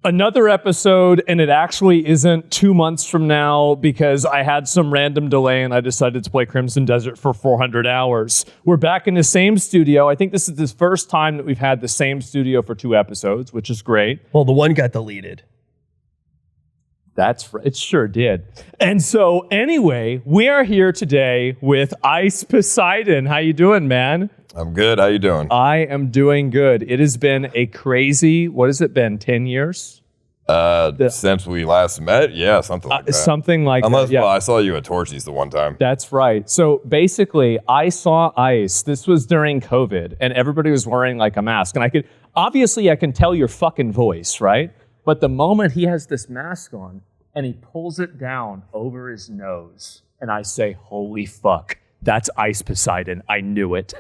Another episode, and it actually isn't 2 months from now because I had some random delay and I decided to play Crimson Desert for 400 hours. We're back in the same studio. I think this is the first time that we've had the same studio for 2 episodes, which is great. Well, the one got deleted. It sure did. And so anyway, we are here today with Ice Poseidon. How you doing, man? I'm good. How you doing? I am doing good. It has been a crazy, what has it been, 10 years? Since we last met? Yeah, something like that. Something like Unless, that. Yeah. Well, I saw you at Torchy's the one time. That's right. So basically, I saw Ice. This was during COVID, and everybody was wearing like a mask. And I can tell your fucking voice, right? But the moment he has this mask on, and he pulls it down over his nose, and I say, holy fuck, that's Ice Poseidon. I knew it.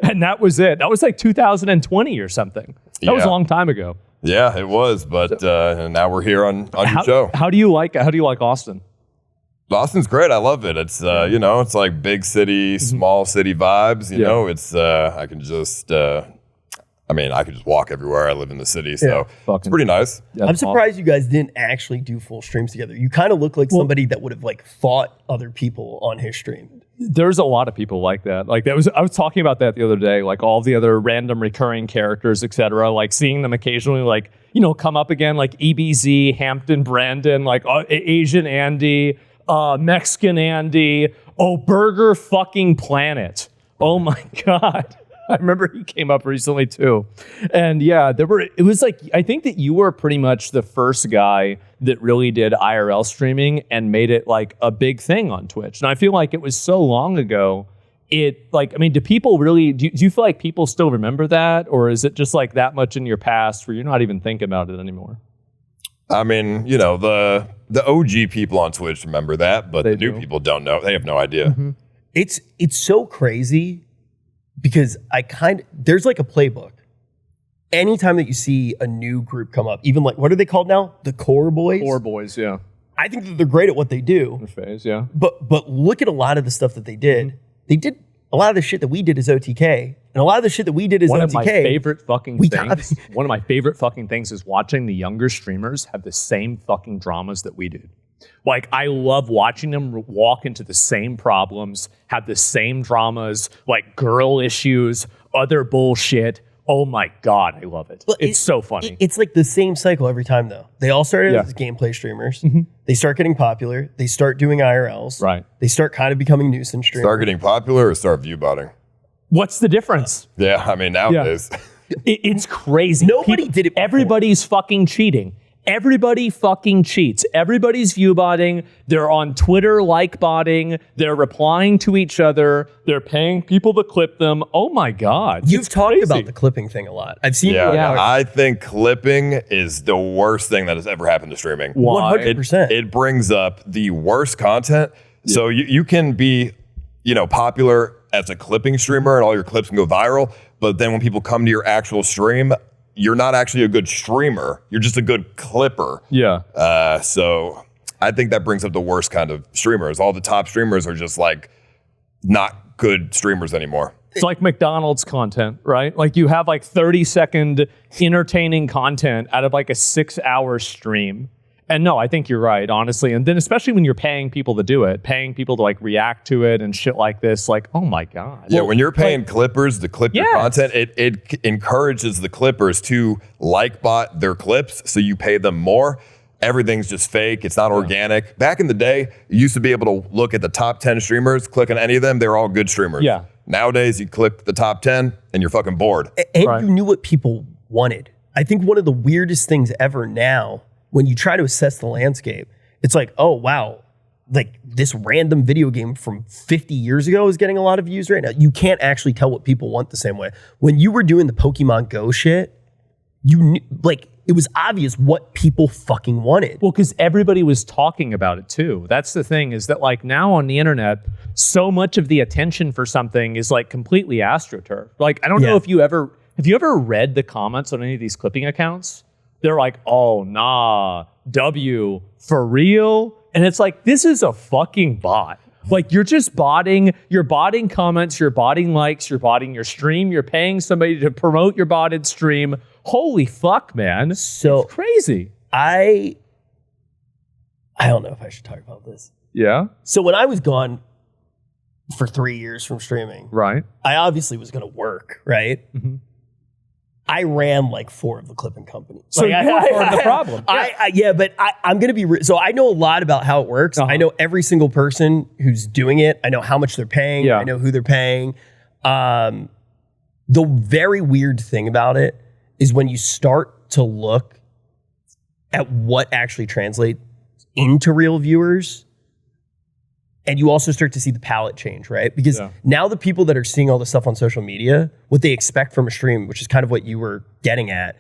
And that was it. That was like 2020 or something. That was a long time ago. Yeah, it was, but now we're here on your show. How do you like Austin? Austin's great. I love it. It's it's like big city, small city vibes. You know, it's I can just walk everywhere. I live in the city, so it's pretty nice. I'm surprised you guys didn't actually do full streams together. You kind of look like somebody that would have like fought other people on his stream. There's a lot of people like that. I was talking about that the other day, like all the other random recurring characters, etc. Like seeing them occasionally, like, come up again, like EBZ, Hampton Brandon, like Asian Andy, Mexican Andy, Burger fucking Planet. Oh my God. I remember he came up recently too. And yeah, it was like, I think that you were pretty much the first guy that really did IRL streaming and made it like a big thing on Twitch. And I feel like it was so long ago. Do people really, do you feel like people still remember that? Or is it just like that much in your past where you're not even thinking about it anymore? I mean, the OG people on Twitch remember that, but the new people don't know. They have no idea. Mm-hmm. It's so crazy. Because there's like a playbook. Anytime that you see a new group come up, even like, what are they called now? The Core Boys? Core Boys, yeah. I think that they're great at what they do. The phase, yeah. But look at a lot of the stuff that they did. Mm-hmm. They did a lot of the shit that we did as OTK. And a lot of the shit that we did as OTK. One of my favorite fucking things is watching the younger streamers have the same fucking dramas that we did. Like, I love watching them walk into the same problems, have the same dramas, like girl issues, other bullshit. Oh my God, I love it. It's so funny. It's like the same cycle every time, though. They all started as gameplay streamers. Mm-hmm. They start getting popular. They start doing IRLs. Right. They start kind of becoming nuisance streamers. Start getting popular or start view botting? What's the difference? Nowadays. It's crazy. Nobody did it before. Everybody's fucking cheating. Everybody fucking cheats. Everybody's view botting. They're on Twitter like botting. They're replying to each other. They're paying people to clip them. Oh my God. You've talked about the clipping thing a lot. I've seen you. I think clipping is the worst thing that has ever happened to streaming. Why? 100%. It brings up the worst content. Yeah. So you can be, popular as a clipping streamer and all your clips can go viral. But then when people come to your actual stream, you're not actually a good streamer. You're just a good clipper. Yeah. So I think that brings up the worst kind of streamers. All the top streamers are just like not good streamers anymore. It's like McDonald's content, right? Like you have like 30-second entertaining content out of like a 6-hour stream. And no, I think you're right, honestly. And then especially when you're paying people to do it, paying people to like react to it and shit like this, like, oh my God. Yeah, when you're paying clippers to clip your content, it encourages the clippers to like bot their clips, so you pay them more. Everything's just fake. It's not organic. Back in the day, you used to be able to look at the top 10 streamers, click on any of them, they were all good streamers. Yeah. Nowadays, you click the top 10 and you're fucking bored. And you knew what people wanted. I think one of the weirdest things ever now, when you try to assess the landscape, it's like, oh, wow, like this random video game from 50 years ago is getting a lot of views right now. You can't actually tell what people want the same way. When you were doing the Pokemon Go shit, you knew, like, it was obvious what people fucking wanted. Well, because everybody was talking about it too. That's the thing, is that like now on the internet, so much of the attention for something is like completely astroturf. Like, I don't know if have you ever read the comments on any of these clipping accounts? They're like, oh, nah, W, for real? And it's like, this is a fucking bot. Like, you're just botting, you're botting comments, you're botting likes, you're botting your stream, you're paying somebody to promote your botted stream. holy fuck, man. So it's crazy. I don't know if I should talk about this. Yeah. So when I was gone for 3 years from streaming, Right. I obviously was going to work, right? Mm-hmm. I ran like 4 of the clipping companies. So you were part of the problem. But I'm going to be, so I know a lot about how it works. I know every single person who's doing it. I know how much they're paying. Yeah. I know who they're paying. The very weird thing about it is when you start to look at what actually translates into real viewers, and you also start to see the palette change, right? Because now the people that are seeing all this stuff on social media, what they expect from a stream, which is kind of what you were getting at,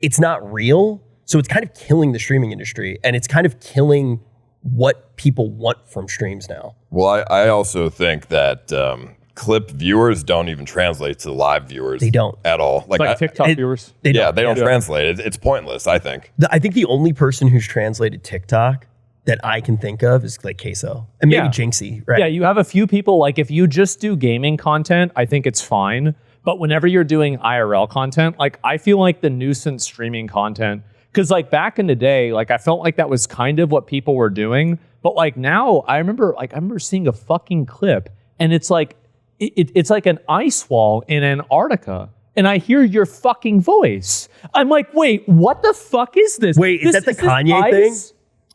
it's not real. So it's kind of killing the streaming industry, and it's kind of killing what people want from streams now. Well, I also think that clip viewers don't even translate to live viewers. They don't. At all. Like TikTok viewers. They don't translate. It's pointless, I think. I think the only person who's translated TikTok that I can think of is like Queso and maybe Jinxie, right? Yeah, you have a few people, like if you just do gaming content, I think it's fine. But whenever you're doing IRL content, like I feel like the nuisance streaming content, because like back in the day, like I felt like that was kind of what people were doing. But like now I remember seeing a fucking clip and it's like, it's like an ice wall in Antarctica. And I hear your fucking voice. I'm like, wait, what the fuck is this? Wait, is that the Kanye thing?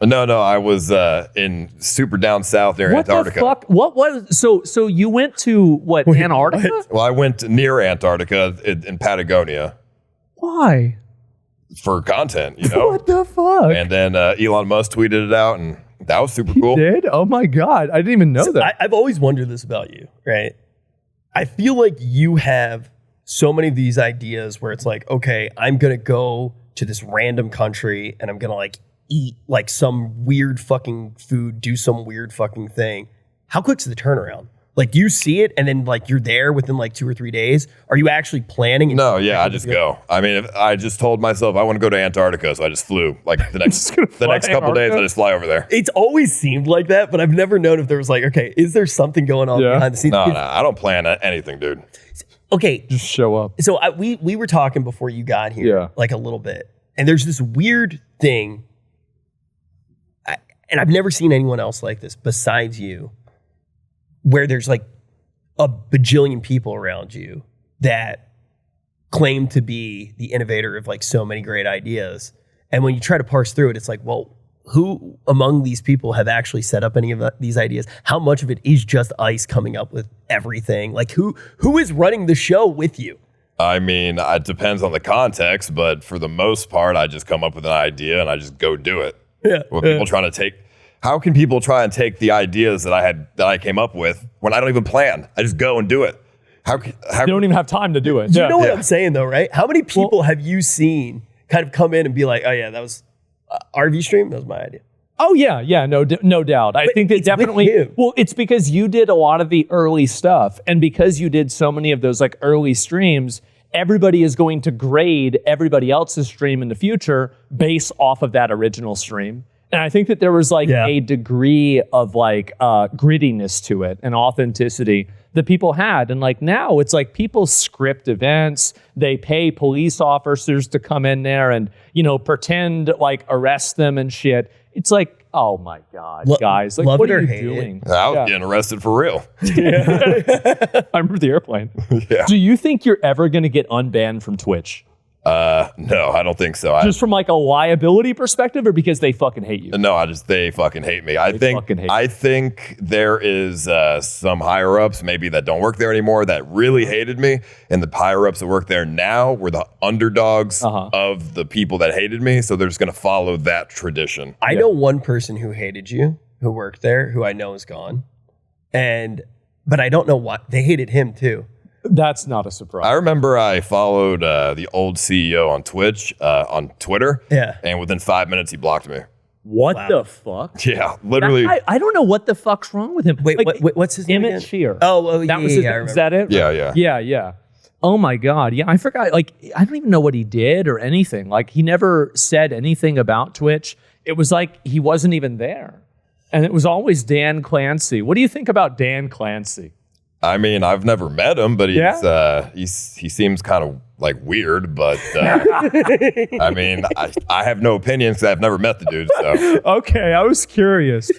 No, I was in super down south near Antarctica. What the fuck? What was so you went to Antarctica? What? Well, I went near Antarctica in Patagonia. Why? For content, you know. What the fuck? And then Elon Musk tweeted it out, and that was super cool. He did? Oh my God. I didn't even know that. I've always wondered this about you, right? I feel like you have so many of these ideas where it's like, okay, I'm going to go to this random country and I'm going to like eat like some weird fucking food, do some weird fucking thing. How quick's the turnaround? Like, do you see it and then like you're there within like 2 or 3 days? Are you actually planning? No, yeah, I just go. I mean, if I just told myself I want to go to Antarctica, so I just flew. Like the next couple days, I just fly over there. It's always seemed like that, but I've never known if there was like, okay, is there something going on behind the scenes? No, I don't plan anything, dude. Okay, just show up. So we were talking before you got here, like a little bit, and there's this weird thing. And I've never seen anyone else like this besides you, where there's like a bajillion people around you that claim to be the innovator of like so many great ideas. And when you try to parse through it, it's like, well, who among these people have actually set up any of these ideas? How much of it is just ICE coming up with everything? Like who is running the show with you? I mean, it depends on the context, but for the most part, I just come up with an idea and I just go do it. Yeah. How can people try and take the ideas that I came up with when I don't even plan? I just go and do it. How you don't even have time to do it. You know what I'm saying though, right? How many people have you seen kind of come in and be like, oh yeah, that was RV stream? That was my idea. Oh yeah, no doubt. I think that definitely. Well, it's because you did a lot of the early stuff, and because you did so many of those like early streams, everybody is going to grade everybody else's stream in the future based off of that original stream. And I think that there was like a degree of like grittiness to it and authenticity that people had. And like now it's like people script events, they pay police officers to come in there and, you know, pretend like arrest them and shit. It's like, oh my God, guys, like what are you doing? I was getting arrested for real. I remember the airplane. Do you think you're ever going to get unbanned from Twitch? No, I don't think so. Just from like a liability perspective, or because they fucking hate you? No, they fucking hate me. I think there is some higher ups maybe that don't work there anymore that really hated me, and the higher ups that work there now were the underdogs of the people that hated me. So they're just gonna follow that tradition. I know one person who hated you, who worked there, who I know is gone, but I don't know why they hated him too. That's not a surprise. I remember I followed the old CEO on Twitch, on Twitter. Yeah. And within 5 minutes, he blocked me. What the fuck? Yeah, literally. I don't know what the fuck's wrong with him. Wait, like, what's his name? Emmett Shear. Oh, that was is that it? Yeah. Oh my God. Yeah, I forgot. Like, I don't even know what he did or anything. Like, he never said anything about Twitch. It was like he wasn't even there. And it was always Dan Clancy. What do you think about Dan Clancy? I mean, I've never met him, but he seems kind of like weird, but I mean, I have no opinions because I've never met the dude. So Okay, I was curious.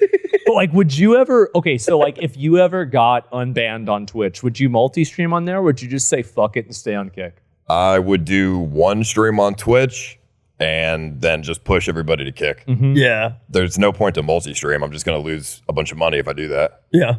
But like, would you ever? Okay, so like, if you ever got unbanned on Twitch, would you multi-stream on there, or would you just say fuck it and stay on Kick? I would do one stream on Twitch and then just push everybody to Kick. Yeah. There's no point to multi-stream. I'm just going to lose a bunch of money if I do that. Yeah.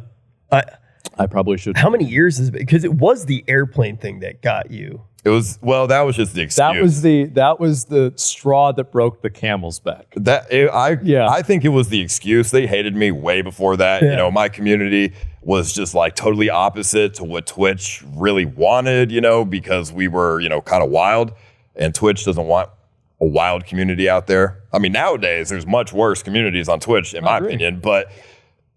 I probably should. How many years has it been? Because it was the airplane thing that got you. It was, well, that was just the excuse. That was the straw that broke the camel's back. I think it was the excuse. They hated me way before that. Yeah. You know, my community was just like totally opposite to what Twitch really wanted, you know, because we were, you know, kind of wild, and Twitch doesn't want a wild community out there. I mean, nowadays there's much worse communities on Twitch, in my opinion, but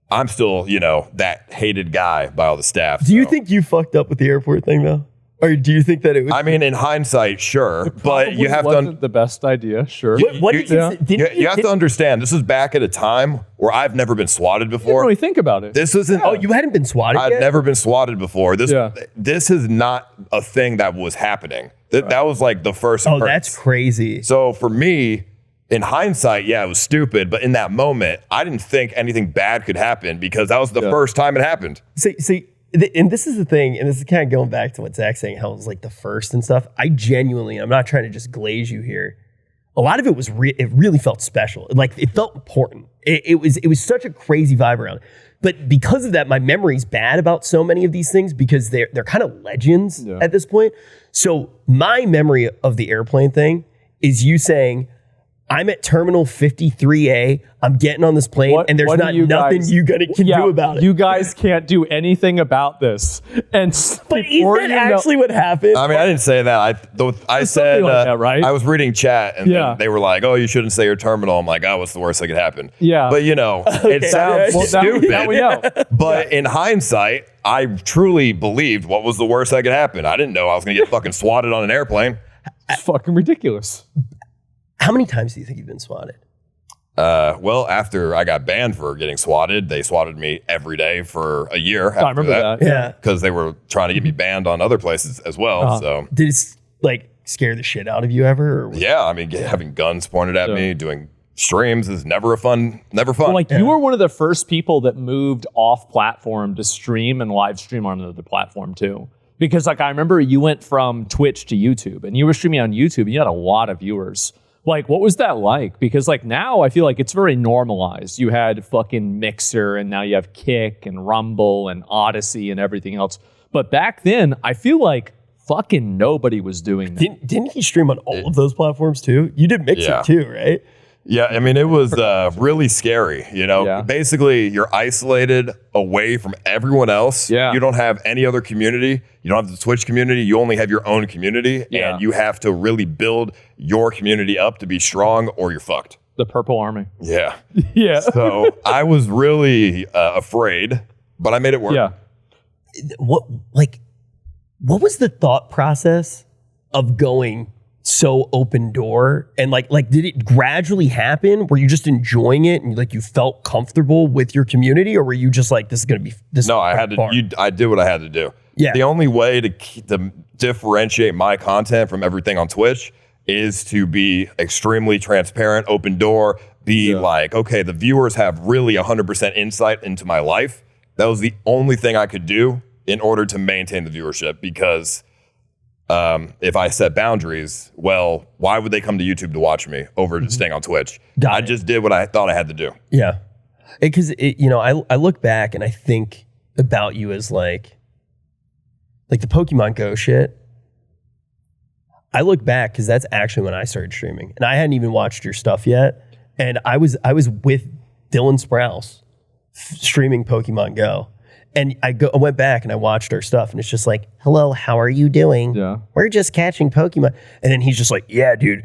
I'm still, you know, that hated guy by all the staff. Do you think you fucked up with the airport thing though? Or do you think that it was? I mean, in hindsight, sure, but you have wasn't the best idea. Sure. What did you have to understand, this is back at a time where I've never been swatted I didn't before. really think about it. This isn't. Oh, you hadn't been swatted I've yet? never been swatted before. This Yeah. this is not a thing that was happening. That was like the first Oh, occurrence. that's crazy. So for me, in hindsight, yeah, it was stupid. But in that moment, I didn't think anything bad could happen because that was the first time it happened. See, and this is the thing, and this is kind of going back to what Zach's saying, how it was like the first and stuff. I genuinely, I'm not trying to just glaze you here. A lot of it was, it really felt special. Like it felt important. It was such a crazy vibe around it. But because of that, my memory's bad about so many of these things because they're kind of legends at this point. So my memory of the airplane thing is you saying, I'm at Terminal 53A. I'm getting on this plane, and there's not nothing you can do about it. You guys can't do anything about this. And But is that actually what happened? I mean, I didn't say that. I said, like that, right? I was reading chat, and then they were like, "Oh, you shouldn't say your terminal." I'm like, "Oh, what's the worst that could happen?" Yeah. But you know, it sounds stupid. Now we know. But in hindsight, I truly believed what was the worst that could happen. I didn't know I was going to get fucking swatted on an airplane. It's fucking ridiculous. How many times do you think you've been swatted? Well, after I got banned for getting swatted, they swatted me every day for a year. I remember that. Yeah. Because they were trying to get me banned on other places as well. So Did it like scare the shit out of you ever? Or yeah, I mean, having guns pointed at me, doing streams is never fun. Well, like you were one of the first people that moved off platform to stream and live stream on another platform too. Because like I remember you went from Twitch to YouTube, and you were streaming on YouTube, and you had a lot of viewers. Like, what was that like? Because like now I feel like it's very normalized. You had fucking Mixer, and now you have Kick and Rumble and Odyssey and everything else. But back then, I feel like fucking nobody was doing that. Didn't he stream on all of those platforms too? You did Mixer too, right? Yeah, I mean, it was really scary, you know? Yeah. Basically, you're isolated away from everyone else. Yeah. You don't have any other community. You don't have the Twitch community. You only have your own community. Yeah. And you have to really build your community up to be strong or you're fucked. The Purple Army. Yeah. Yeah. So I was really afraid, but I made it work. Yeah. What was the thought process of going so open door, and like did it gradually happen? Were you just enjoying it and like you felt comfortable with your community, or were you just like, this is going to be this? No, I had to. I did what I had to do. Yeah. The only way to differentiate my content from everything on Twitch is to be extremely transparent, open door. Be like, okay, the viewers have really 100% insight into my life. That was the only thing I could do in order to maintain the viewership, because if I set boundaries, well, why would they come to YouTube to watch me over just staying on Twitch? I just did what I thought I had to do. Yeah. Because, you know, I look back and I think about you as like the Pokemon Go shit. I look back because that's actually when I started streaming, and I hadn't even watched your stuff yet. And I was with Dylan Sprouse streaming Pokemon Go. And I went back and I watched our stuff, and it's just like, hello, how are you doing? Yeah. We're just catching Pokemon. And then he's just like, yeah, dude,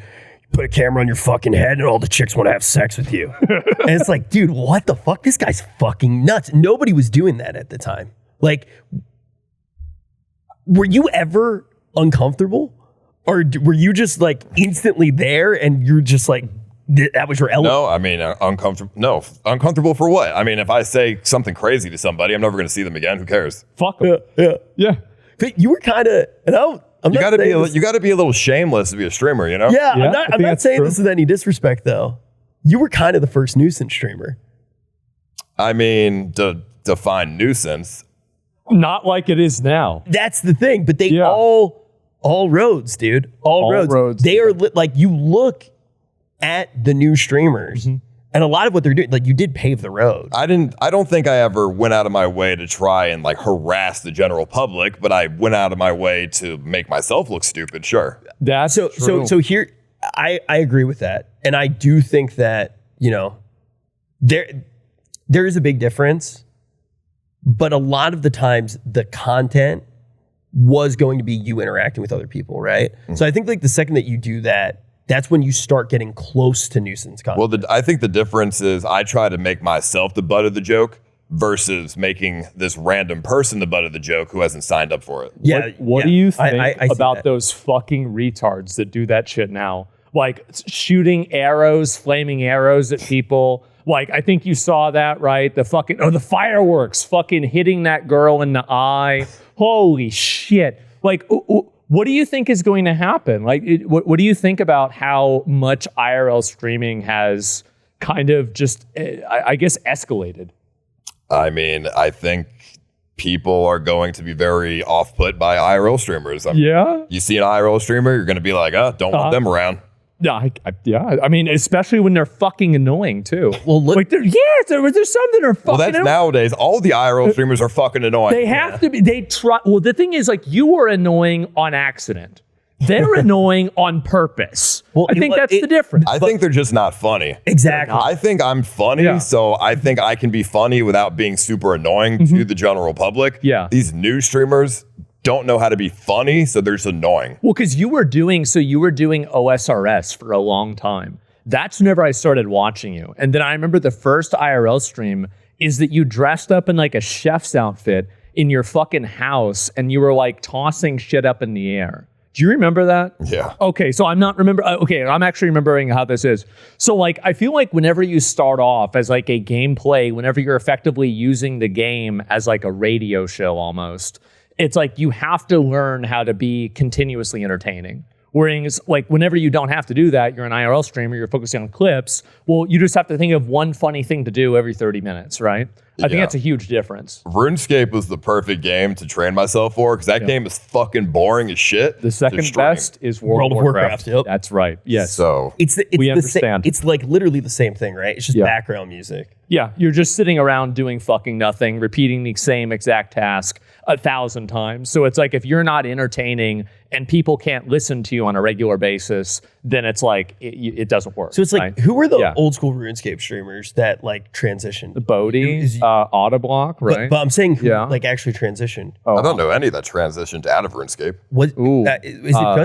put a camera on your fucking head and all the chicks want to have sex with you. And it's like, dude, what the fuck? This guy's fucking nuts. Nobody was doing that at the time. Like, were you ever uncomfortable? Or were you just like instantly there and you're just like that was your element. No, I mean, uncomfortable. No, uncomfortable for what? I mean, if I say something crazy to somebody, I'm never going to see them again. Who cares? Fuck them. Yeah. But you were kind of, and You got to be a little shameless to be a streamer, you know? Yeah, Yeah, I'm not saying true. this with any disrespect, though. You were kind of the first nuisance streamer. I mean, to define nuisance. Not like it is now. That's the thing. But they Yeah. all roads, dude. All roads. They are like, you look at the new streamers, and a lot of what they're doing, like you did pave the road. I don't think I ever went out of my way to try and like harass the general public, but I went out of my way to make myself look stupid. Sure. That's true. So here, I agree with that, and I do think that there is a big difference, but a lot of the times the content was going to be you interacting with other people, right? So I think like the second that you do that, that's when you start getting close to nuisance content. Well, I think the difference is I try to make myself the butt of the joke versus making this random person the butt of the joke who hasn't signed up for it. Yeah. What do you think I see about that. those fucking retards that do that shit now? Like shooting arrows, flaming arrows at people. Like, I think you saw that, right? The fireworks fucking hitting that girl in the eye. Holy shit. Like, what do you think is going to happen? Like, what do you think about how much IRL streaming has kind of just, I guess, escalated? I mean, I think people are going to be very off-put by IRL streamers. Yeah? You see an IRL streamer, you're going to be like, don't want them around. Yeah, I mean, especially when they're fucking annoying, too. Well, look, Like, there's some that are fucking Well, that's annoying. nowadays. All the IRL streamers are fucking annoying. They have to be. They try. Well, the thing is, like, you were annoying on accident. They're annoying on purpose. Well, I think that's the difference. I think they're just not funny. exactly. I think I'm funny, Yeah. so I think I can be funny without being super annoying to the general public. Yeah. These new streamers don't know how to be funny, so they're just annoying. Well, because you were doing OSRS for a long time. That's whenever I started watching you. And then I remember the first IRL stream is that you dressed up in like a chef's outfit in your fucking house and you were like tossing shit up in the air. Do you remember that? Yeah. Okay, so I'm actually remembering how this is. So like, I feel like whenever you start off as like a gameplay, whenever you're effectively using the game as like a radio show almost, it's like you have to learn how to be continuously entertaining. Whereas like whenever you don't have to do that, you're an IRL streamer, you're focusing on clips, well, you just have to think of one funny thing to do every 30 minutes, right? I think that's a huge difference. RuneScape was the perfect game to train myself for because that game is fucking boring as shit. The second to stream. best is World of Warcraft. Yep. That's right. Yes. So We understand. It's like literally the same thing, right? It's just background music. Yeah, you're just sitting around doing fucking nothing, repeating the same exact task 1,000 times. So it's like if you're not entertaining and people can't listen to you on a regular basis, then it's like it doesn't work. So it's like, right? who were the old school RuneScape streamers that like transitioned? Bodhi, Autoblock, right? But I'm saying who like actually transitioned. I don't know any that transitioned out of RuneScape.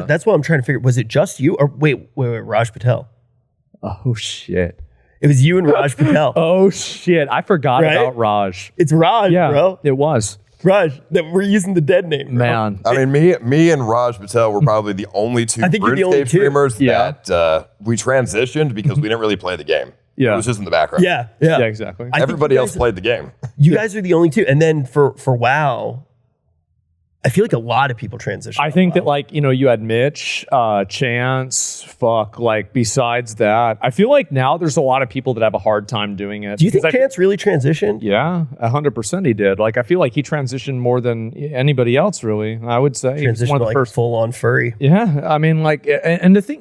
That's what I'm trying to figure. Was it just you or wait, Raj Patel? Oh shit. It was you and Raj Patel. Oh shit. I forgot Right? about Raj. It's Raj, bro. It was. Raj, that we're using the dead name, bro. Man. I mean, me and Raj Patel were probably the only two I think you're the only RuneScape two. streamers Yeah. that we transitioned because we didn't really play the game. Yeah. It was just in the background. Yeah. Yeah, exactly. I think Everybody you else guys- played the game. You guys are the only two. And then for WoW, I feel like a lot of people transition. I think that like, you had Mitch, Chance, besides that, I feel like now there's a lot of people that have a hard time doing it. Do you think Because Chance really transitioned? Yeah, 100% he did. Like, I feel like he transitioned more than anybody else, really. I would say he was Transitioned one to of the like first. full on furry. Yeah, I mean, like, and the thing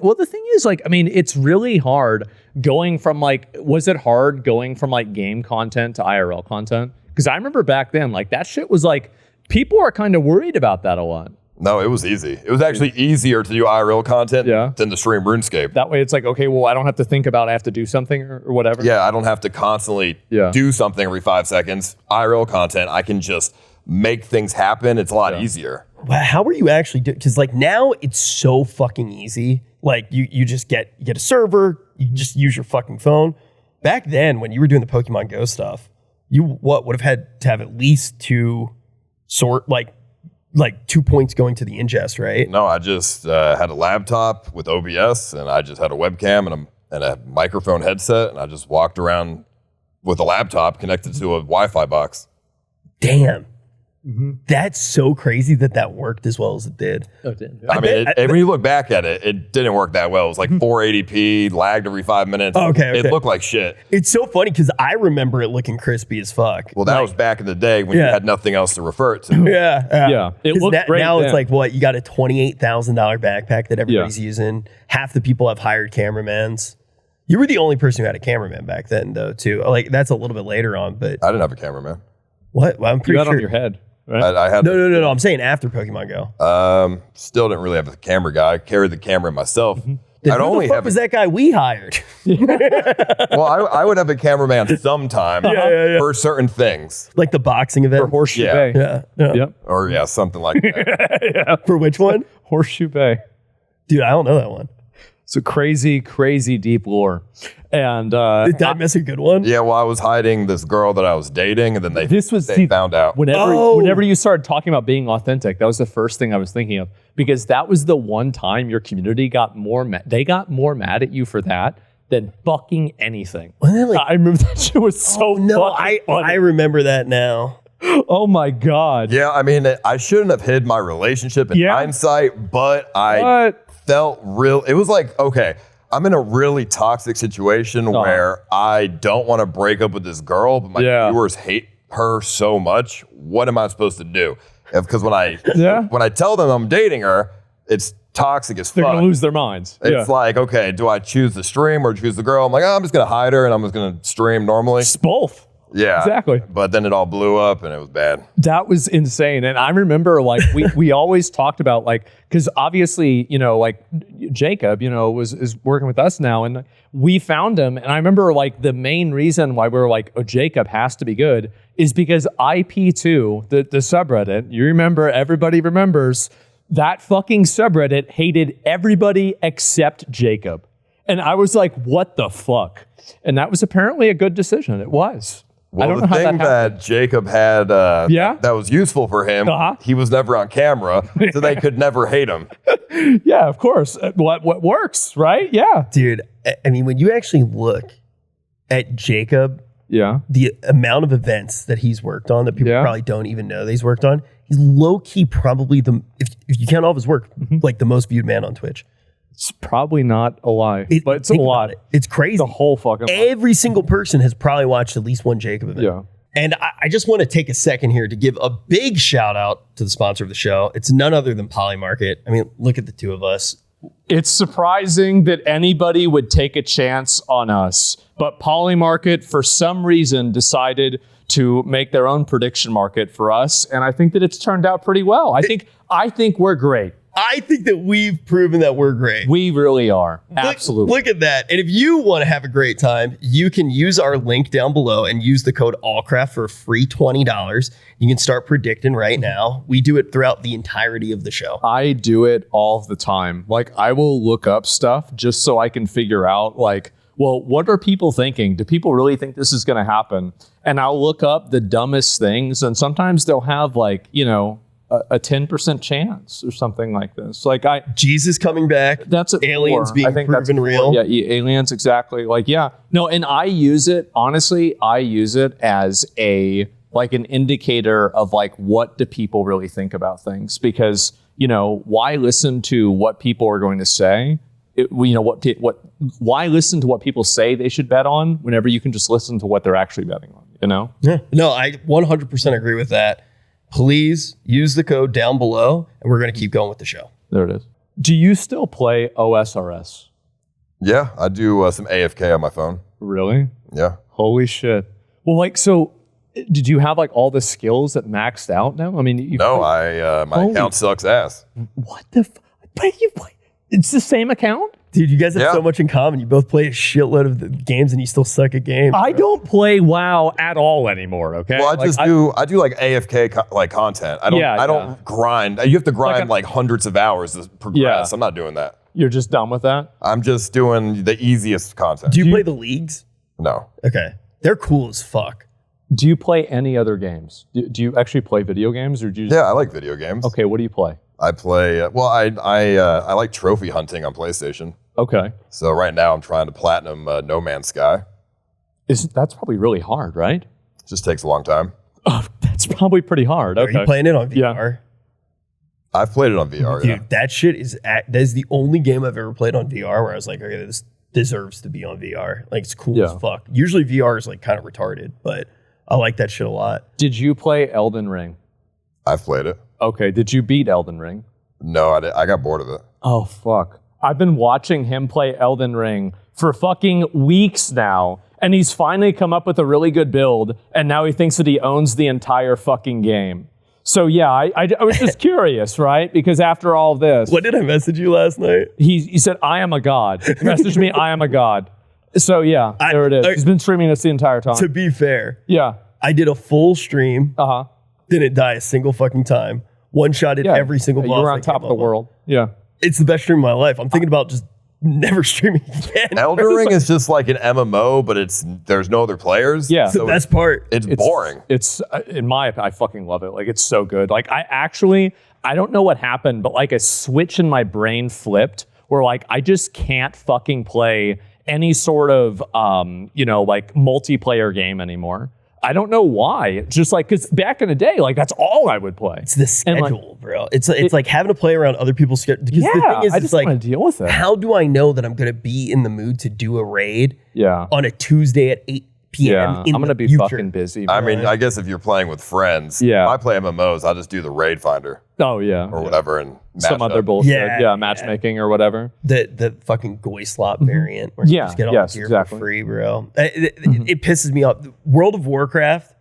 is, like, I mean, it's really hard going from was it hard going from like game content to IRL content? Because I remember back then, like, that shit was like, people are kind of worried about that a lot. No, it was easy. It was actually easier to do IRL content than to stream RuneScape. That way, it's like, okay, well, I don't have to think about I have to do something or whatever. Yeah, I don't have to constantly do something every 5 seconds. IRL content, I can just make things happen. It's a lot easier. Wow, how were you actually doing? Because like now it's so fucking easy. Like you just get a server, you just use your fucking phone. Back then, when you were doing the Pokemon Go stuff, you would have had to have at least two 2 points going to the ingest, right? No, I just had a laptop with OBS and I just had a webcam and and a microphone headset, and I just walked around with a laptop connected to a Wi-Fi box. Damn. That's so crazy that worked as well as it did. Oh, damn. I mean, when you look back at it, it didn't work that well. It was like 480p, lagged every 5 minutes. Okay. It looked like shit. It's so funny because I remember it looking crispy as fuck. Well, that was back in the day when you had nothing else to refer it to. Yeah. It looked great now then. it's like, what, you got a $28,000 backpack that everybody's using. Half the people have hired cameramans. You were the only person who had a cameraman back then, though, too. Like, that's a little bit later on, but I didn't have a cameraman. what? Well, I'm You pretty got sure. on your head, right? I had No. I'm saying after Pokemon Go. Still didn't really have a camera guy. I carried the camera myself. Then I'd who only the fuck have was that guy we hired? well, I would have a cameraman sometime for certain things, Like the boxing For event? Horseshoe Yeah. Bay. Yeah. Yep. or something like that. For which one? Horseshoe Bay. Dude, I don't know that one. It's a crazy, crazy deep lore. And Did I miss a good one? Yeah, well, I was hiding this girl that I was dating, and then they found out. whenever you started talking about being authentic, that was the first thing I was thinking of, because that was the one time your community got more they got more mad at you for that than fucking anything. Wasn't that like- I remember that shit was so No, fucking funny. I remember that now. Oh my god. Yeah, I mean, I shouldn't have hid my relationship in Yeah. hindsight, but I felt real. It was like, okay, I'm in a really toxic situation where I don't want to break up with this girl, but my viewers hate her so much. What am I supposed to do? Because when I tell them I'm dating her, it's toxic as They're fuck. gonna lose their minds. It's like, okay, do I choose the stream or choose the girl? I'm like, I'm just gonna hide her and I'm just gonna stream normally. It's both. Yeah, Exactly. But then it all blew up and it was bad. That was insane. And I remember like we always talked about like, because obviously, like Jacob, is working with us now, and we found him. And I remember like the main reason why we were like, oh, Jacob has to be good is because IP2, the subreddit, you remember, everybody remembers, that fucking subreddit hated everybody except Jacob. And I was like, what the fuck? And that was apparently a good decision. It was. Well, I don't the know how thing that happened. that Jacob had that was useful for him, he was never on camera, so they could never hate him. Yeah, of course. What works, right? Yeah. Dude, I mean, when you actually look at Jacob, the amount of events that he's worked on that people probably don't even know that he's worked on, he's low-key probably if you count all of his work, like the most viewed man on Twitch. It's probably not a lie, but it's a Think lot. about it. It's crazy. The whole fucking lot. Every single person has probably watched at least one Jacob event. Yeah. And I just want to take a second here to give a big shout out to the sponsor of the show. It's none other than Polymarket. I mean, look at the two of us. It's surprising that anybody would take a chance on us, but Polymarket, for some reason, decided to make their own prediction market for us, and I think that it's turned out pretty well. I think we're great. I think that we've proven that we're great. We really are. Absolutely. Look at that. And if you want to have a great time, you can use our link down below and use the code ALLCRAFT for a free $20. You can start predicting right now. We do it throughout the entirety of the show. I do it all the time. Like, I will look up stuff just so I can figure out, like, well, what are people thinking? Do people really think this is going to happen? And I'll look up the dumbest things, and sometimes they'll have, like, a 10% chance or something like this. Like Jesus coming back. That's it. Aliens being proven real. Yeah, aliens, exactly. Like, yeah. No, and I use it, honestly, as an indicator of like, what do people really think about things? Because, why listen to what people are going to say? Why listen to what people say they should bet on whenever you can just listen to what they're actually betting on, Yeah. No, I 100% agree with that. Please use the code down below, and we're going to keep going with the show. There it is. Do you still play OSRS? Yeah, I do some AFK on my phone. Really? Yeah. Holy shit. Well, like, so did you have like all the skills that maxed out now? I mean, my account sucks ass. What the? But you play? It's the same account? Dude, you guys have so much in common. You both play a shitload of the games and you still suck at games. I don't play WoW at all anymore, okay? Well, I do like AFK content. I don't grind. You have to grind like hundreds of hours to progress. Yeah. I'm not doing that. You're just done with that? I'm just doing the easiest content. Do you play the leagues? No. Okay. They're cool as fuck. Do you play any other games? Do you actually play video games, or do you just... Yeah, I like video games. Okay, what do you play? I play I like trophy hunting on PlayStation. Okay. So right now I'm trying to platinum No Man's Sky. That's probably really hard, right? It just takes a long time. Oh, that's probably pretty hard. Are Okay. you playing it on VR? I've played it on VR. Dude, that shit that is the only game I've ever played on VR where I was like, okay, this deserves to be on VR. Like, it's cool as fuck. Usually VR is like kind of retarded, but I like that shit a lot. Did you play Elden Ring? I've played it. Okay. Did you beat Elden Ring? No, I got bored of it. Oh, fuck. I've been watching him play Elden Ring for fucking weeks now, and he's finally come up with a really good build, and now he thinks that he owns the entire fucking game. So yeah, I was just curious, right? Because after all this... What did I message you last night? He said, I am a god. He messaged me, I am a god. So yeah, there it is. He's been streaming this the entire time. To be fair, Yeah. I did a full stream, Uh-huh. didn't die a single fucking time. One-shotted Yeah. every single boss. You were on that top came of the up. world. Yeah. It's the best stream of my life. I'm thinking about just never streaming again. Elden Ring is just like an MMO, but there's no other players. Yeah. That's the best part. It's boring. It's in my opinion, I fucking love it. Like, it's so good. Like, I don't know what happened, but like a switch in my brain flipped where like I just can't fucking play any sort of like multiplayer game anymore. I don't know why. It's just like, because back in the day, like that's all I would play. It's the schedule, bro. It's like having to play around other people's schedule. Because the thing is, I it's just like, want to deal with it. how do I know that I'm going to be in the mood to do a raid Yeah. on a Tuesday at 8 p.m. Yeah. in I'm gonna the be future? fucking busy. I man. mean, I guess if you're playing with friends, Yeah. if I play MMOs, I'll just do the raid finder Oh yeah. or whatever and Some match other up. bullshit. Yeah, Yeah, matchmaking or whatever. The fucking goy slop variant where you Yeah, just get all yes, the gear exactly. for free, bro. It pisses me off. World of Warcraft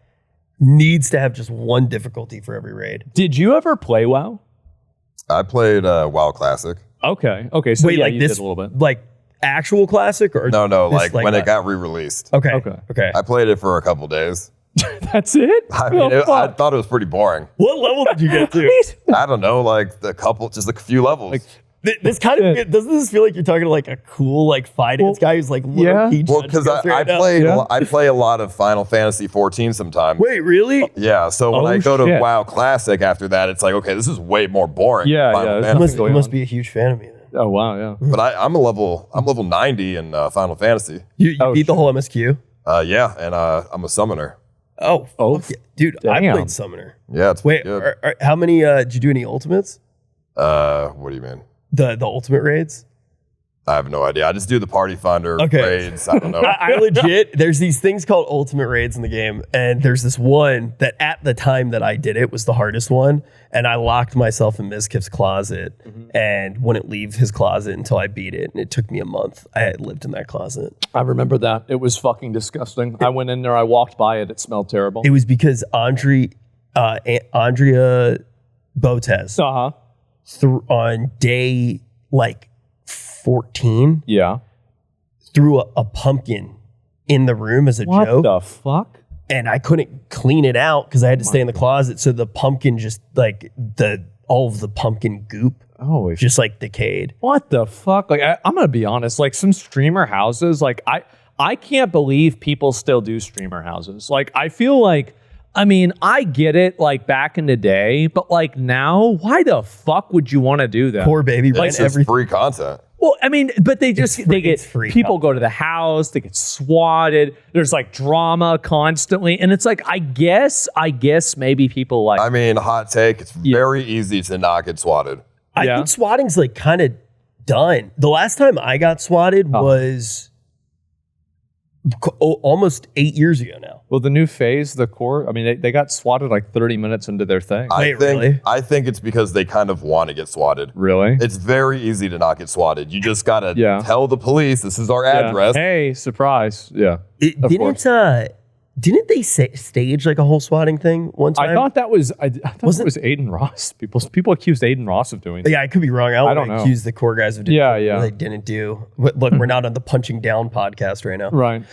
needs to have just one difficulty for every raid. Did you ever play WoW? I played WoW Classic. Okay. So Wait, yeah, like you this, did a little bit. like actual classic or No, this, like when it got re-released. Okay. Okay. I played it for a couple days. That's it? I mean, Oh, I fuck. thought it was pretty boring. What level did you get to? I don't know, like just a few levels. This kind of doesn't this feel like you're talking to like a cool like finance guy who's like yeah. Well, because I play a lot of Final Fantasy 14 sometimes. Wait, really? Yeah, so when Oh, I go to shit. WoW Classic after that, it's like, okay, this is way more boring. Yeah, than Final yeah, Fantasy. going You must on. be a huge fan of me then. Oh wow, yeah. But I'm level 90 in Final Fantasy. You Oh, beat the whole MSQ? Yeah, and I'm a summoner. Oh, Oh, fuck yeah. Dude, I damn. played Summoner. Yeah, it's Wait, good. how many, did you do any ultimates? What do you mean? The ultimate raids? I have no idea. I just do the party finder Okay. raids. I don't know. I legit, there's these things called ultimate raids in the game, and there's this one that at the time that I did it was the hardest one, and I locked myself in Mizkif's closet and wouldn't leave his closet until I beat it, and it took me a month. I had lived in that closet. I remember that. It was fucking disgusting. I went in there, I walked by it, it smelled terrible. It was because Andrea Botes Uh-huh. on day like 14 Yeah. threw a pumpkin in the room as a What joke. the fuck? And I couldn't clean it out because I had to stay in the closet. So the pumpkin just like all of the pumpkin goop Oh, just like decayed. what the fuck? Like, I'm gonna be honest. Like, some streamer houses, like, I can't believe people still do streamer houses. Like, I feel like, I mean, I get it, like back in the day, but like now, why the fuck would you want to do that? Poor baby It's ran just everything. free content. Well, I mean, but they just they it's get free people go to the house, they get swatted. There's like drama constantly, and it's like I guess maybe people like I mean, hot take, it's very easy to not get swatted. I Yeah. think swatting's like kind of done. The last time I got swatted was almost 8 years ago now. well, the new phase, the core. I mean, they got swatted like 30 minutes into their thing. I Wait, think really? I think it's because they kind of want to get swatted. Really? It's very easy to not get swatted. You just gotta Yeah. tell the police this is our Yeah. address. Hey, surprise! Yeah. Of course. Didn't they stage like a whole swatting thing one time? I thought that was I thought Was it was Aiden Ross. People accused Aiden Ross of doing it. Yeah, I could be wrong. I don't don't know. accuse the core guys of doing Yeah, something yeah. they didn't do. Look, we're not on the punching down podcast right now. Right.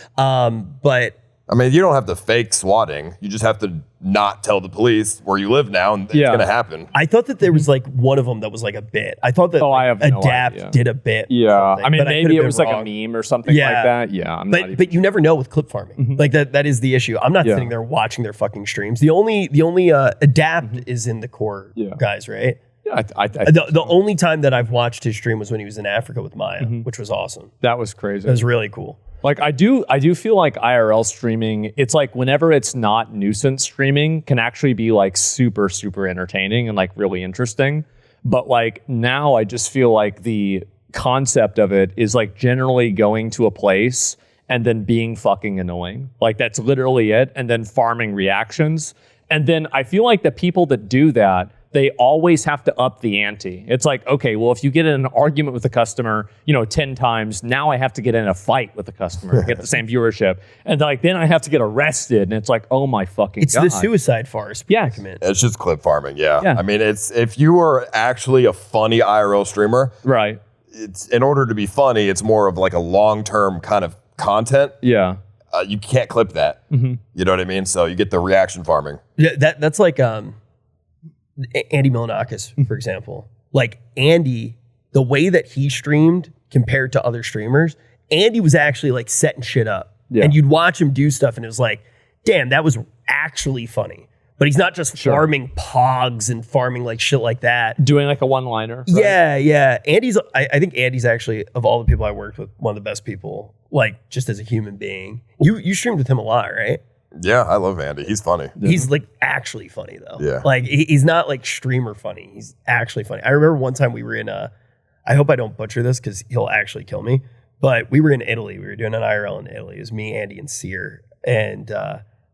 But I mean, you don't have to fake swatting. You just have to not tell the police where you live now, and it's Yeah. gonna happen. I thought that there was like one of them that was like a bit. I thought that Oh, I like, have no Adapt idea. did a bit. or Yeah. something, I mean, but maybe could've it been was like a wrong. meme or something Yeah. like that. Yeah. I'm not even. But you never know with clip farming. Like that is the issue. I'm not Yeah. sitting there watching their fucking streams. The only Adapt is in the core Yeah. guys, right? The only time that I've watched his stream was when he was in Africa with Maya, which was awesome. That was crazy. It was really cool. Like I do feel like IRL streaming, it's like whenever it's not nuisance streaming can actually be like super, super entertaining and like really interesting. But like now I just feel like the concept of it is like generally going to a place and then being fucking annoying. Like that's literally it. And then farming reactions. And then I feel like the people that do that, they always have to up the ante. It's like, okay, well, if you get in an argument with a customer, 10 times, now I have to get in a fight with the customer to get the same viewership. And like, then I have to get arrested. And it's like, oh my fucking God. It's the suicide farce predicament. It's just clip farming, yeah. I mean, it's if you are actually a funny IRL streamer, right? It's in order to be funny, it's more of like a long-term kind of content. Yeah. You can't clip that. You know what I mean? So you get the reaction farming. Yeah, that's like Andy Milonakis, for example. Like Andy, the way that he streamed compared to other streamers, Andy was actually like setting shit up. Yeah. And you'd watch him do stuff and it was like, damn, that was actually funny. But he's not just farming pogs and farming like shit like that. Doing like a one-liner. Right? Yeah. I think Andy's actually, of all the people I worked with, one of the best people, like just as a human being. You streamed with him a lot, right? Yeah, I love Andy. He's funny. He's like actually funny though. Yeah. Like he's not like streamer funny. He's actually funny. I remember one time we were in I hope I don't butcher this because he'll actually kill me. But we were in Italy. We were doing an IRL in Italy. It was me, Andy, and Sear. And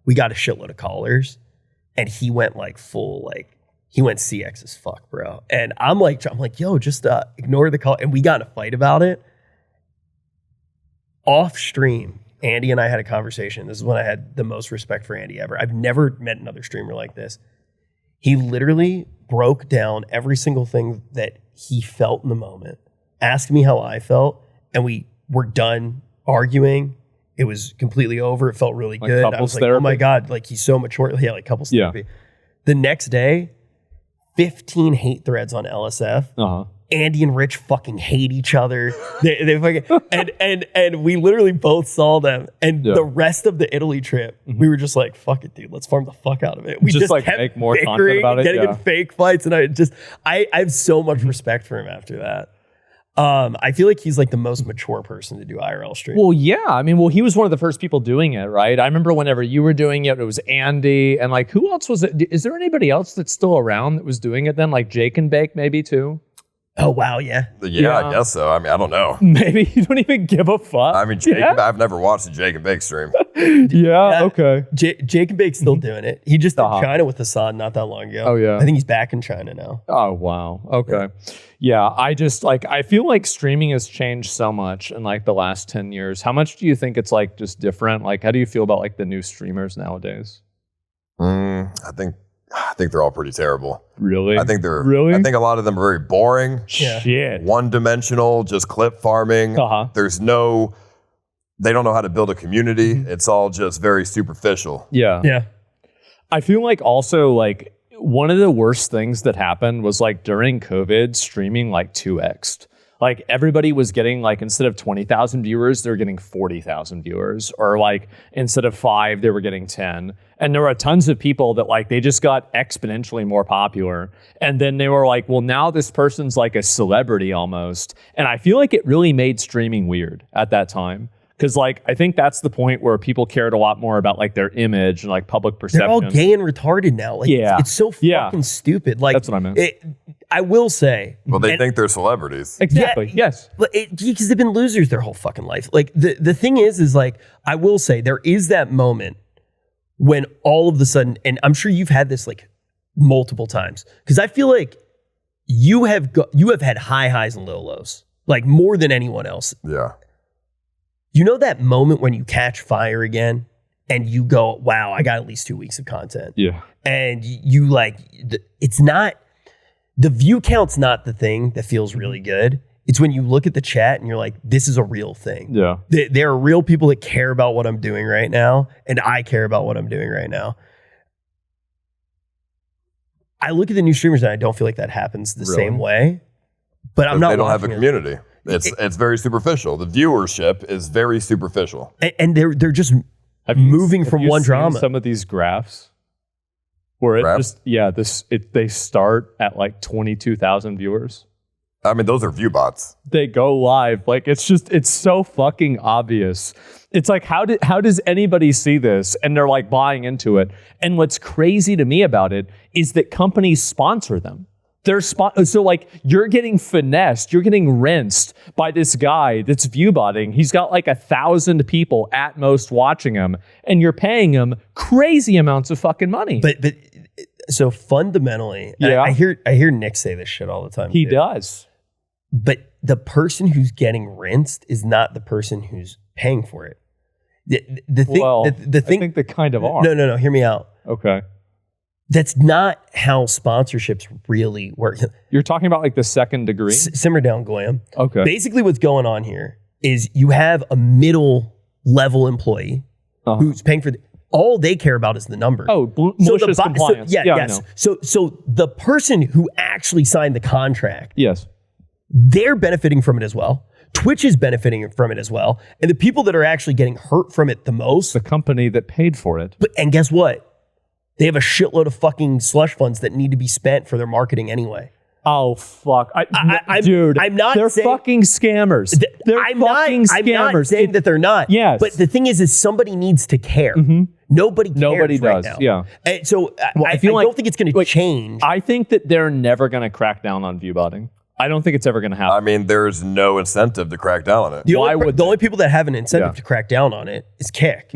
we got a shitload of callers. And he went like full, like he went CX as fuck, bro. And I'm like, yo, just ignore the call. And we got in a fight about it. Off stream, Andy and I had a conversation. This is when I had the most respect for Andy ever. I've never met another streamer like this. He literally broke down every single thing that he felt in the moment, asked me how I felt, and we were done arguing. It was completely over. It felt really good. I was like, oh my God, like he's so mature. Yeah, like couples therapy. The next day, 15 hate threads on LSF. Andy and Rich fucking hate each other. They fucking, and we literally both saw them. And the rest of the Italy trip, we were just like, fuck it, dude. Let's farm the fuck out of it. We just like kept make more content about it. Getting in fake fights. And I have so much respect for him after that. I feel like he's like the most mature person to do IRL stream. Well, yeah. I mean, he was one of the first people doing it, right? I remember whenever you were doing it, it was Andy. And like, who else was it? Is there anybody else that's still around that was doing it then? Like Jake and Bake maybe too? Oh, wow, yeah. Yeah, I guess so. I mean, I don't know. Maybe you don't even give a fuck. I mean, I've never watched a Jake and Bake stream. Okay. Jake and Bake's still doing it. He just did China with Hassan not that long ago. Oh, yeah. I think he's back in China now. Oh, wow. Okay. Yeah, I just like, I feel like streaming has changed so much in like the last 10 years. How much do you think it's like just different? Like, how do you feel about like the new streamers nowadays? I think they're all pretty terrible. Really? I think I think a lot of them are very boring. Shit. One-dimensional, just clip farming. They don't know how to build a community. It's all just very superficial. Yeah. I feel like also like one of the worst things that happened was like during COVID, streaming like 2x'd. Like everybody was getting like, instead of 20,000 viewers, they're getting 40,000 viewers, or like instead of 5, they were getting 10. And there were tons of people that like, they just got exponentially more popular. And then they were like, well, now this person's like a celebrity almost. And I feel like it really made streaming weird at that time. Cause like, I think that's the point where people cared a lot more about like their image and like public perception. They're all gay and retarded now. Like, it's so fucking stupid. Like, that's what I meant. I will say. Well, they think they're celebrities. Exactly. Yes. Because they've been losers their whole fucking life. Like the thing is like, I will say there is that moment when all of a sudden, and I'm sure you've had this like multiple times, because I feel like you have had high highs and low lows, like more than anyone else. Yeah. You know that moment when you catch fire again and you go, wow, I got at least 2 weeks of content. Yeah. And you like, it's not, the view count's not the thing that feels really good. It's when you look at the chat and you're like, this is a real thing. Yeah. There are real people that care about what I'm doing right now. And I care about what I'm doing right now. I look at the new streamers and I don't feel like that happens the same way. But I'm not. They don't have a community. It's very superficial. The viewership is very superficial. And they're just moving from one drama. Some of these graphs where it Rap? they start at like 22,000 viewers. I mean, those are view bots. They go live. Like it's so fucking obvious. It's like how does anybody see this and they're like buying into it? And what's crazy to me about it is that companies sponsor them. So like you're getting finessed, you're getting rinsed by this guy that's viewbotting. He's got like 1,000 people at most watching him, and you're paying him crazy amounts of fucking money. But so fundamentally, Yeah. I hear Nick say this shit all the time. He too. does. But the person who's getting rinsed is not the person who's paying for it. The thing, Well, the thing. I think they kind of are. No. Hear me out. Okay. That's not how sponsorships really work. You're talking about like the second degree? Simmer down, Goyam. Okay. Basically, what's going on here is you have a middle level employee who's paying for all they care about is the number. Oh, malicious compliance. Yes. So the person who actually signed the contract, Yes. they're benefiting from it as well. Twitch is benefiting from it as well. And the people that are actually getting hurt from it the most. The company that paid for it. And guess what? They have a shitload of fucking slush funds that need to be spent for their marketing anyway. Oh, fuck. Dude, I'm not they're saying- fucking scammers. They're fucking I'm scammers. not saying that they're not. Yes. But the thing is somebody needs to care. Nobody cares Nobody right does, now. yeah. And so I feel like- don't think it's going to change. I think that they're never going to crack down on viewbotting. I don't think it's ever going to happen. I mean, there's no incentive to crack down on it. The Why only, would the they? only people that have an incentive Yeah. to crack down on it is Kick.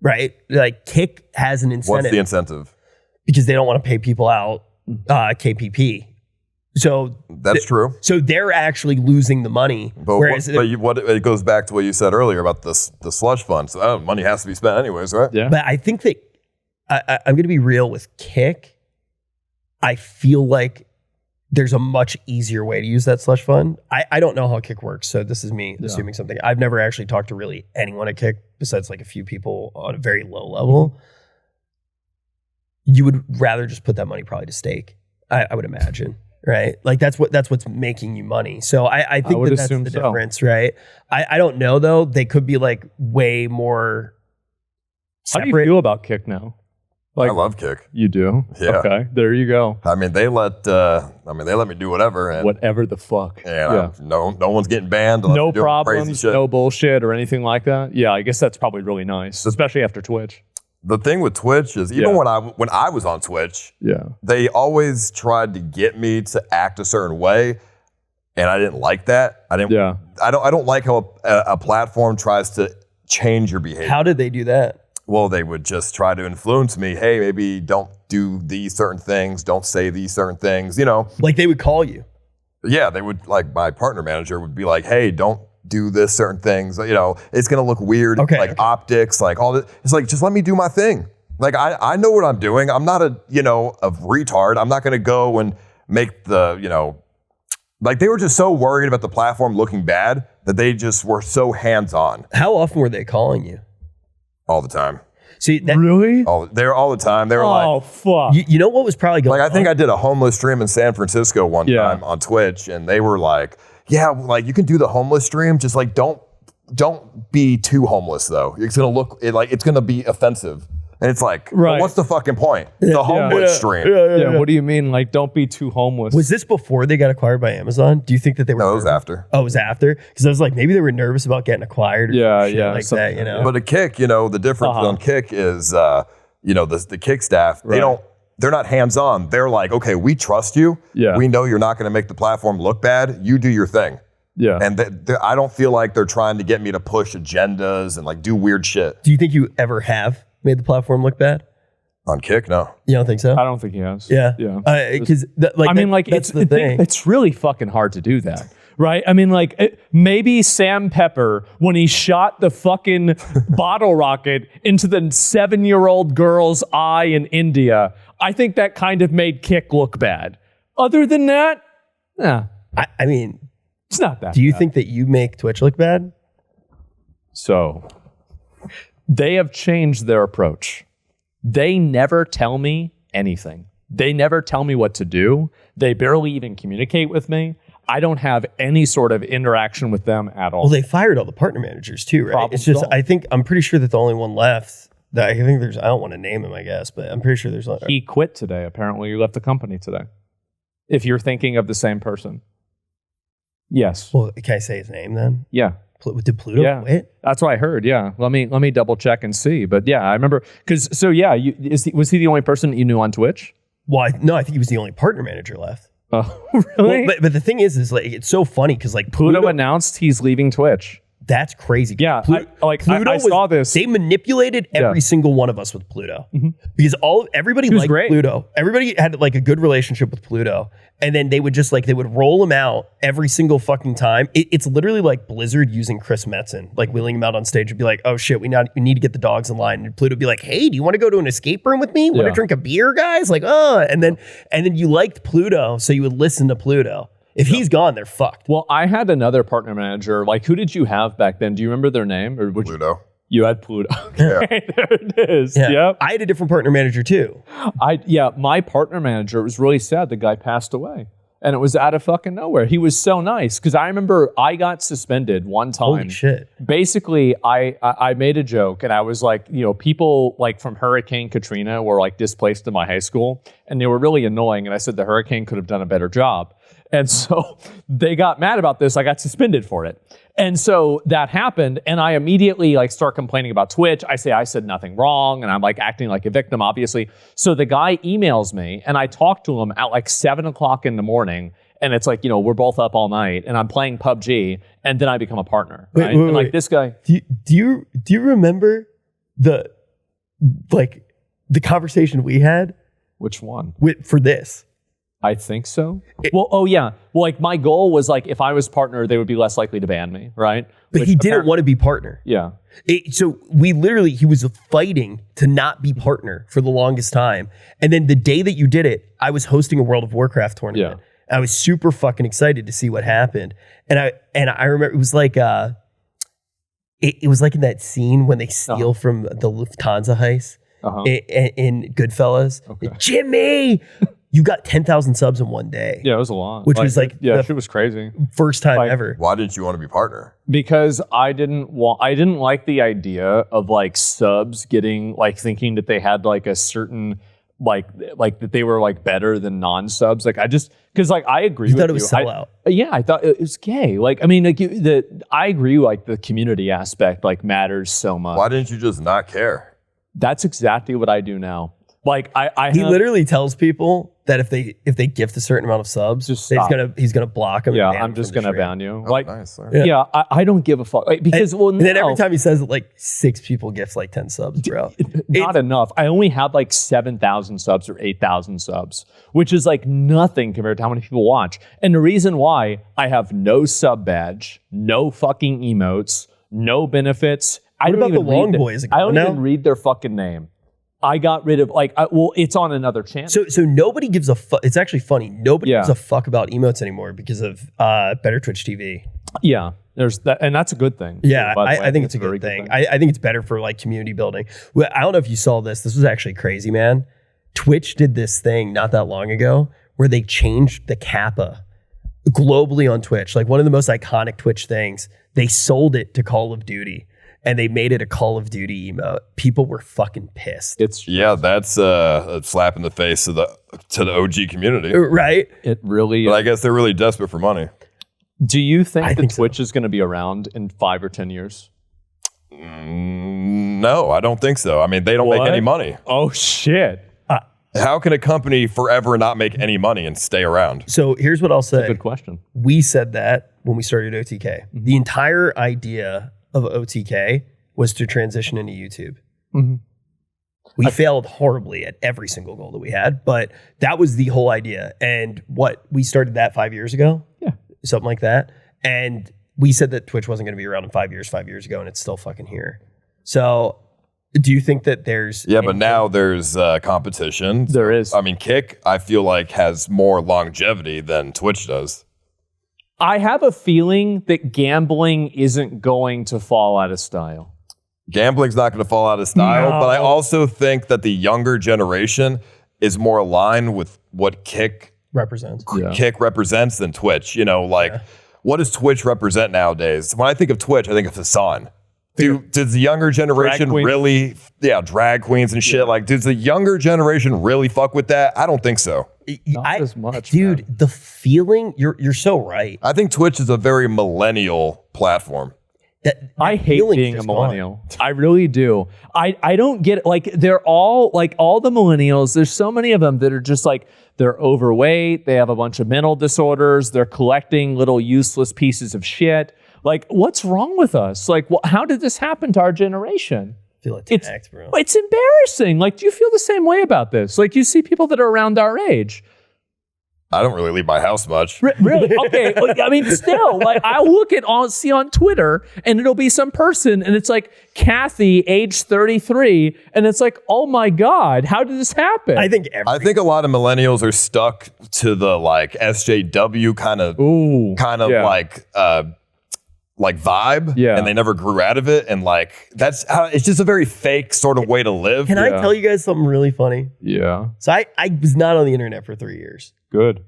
Right? Like Kick has an incentive. What's the incentive? Because they don't want to pay people out KPP. So That's true. So they're actually losing the money. But, whereas it goes back to what you said earlier about the slush fund. So money has to be spent anyways, right? Yeah. But I think that I'm going to be real with Kick. I feel like there's a much easier way to use that slush fund. I don't know how Kick works, so this is me assuming something. I've never actually talked to really anyone at Kick besides like a few people on a very low level. You would rather just put that money probably to stake, I would imagine. Right, like that's what's making you money. So I think would that's assume the so. difference, right? I don't know though. They could be like way more How do you separate. feel about Kick now? Like, I love Kick. You do? Yeah. Okay, there you go. I mean, they let me do whatever, and Whatever the fuck. and no one's getting banned. unless No they're doing crazy problems, shit. no bullshit or anything like that. Yeah, I guess that's probably really nice, especially after Twitch. The thing with Twitch is even when I was on Twitch, Yeah. they always tried to get me to act a certain way, and I didn't like that. I don't like how a platform tries to change your behavior. How did they do that? Well, they would just try to influence me. Hey, maybe don't do these certain things. Don't say these certain things. You know? Like they would call you. Yeah, they would. Like my partner manager would be like, "Hey, don't do this certain things. You know, it's gonna look weird. Optics, like all this. It's like just let me do my thing. Like I know what I'm doing. I'm not a retard. I'm not gonna go and make the like they were just so worried about the platform looking bad that they just were so hands on How often were they calling you? all the time. See, that, Really? They're all the time. They were Oh, fuck. you know what was probably going like, on? I think I did a homeless stream in San Francisco one Yeah. time on Twitch, and they were like, "Yeah, like you can do the homeless stream, just like don't be too homeless though. It's gonna look it's gonna be offensive." And it's like, well, Right. what's the fucking point? The homeless stream. Yeah, what do you mean? Like, don't be too homeless. Was this before they got acquired by Amazon? Do you think that they were? No, it was after. Oh, it was after? Because I was like, maybe they were nervous about getting acquired. Or Yeah, shit yeah, like something that. You know. But a Kick, the difference on Kick is, the Kick staff, they're not hands on. They're like, okay, we trust you. Yeah. We know you're not going to make the platform look bad. You do your thing. Yeah. And I don't feel like they're trying to get me to push agendas and like do weird shit. Do you think you ever have made the platform look bad? On Kick, no. You don't think so? I don't think he has. Yeah. Yeah. Because that's the thing. It's really fucking hard to do that. Right? I mean, like, maybe Sam Pepper, when he shot the fucking bottle rocket into the 7-year-old girl's eye in India, I think that kind of made Kick look bad. Other than that, I mean, it's not that do you bad. think that you make Twitch look bad? So, they have changed their approach. They never tell me anything. They never tell me what to do. They barely even communicate with me. I don't have any sort of interaction with them at all. Well, they fired all the partner managers too, right? Problem It's just, solved. I'm pretty sure that the only one left I think there's, I don't want to name him, I guess, but I'm pretty sure there's not. He quit today. Apparently, he left the company today. If you're thinking of the same person. Yes. Well, can I say his name then? Yeah. Did Pluto quit? That's what I heard. Yeah. Let me double check and see. But yeah, I remember because was he the only person that you knew on Twitch? Well, no, I think he was the only partner manager left. Oh, really? Well, but the thing is like it's so funny because like Pluto announced he's leaving Twitch. That's crazy. Yeah, I saw this. They manipulated every single one of us with Pluto because everybody liked great. Pluto. Everybody had like a good relationship with Pluto, and then they would just they would roll him out every single fucking time. It's literally like Blizzard using Chris Metzen, like wheeling him out on stage and be like, "Oh shit, we need to get the dogs in line." And Pluto would be like, "Hey, do you want to go to an escape room with me? Want to drink a beer, guys?" Like, and then you liked Pluto, so you would listen to Pluto. If he's gone, they're fucked. Well, I had another partner manager. Like, who did you have back then? Do you remember their name? Or Pluto. You had Pluto. Okay, there it is. Yeah. Yep. I had a different partner manager too. My partner manager, it was really sad. The guy passed away. And it was out of fucking nowhere. He was so nice. Because I remember I got suspended one time. Holy shit. Basically, I made a joke and I was like, people like from Hurricane Katrina were like displaced in my high school. And they were really annoying. And I said the hurricane could have done a better job. And so they got mad about this. I got suspended for it. And so that happened. And I immediately start complaining about Twitch. I say I said nothing wrong. And I'm acting like a victim, obviously. So the guy emails me and I talk to him at 7 o'clock in the morning. And it's we're both up all night and I'm playing PUBG. And then I become a partner. Right? And this guy. Do you remember the conversation we had? Which one? For this. I think so. My goal was if I was partner, they would be less likely to ban me, right? But he didn't want to be partner. Yeah. So he was fighting to not be partner for the longest time. And then the day that you did it, I was hosting a World of Warcraft tournament. Yeah. I was super fucking excited to see what happened. And I remember it was it was like in that scene when they steal from the Lufthansa heist in Goodfellas. Okay. Jimmy! You got 10,000 subs in one day. Yeah, it was a lot. Which was shit was crazy. First time ever. Why didn't you want to be partner? Because I didn't like the idea of subs getting thinking that they had a certain that they were better than non-subs. Because I agree with you. You thought it was sellout. I thought it was gay. I agree the community aspect matters so much. Why didn't you just not care? That's exactly what I do now. He literally tells people that if they gift a certain amount of subs, he's gonna block them. Yeah, I'm just gonna ban you. Nice. I don't give a fuck because and then every time he says it, 6 people gift 10 subs, bro. Not enough. I only have 7,000 subs or 8,000 subs, which is nothing compared to how many people watch. And the reason why I have no sub badge, no fucking emotes, no benefits. I don't even read their fucking name. I got rid of it's on another channel. So nobody gives a fuck. It's actually funny. Nobody gives a fuck about emotes anymore because of Better Twitch TV. Yeah, there's that, and that's a good thing. Yeah, I think it's a good thing. I think it's better for community building. Well, I don't know if you saw this. This was actually crazy, man. Twitch did this thing not that long ago where they changed the kappa globally on Twitch. One of the most iconic Twitch things. They sold it to Call of Duty. And they made it a Call of Duty emote. People were fucking pissed. That's a slap in the face to the OG community, right? It really. But I guess they're really desperate for money. Do you think that Twitch is going to be around in 5 or 10 years? No, I don't think so. I mean, they don't make any money. Oh shit! How can a company forever not make any money and stay around? So here's what I'll say. That's a good question. We said that when we started OTK. Mm-hmm. The entire idea of OTK was to transition into YouTube. Mm-hmm. We failed horribly at every single goal that we had, but that was the whole idea. And we started that 5 years ago? Yeah. Something like that. And we said that Twitch wasn't going to be around in 5 years ago, and it's still fucking here. So do you think that there's... Yeah, but now there's competition. There is. I mean, Kick, I feel has more longevity than Twitch does. I have a feeling that gambling isn't going to fall out of style. Gambling's not going to fall out of style, but I also think that the younger generation is more aligned with what Kick represents. Kick represents than Twitch. What does Twitch represent nowadays? When I think of Twitch, I think of Hassan. Does the younger generation really, drag queens and shit? Like, does the younger generation really fuck with that? I don't think so. Not as much, dude. man. The feeling, you're so right. I think Twitch is a very millennial platform. I hate being a millennial. I really do. I don't get it. Like, they're all like all the millennials. There's so many of them that are just like, they're overweight. They have a bunch of mental disorders. They're collecting little useless pieces of shit. Like, what's wrong with us? Like, how did this happen to our generation? I feel attacked, bro. It's embarrassing. Like, do you feel the same way about this? Like, you see people that are around our age. I don't really leave my house much. Really? Okay. I mean, still, like, I'll see on Twitter, and it'll be some person, and it's like Kathy, age 33, and it's like, oh my God, how did this happen? I think a lot of millennials are stuck to the like SJW kind of like vibe, and they never grew out of it, and like that's how it's just a very fake sort of way to live. Can I tell you guys something really funny? Yeah. So I was not on the internet for 3 years. Good.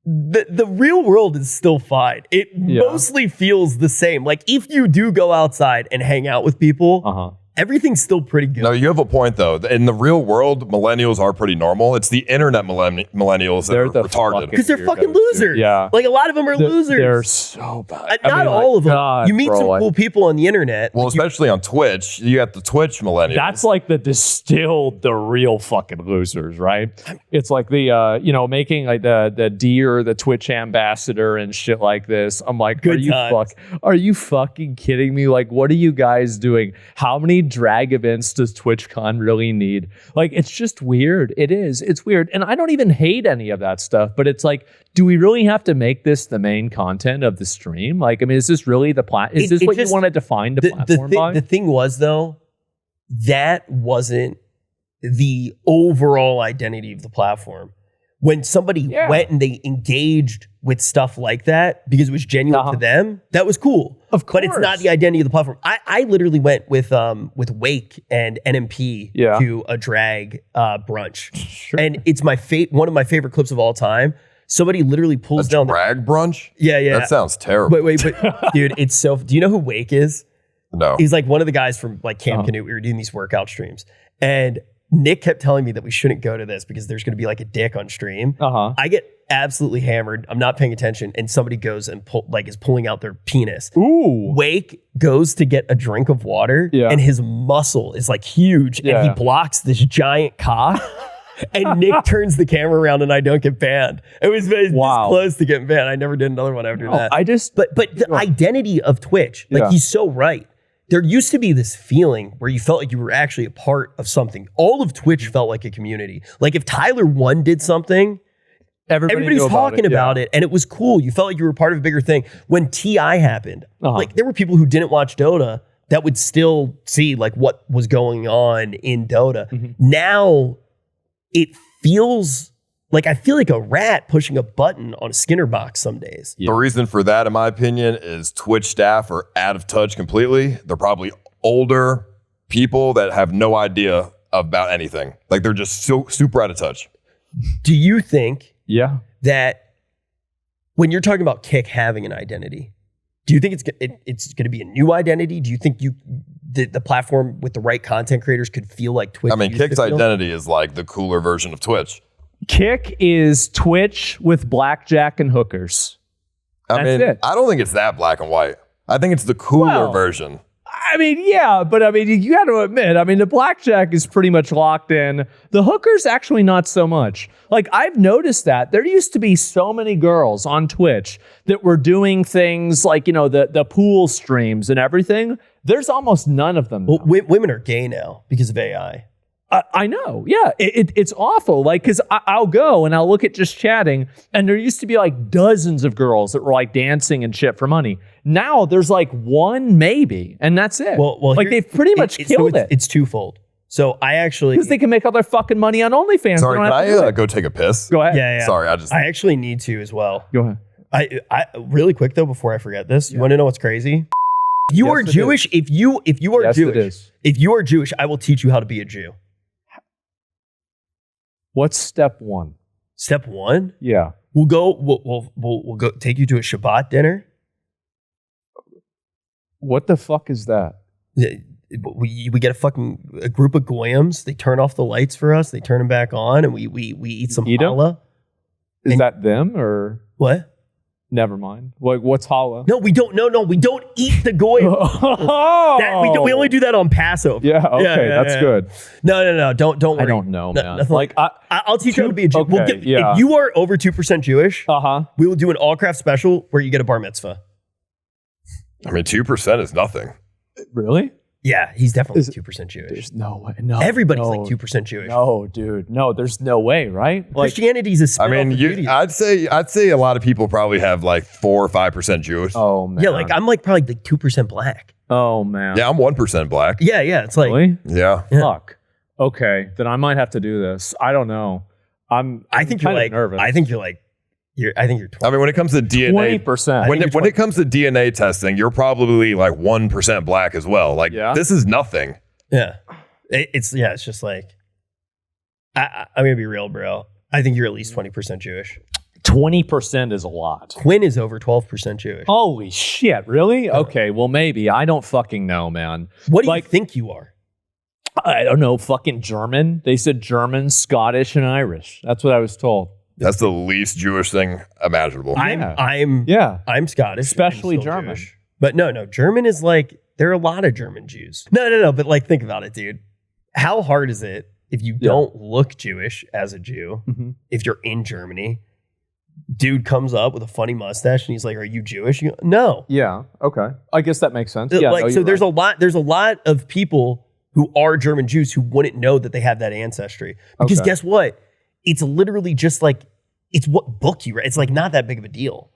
The real world is still fine. It mostly feels the same. Like, if you do go outside and hang out with people, everything's still pretty good. No, you have a point though. In the real world, millennials are pretty normal. It's the internet millennials that are retarded. Because they're fucking losers. Yeah. Like, a lot of them are losers. They're so bad. Not all of them. You meet some cool people on the internet. Well, especially on Twitch. You got the Twitch millennials. That's like the real fucking losers, right? It's like the, making like the Deer, the Twitch ambassador and shit like this. I'm like, are you fucking kidding me? Like, what are you guys doing? How many drag events does TwitchCon really need? Like, it's just weird. It is. It's weird. And I don't even hate any of that stuff, but it's like, do we really have to make this the main content of the stream? Like, I mean, is this really is this what you want to define the platform by? The thing was, though, that wasn't the overall identity of the platform. When somebody went and they engaged with stuff like that because it was genuine to them, that was cool. Of course. But it's not the identity of the platform. I literally went with Wake and NMP to a drag brunch. Sure. And it's one of my favorite clips of all time. Somebody literally pulls down drag brunch? Yeah. That sounds terrible. But dude, it's so... Do you know who Wake is? No. He's like one of the guys from like Camp Canute. We were doing these workout streams. And Nick kept telling me that we shouldn't go to this because there's going to be like a dick on stream. I get absolutely hammered. I'm not paying attention. And somebody goes and is pulling out their penis. Ooh. Wake goes to get a drink of water and his muscle is like huge and he blocks this giant cock. And Nick turns the camera around and I don't get banned. It was this close to getting banned. I never did another one after that. But the identity of Twitch, like he's so right. There used to be this feeling where you felt like you were actually a part of something. All of Twitch felt like a community. Like, if Tyler 1 did something, everybody's talking about it, and it was cool. You felt like you were part of a bigger thing. When TI happened, like, there were people who didn't watch Dota that would still see like what was going on in Dota. Now it feels like I feel like a rat pushing a button on a Skinner box some days. The reason for that, in my opinion, is Twitch staff are out of touch completely. They're probably older people that have no idea about anything. Like, they're just so super out of touch. Do you think that when you're talking about Kick having an identity, do you think it's going to be a new identity? Do you think the platform with the right content creators could feel like Twitch? I mean, Kick's identity is like the cooler version of Twitch. Kick is Twitch with blackjack and hookers. I don't think it's that black and white. I think it's the cooler version. I mean, yeah, but I mean, you got to admit, I mean, the blackjack is pretty much locked in. The hookers, actually not so much. Like, I've noticed that there used to be so many girls on Twitch that were doing things like, the pool streams and everything. There's almost none of them now. Well, women are gay now because of AI. I know. Yeah. It's awful. Like, cause I'll go and I'll look at just chatting and there used to be like dozens of girls that were like dancing and shit for money. Now there's like one maybe, and that's it. Well, like they've pretty much killed it. It's twofold. So I actually... Because they can make all their fucking money on OnlyFans. Sorry, can I go take a piss? Go ahead. Yeah. Sorry, I actually need to as well. Go ahead. I really quick though, before I forget this, you want to know what's crazy? You are Jewish. If you are Jewish, if you are Jewish, I will teach you how to be a Jew. What's step one? Step one? Yeah. We'll go take you to a Shabbat dinner. What the fuck is that? We get a group of goyams. They turn off the lights for us. They turn them back on, and we eat some Eat 'em? challah. Is that them or What? never mind? What's challah? No, we don't. No, we don't eat the goyim. We only do that on Passover. Yeah, okay, that's good. No. Don't worry. I don't know, man. Nothing Like, I'll teach you how to be a Jew. okay, yeah. If you are over 2% Jewish, uh-huh. we will do an all craft special where you get a bar mitzvah. I mean, 2% is nothing. Really? Yeah, he's definitely 2% Jewish. There's no way. No. Everybody's no, like 2% Jewish. No, dude. No, there's no way, right? Like, Christianity's a spin I mean, off of Judaism. I'd say a lot of people probably have like 4 or 5% Jewish. oh man. Yeah, like I'm like probably like 2% black. Oh man. Yeah, I'm 1% black. Yeah, it's like Really? Yeah. Yeah. Fuck. Okay, then I might have to do this. I don't know. I think you're kind of like nervous. I think you're 20. I mean, when it comes to DNA, 20%. when it comes to DNA testing, you're probably like 1% black as well. Like, Yeah? this is nothing. Yeah. It's just like I'm gonna be real, bro. I think you're at least 20% Jewish. 20% is a lot. Quinn is over 12% Jewish. Holy shit, really? Okay, well maybe. I don't fucking know, man. What do you like- think you are? I don't know, fucking German. They said German, Scottish, and Irish. That's what I was told. That's the least Jewish thing imaginable. I'm Scottish, Especially I'm still German. Jewish. But no, German is like there are a lot of German Jews. No, but like think about it, dude. How hard is it if you don't look Jewish as a Jew? Mm-hmm. If you're in Germany, dude comes up with a funny mustache and he's like, "Are you Jewish?" You go, no. Yeah, okay. I guess that makes sense. Yeah, Like no, so you're there's right. there's a lot of people who are German Jews who wouldn't know that they have that ancestry. Because Okay. guess what? It's literally just like it's what book you read. It's like not that big of a deal.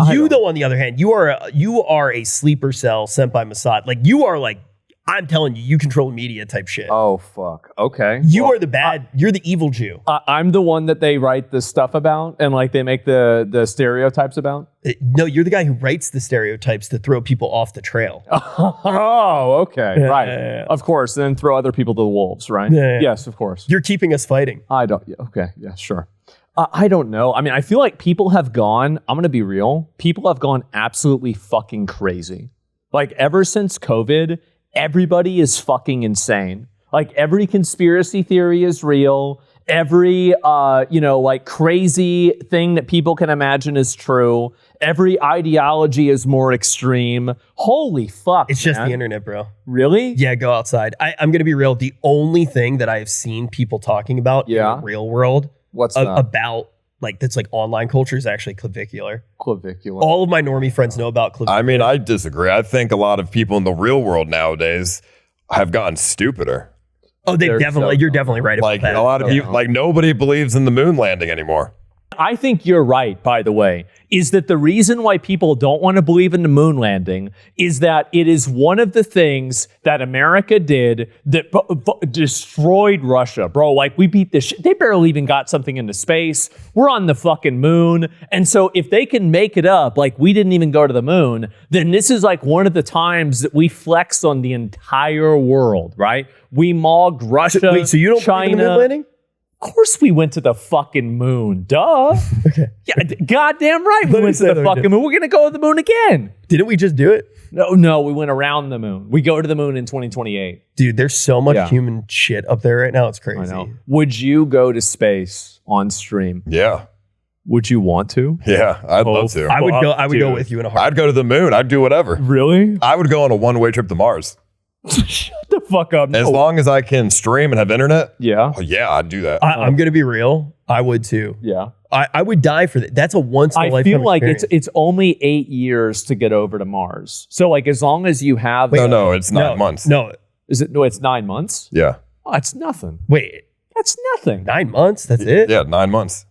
You though, on the other hand, you are a sleeper cell sent by Mossad. Like you are like, I'm telling you, you control media type shit. Oh, fuck. Okay. You Well, are the bad, you're the evil Jew. I'm the one that they write the stuff about and like they make the stereotypes about. No, you're the guy who writes the stereotypes to throw people off the trail. Oh, okay. Yeah, right. yeah. Of course. Then throw other people to the wolves, right? Yeah. Yes, of course. You're keeping us fighting. I don't. Yeah, okay. Yeah, sure. I don't know. I mean, I feel like people have gone, I'm going to be real. People have gone absolutely fucking crazy. Like ever since COVID, everybody is fucking insane. Like every conspiracy theory is real. Every, like crazy thing that people can imagine is true. Every ideology is more extreme. Holy fuck. It's just man. the internet, bro. Really? Yeah, go outside. I'm going to be real. The only thing that I have seen people talking about in the real world What's that? about like that's like online culture is actually clavicular. Clavicular. All of my normie friends know about clavicular. I mean, I disagree. I think a lot of people in the real world nowadays have gotten stupider. Oh, They're you're definitely right about Like that. a lot of people, like nobody believes in the moon landing anymore. I think you're right, by the way, is that the reason why people don't want to believe in the moon landing is that it is one of the things that America did that destroyed Russia, bro. Like we beat this shit. They barely even got something into space. We're on the fucking moon. And so if they can make it up, like we didn't even go to the moon, then this is like one of the times that we flex on the entire world, right? We mogged Russia, Wait, so you don't China. believe in the moon landing? Of course we went to the fucking moon. Duh. Okay. Yeah, goddamn right we Let me went say to the that we fucking did. moon. We're going to go to the moon again. Didn't we just do it? No, we went around the moon. We go to the moon in 2028. Dude, there's so much Yeah. human shit up there right now. It's crazy. I know. Would you go to space on stream? Yeah. Would you want to? Yeah. I'd love to. I would Fuck, go. I would go dude. with you in a heartbeat. I'd go to the moon. I'd do whatever. Really? I would go on a one-way trip to Mars. Shut the fuck up. As No. long as I can stream and have internet, Yeah. oh, yeah, I'd do that. I'm gonna be real. I would too. Yeah. I would die for that. That's a once in a I lifetime feel like experience. it's only 8 years to get over to Mars. So like as long as you have no, it's 9 months. No, it's 9 months? Yeah. Oh, it's nothing. wait, That's nothing. 9 months? That's it? Yeah, 9 months.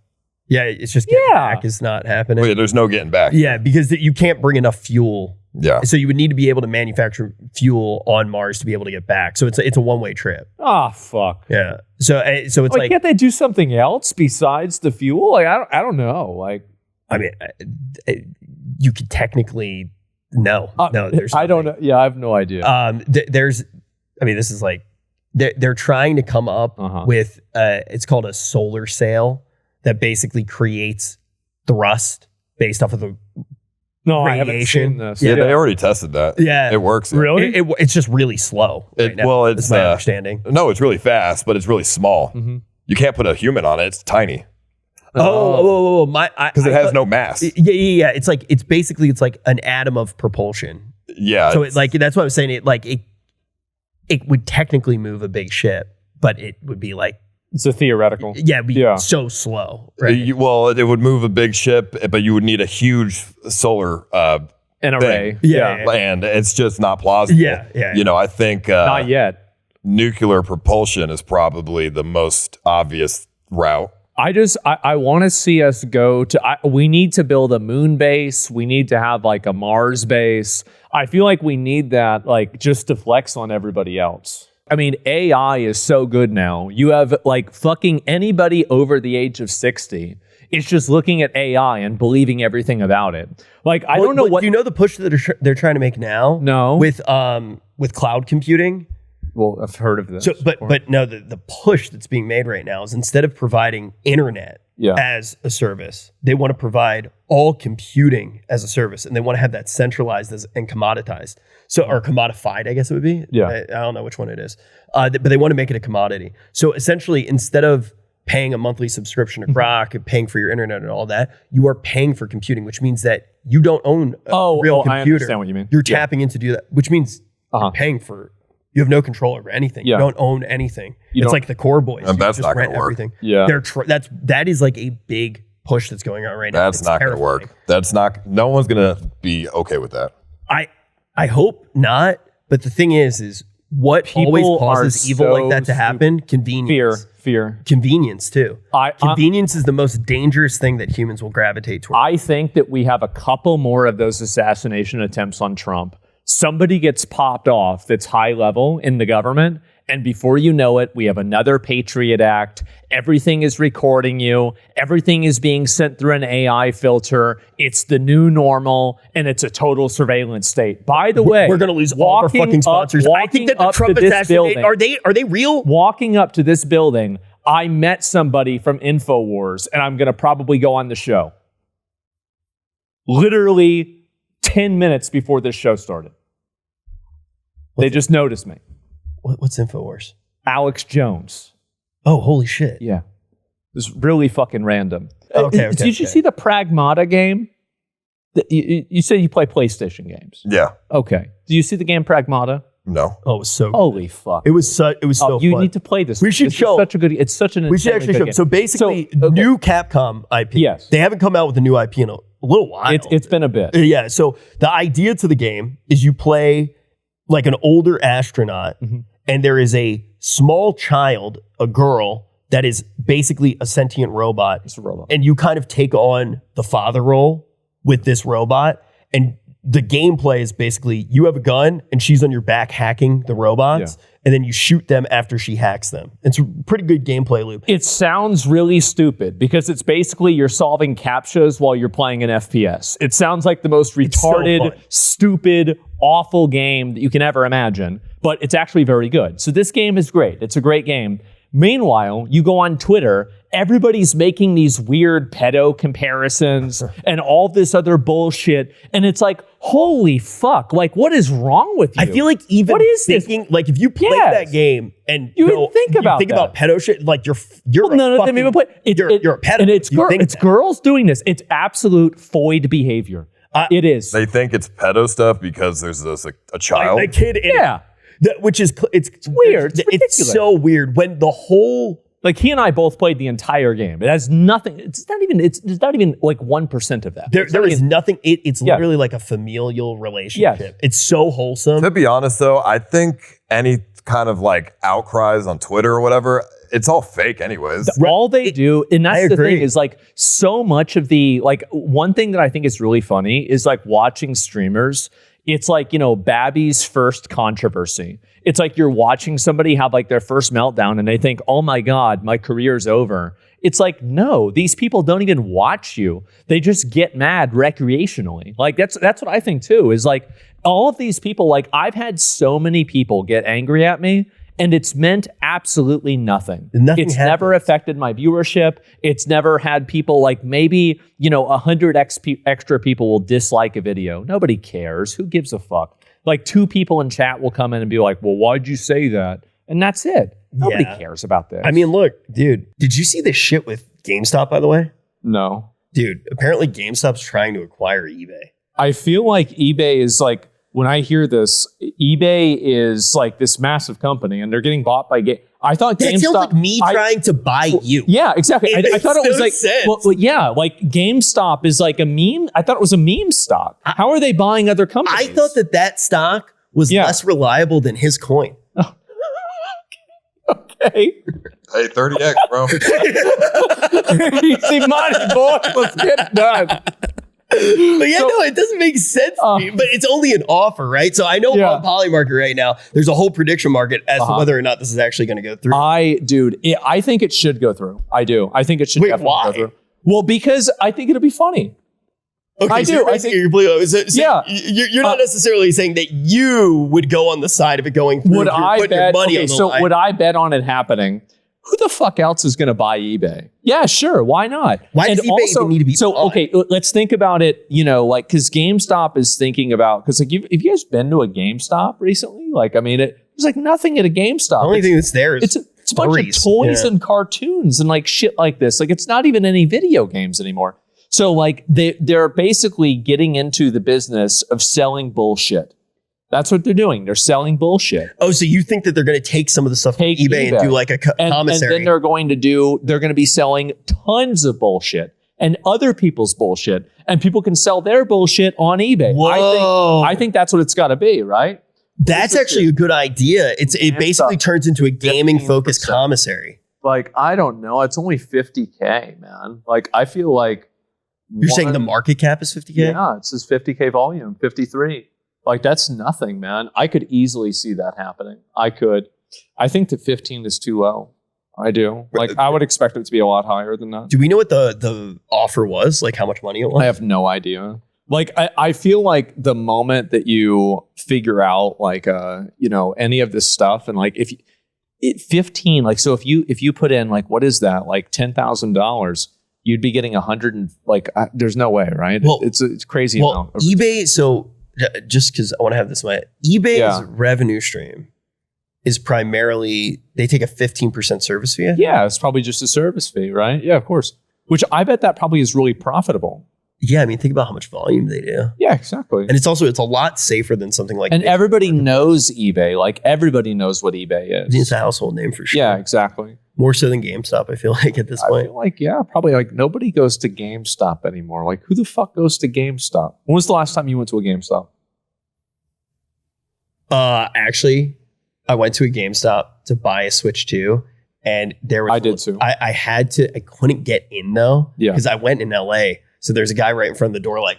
Yeah, it's just getting Yeah. back is not happening. Wait, there's no getting back. Yeah, because you can't bring enough fuel. Yeah. So you would need to be able to manufacture fuel on Mars to be able to get back. So it's a one-way trip. Ah, fuck. Yeah. So it's like Can't they do something else besides the fuel? Like I don't know. Like I mean, you could technically no, there's I don't know. Yeah, I have no idea. there's I mean, this is like they're trying to come up Uh-huh. with it's called a solar sail that basically creates thrust based off of the No, I haven't radiation. seen this. Yeah, they already tested that. Yeah. It works. Really? It's just really slow. Right now, well, is my understanding. No, it's really fast, but it's really small. You can't put a human on it. It's tiny because it has no mass. Yeah. It's basically like an atom of propulsion. Yeah. So that's what I was saying. It would technically move a big ship, but it would be like, It's a theoretical. it'd be so slow. Right? It would move a big ship, but you would need a huge solar An array. Yeah. and it's just not plausible. Yeah. You know, I think Not yet. nuclear propulsion is probably the most obvious route. I want to see us go to, we need to build a moon base. We need to have like a Mars base. I feel like we need that like just to flex on everybody else. I mean, AI is so good now. You have like fucking anybody over the age of 60. It's just looking at AI and believing everything about it. Like, I don't know what. Do you know the push that they're trying to make now? No. With cloud computing. Well, I've heard of this. So, but no, the push that's being made right now is instead of providing internet as a service, they want to provide all computing as a service, and they want to have that centralized and commoditized. So, or commodified, I guess it would be. Yeah. I don't know which one it is, but they want to make it a commodity. So essentially, instead of paying a monthly subscription to Grok and paying for your internet and all that, you are paying for computing, which means that you don't own a real computer. I understand what you mean. You're tapping in to do that, which means you're paying for. You have no control over anything. Yeah. You don't own anything. It's like the core boys. And You that's just not rent gonna work. everything. Yeah. That is like a big push that's going on right now. That's It's not going to terrifying. work. That's not. No one's going to be okay with that. I hope not. But the thing is what always People causes are evil so like that to happen? Convenience. Fear. Convenience too. I- Convenience is the most dangerous thing that humans will gravitate toward. I think that we have a couple more of those assassination attempts on Trump. Somebody gets popped off that's high level in the government, and before you know it, we have another Patriot Act. Everything is recording you. Everything is being sent through an AI filter. It's the new normal, and it's a total surveillance state. By the way, We're going to lose all of our fucking sponsors. I think that the Trump assassination, are they real? Walking up to this building, I met somebody from InfoWars, and I'm going to probably go on the show. Literally 10 minutes before this show started. They just noticed me. What's InfoWars? Alex Jones. Oh, holy shit. Yeah. It was really fucking random. Okay. Did you see the Pragmata game? You said you play PlayStation games. Yeah. Okay. Do you see the game Pragmata? No. Oh, it was so Holy fuck. It was so you fun. need to play this. We should This is show- such a good. It's such an. We should insanely actually show. good game. So basically, So, okay. new Capcom IP. Yes. They haven't come out with a new IP in a little while. It's been a bit. Yeah. So the idea to the game is you play like an older astronaut, and there is a small child, a girl, that is basically a sentient robot. It's a robot. And you kind of take on the father role with this robot. And the gameplay is basically you have a gun and she's on your back hacking the robots. Yeah. And then you shoot them after she hacks them. It's a pretty good gameplay loop. It sounds really stupid because it's basically you're solving CAPTCHAs while you're playing an FPS. It sounds like the most so retarded, fun. stupid, awful game that you can ever imagine, but it's actually very good. So this game is great. It's a great game. Meanwhile, you go on Twitter, everybody's making these weird pedo comparisons and all this other bullshit. And it's like, holy fuck, like what is wrong with you? I feel like even what is thinking, like if you play Yes. that game and You would think about that. pedo shit, like you're Well, no, a they even play. you're a pedo. And it's, You think it's that. girls doing this. It's absolute foid behavior. It is. They think it's pedo stuff because there's a child. Like, the kid in it. Yeah. Which is it's weird. It's It's ridiculous. so weird when the whole Like he and I both played the entire game. It has nothing. It's not even like 1% of that. there is nothing. It's Yeah. literally like a familial relationship. Yes. It's so wholesome. To be honest, though, I think any kind of like outcries on Twitter or whatever, it's all fake anyways. All they do, and I that's the agree. thing, is like so much of the, like one thing that I think is really funny is like watching streamers. It's like, you know, Babby's first controversy. It's like you're watching somebody have like their first meltdown and they think, oh my God, my career's over. It's like, no, these people don't even watch you. They just get mad recreationally. Like that's what I think too, is like all of these people, like I've had so many people get angry at me and it's meant absolutely nothing. Nothing it's happens. never affected my viewership. It's never had people like maybe, 100 extra people will dislike a video. Nobody cares. Who gives a fuck? Like 2 people in chat will come in and be like, well, why'd you say that? And that's it. Nobody cares about this. I mean, look, dude, did you see this shit with GameStop, by the way? No. Dude, apparently GameStop's trying to acquire eBay. I feel like eBay is like, when I hear this, eBay is like this massive company and they're getting bought by I thought That GameStop. sounds like me trying to buy you. Yeah, exactly. I thought it was like, sense. like GameStop is like a meme. I thought it was a meme stock. How are they buying other companies? I thought that stock was less reliable than his coin. Okay. Hey, 30x, bro. Easy money, boy. Let's get it done. But it doesn't make sense to me. But it's only an offer, right? So I know on Polymarket right now, there's a whole prediction market as to whether or not this is actually going to go through. I think it should go through. I do. I think it should definitely go through. Well, because I think it'll be funny. Okay, I do. I think you're not necessarily saying that you would go on the side of it going through. Would I bet? Money would I bet on it happening? Who the fuck else is going to buy eBay? Yeah, sure. Why not? Why does eBay even need to be bought? Okay, let's think about it, because GameStop is thinking about, because like, have you guys been to a GameStop recently? Like, I mean, there's like nothing at a GameStop. The only thing that's there is it's a bunch of toys and cartoons and like shit like this. Like, it's not even any video games anymore. So like, they're basically getting into the business of selling bullshit. That's what they're doing. They're selling bullshit. Oh, so you think that they're going to take some of the stuff from eBay and do like a commissary? And then they're going to be selling tons of bullshit and other people's bullshit, and people can sell their bullshit on eBay. Whoa. I think that's what it's got to be, right? That's actually a good idea. It basically turns into a gaming focused commissary. Like, I don't know. It's only 50K, man. Like, I feel like you're saying the market cap is 50K? Yeah, it says 50K volume, 53. Like, that's nothing, man. I could easily see that happening. I could. I think that 15 is too low. I do. Like, I would expect it to be a lot higher than that. Do we know what the offer was? Like, how much money it was? I have no idea. Like, I feel like the moment that you figure out, like, any of this stuff, and like, 15, like, so if you put in, like, what is that? Like $10,000, you'd be getting 100 and like, there's no way, right? Well, it's crazy. Well, eBay, so just because I want to have this in my eBay's revenue stream is primarily they take a 15% service fee. Yeah, it's probably just a service fee, right? Yeah, of course. Which I bet that probably is really profitable. Yeah, I mean, think about how much volume they do. Yeah, exactly. And it's a lot safer than something like. And everybody knows eBay. Like, everybody knows what eBay is. It's a household name for sure. Yeah, exactly. More so than GameStop, I feel like at this point. I feel like, probably like nobody goes to GameStop anymore. Like, who the fuck goes to GameStop? When was the last time you went to a GameStop? Actually, I went to a GameStop to buy a Switch 2, and there was. I did too. I couldn't get in though. Yeah. Because I went in LA, so there's a guy right in front of the door, like.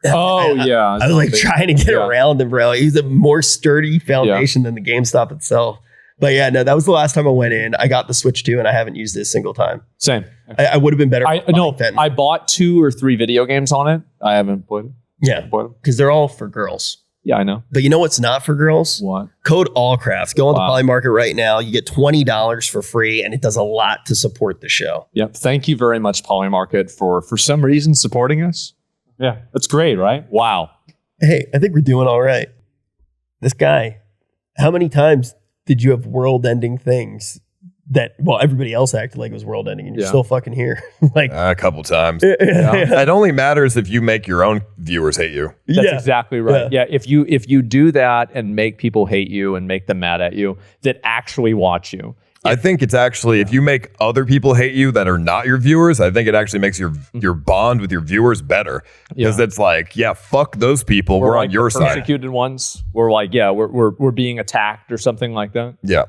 Oh, yeah. I was like trying to get around him, bro. He's a more sturdy foundation than the GameStop itself. But yeah, no, that was the last time I went in. I got the Switch 2 and I haven't used it a single time. Same. I would have been better. I bought 2 or 3 video games on it. I haven't played them. Yeah, because they're all for girls. Yeah, I know. But you know what's not for girls? What? Code ALLCRAFT. Go on the Polymarket right now. You get $20 for free, and it does a lot to support the show. Yep. Thank you very much, Polymarket, for some reason supporting us. Yeah, that's great, right? Wow. Hey, I think we're doing all right. This guy, how many times did you have world-ending things that, well, everybody else acted like it was world-ending, and you're still fucking here? Like a couple times. It only matters if you make your own viewers hate you. That's exactly right. Yeah, if you do that and make people hate you and make them mad at you that actually watch you. I think it's actually, if you make other people hate you that are not your viewers, I think it actually makes your bond with your viewers better. Because it's like, fuck those people. We're like on your side. Persecuted ones. We're like, we're being attacked or something like that. Yeah.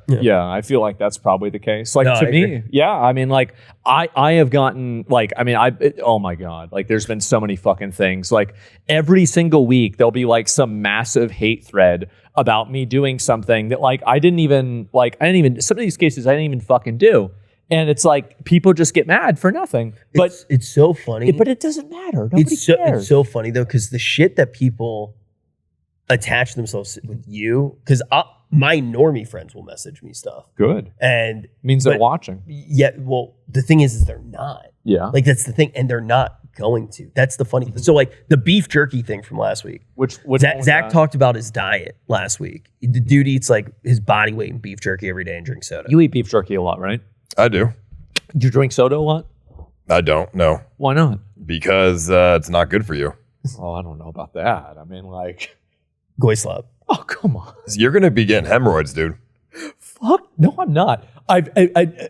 I feel like that's probably the case. Like, to me, I mean, like, I have gotten, like, I mean, oh my God, like, there's been so many fucking things. Like, every single week, there'll be like some massive hate thread about me doing something that, like, some of these cases I didn't even fucking do. And it's like, people just get mad for nothing. But it's so funny. But it doesn't matter. Nobody cares. It's so funny though, because the shit that people attach themselves with you, because my normie friends will message me stuff. Good. And Means they're watching. yeah, well, the thing is they're not. Yeah. Like that's the thing. And they're not going to. That's the funny thing. So like the beef jerky thing from last week. Which Zach talked about his diet last week. The dude eats like his body weight in beef jerky every day and drinks soda. You eat beef jerky a lot, right? I do. Do you drink soda a lot? I don't. No. Why not? Because it's not good for you. Oh, I don't know about that. I mean, like, Goyslop. oh, come on. You're going to be getting hemorrhoids, dude. Fuck. No, I'm not.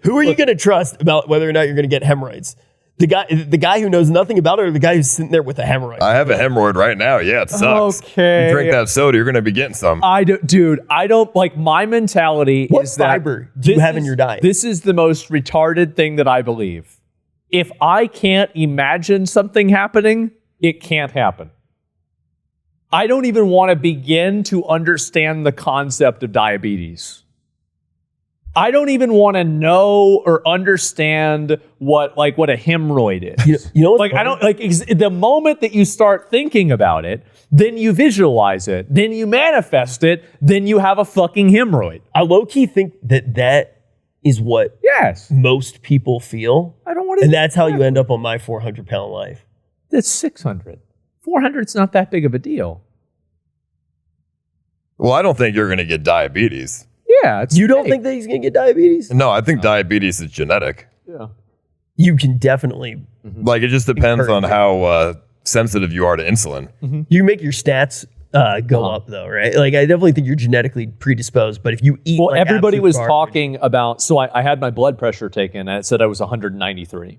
Who are you going to trust about whether or not you're going to get hemorrhoids? The guy who knows nothing about it, or the guy who's sitting there with a hemorrhoid? I have a hemorrhoid right now. Yeah, it sucks. Okay. You drink that soda, you're going to be getting some. I don't like my mentality What is that fiber do you have in your diet? This is the most retarded thing that I believe. If I can't imagine something happening, it can't happen. I don't even want to begin to understand the concept of diabetes. I don't even want to know or understand what a hemorrhoid is. You know what's like funny? I don't like the moment that you start thinking about it, then you visualize it, then you manifest it, then you have a fucking hemorrhoid. I low-key think that is what Yes. most people feel. I don't want to. And that's how you end up on my 400-pound life. That's 600. 400's not that big of a deal. Well, I don't think you're going to get diabetes. Yeah. It's You don't fake. think that he's going to get diabetes? No, I think diabetes is genetic. Yeah. You can definitely, Like, it just depends on how sensitive you are to insulin. you can make your stats go up though, right? Like I definitely think you're genetically predisposed, but if you eat Well, like everybody absolute was garbage- talking about, so I had my blood pressure taken and it said I was 193,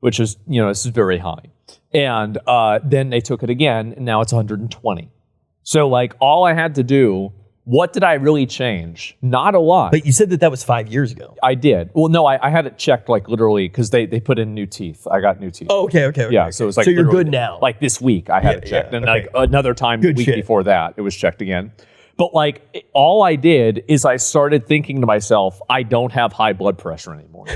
which is, this is very high. And then they took it again and now it's 120. So like all I had to do, what did I really change? Not a lot. But you said that was 5 years ago. I did. Well, no, I had it checked like literally because they put in new teeth. I got new teeth. Oh, okay. Yeah, so it was like so you're literally, good now. Like this week, I had it checked, and okay. like another time the Good week shit. before that, it was checked again. But like all I did is I started thinking to myself, I don't have high blood pressure anymore.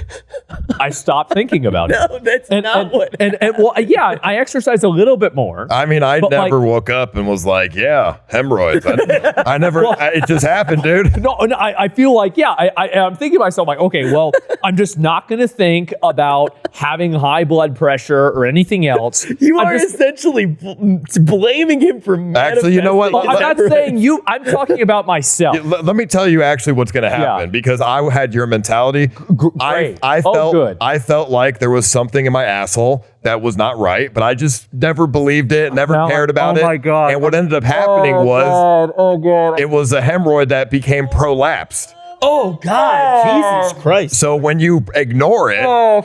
I stopped thinking about it. No, that's not what. And well, yeah, I exercised a little bit more. I mean, I But, never like- woke up and was like, yeah, hemorrhoids. I never, it just happened, dude. No, I feel like, yeah, I'm thinking to myself, like, okay, well, I'm just not going to think about having high blood pressure or anything else. You I'm are just- essentially blaming him for Actually, you know what? manifesting I'm his not saying you, I'm talking about myself. Let me tell you actually what's going to happen Yeah. because I had your mentality. Great. I Oh, felt good. I felt like there was something in my asshole that was not right, but I just never believed it, never Now, cared about it. oh my God. And what ended up happening it was a hemorrhoid that became prolapsed. Oh God, Jesus Christ! So when you ignore it,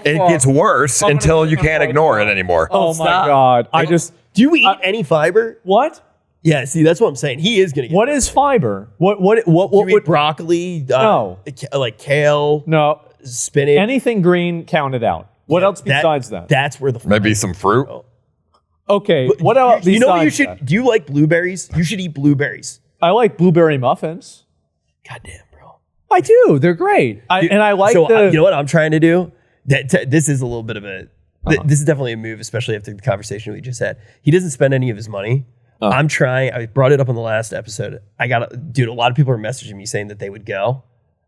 it gets worse until you can't ignore it anymore. Oh my stop. God. I just, Do you eat any fiber? what? Yeah, see, that's what I'm saying. He is gonna get. What is fiber? What You eat broccoli? No. Like kale, No, spinach. anything green counted out. What else besides that? That's where the Maybe some fruit. Okay, what else You know what you besides should? that? Do you like blueberries? You should eat blueberries. I like blueberry muffins. Goddamn, bro. I do. They're great. And I like So the. you know what I'm trying to do? This is a little bit of a. This is definitely a move, especially after the conversation we just had. He doesn't spend any of his money. I'm trying. I brought it up on the last episode. Dude. A lot of people are messaging me saying that they would go.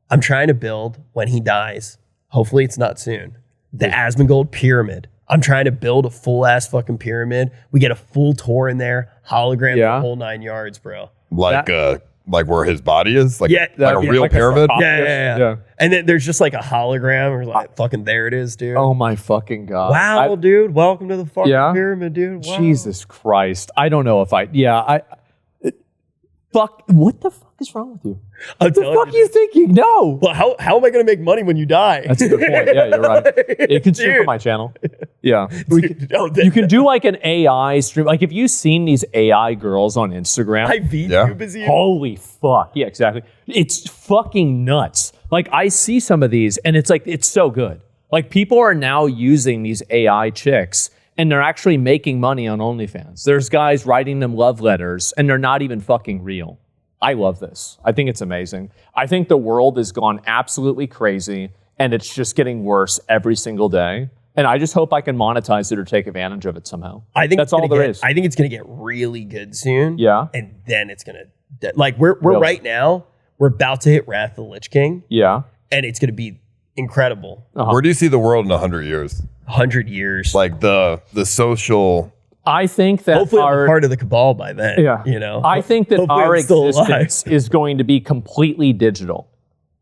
I'm trying to build when he dies. Hopefully, it's not soon. The Asmongold pyramid. I'm trying to build a full ass fucking pyramid. We get a full tour in there, hologram, Yeah. the whole 9 yards, bro. Like where his body is, like Yeah, like a yeah, real like a pyramid. sarcophagus. Yeah. And then there's just like a hologram, or like fucking there it is, dude. Oh my fucking God. Wow, dude. Welcome to the fucking Yeah? pyramid, dude. Wow. Jesus Christ. I don't know if fuck, what the fuck is wrong with you? I'm What the telling fuck are you thinking? No. Well, how am I going to make money when you die? That's a good point. Yeah, you're right. You can stream for Dude. my channel. Yeah. You You can do like an AI stream. Like, have you seen these AI girls on Instagram? VTube is you. Holy fuck. Yeah, exactly. It's fucking nuts. Like, I see some of these and it's like, it's so good. Like, people are now using these AI chicks and they're actually making money on OnlyFans. There's guys writing them love letters and they're not even fucking real. I love this. I think it's amazing. I think the world has gone absolutely crazy and it's just getting worse every single day. And I just hope I can monetize it or take advantage of it somehow. I think that's all there is. I think it's going to get really good soon. Yeah. And then it's going to, like, we're Really? right now, We're about to hit Wrath of the Lich King, Yeah. and it's going to be incredible. Where do you see the world in 100 years? 100 years. Like the social. I think that Hopefully I'm part of the cabal by then. Yeah. You know, I think that Hopefully our I'm still alive. existence is going to be completely digital.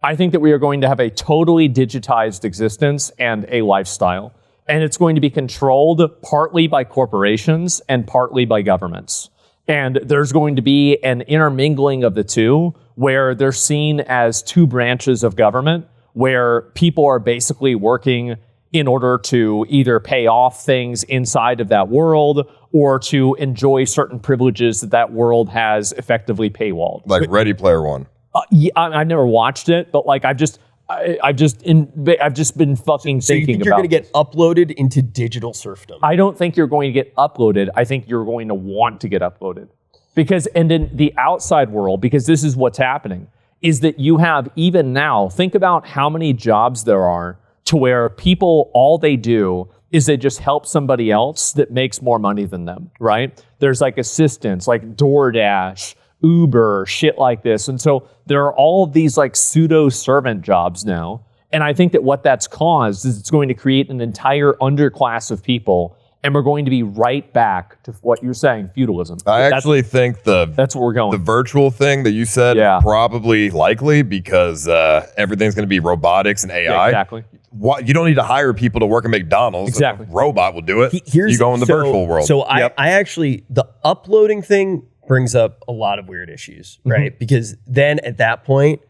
I think that we are going to have a totally digitized existence and a lifestyle. And it's going to be controlled partly by corporations and partly by governments. And there's going to be an intermingling of the two where they're seen as two branches of government where people are basically working in order to either pay off things inside of that world or to enjoy certain privileges that that world has effectively paywalled. Like Ready Player One. Yeah, I've never watched it, but like I've just been fucking so you thinking think you're about going to get uploaded into digital serfdom? I don't think you're going to get uploaded. I think you're going to want to get uploaded. Because, and in the outside world, because this is what's happening, is that you have, even now, think about how many jobs there are to where people, all they do is they just help somebody else that makes more money than them, right? There's like assistants, like DoorDash, Uber, shit like this. And so there are all of these like pseudo servant jobs now. And I think that what that's caused is it's going to create an entire underclass of people. And we're going to be right back to what you're saying, feudalism. I actually think that's where we're going. The virtual thing that you said, probably likely because everything's going to be robotics and AI. Yeah, exactly. You don't need to hire people to work at McDonald's. Exactly. A robot will do it. You go in the virtual world. So I actually, the uploading thing brings up a lot of weird issues, right? Because then at that point,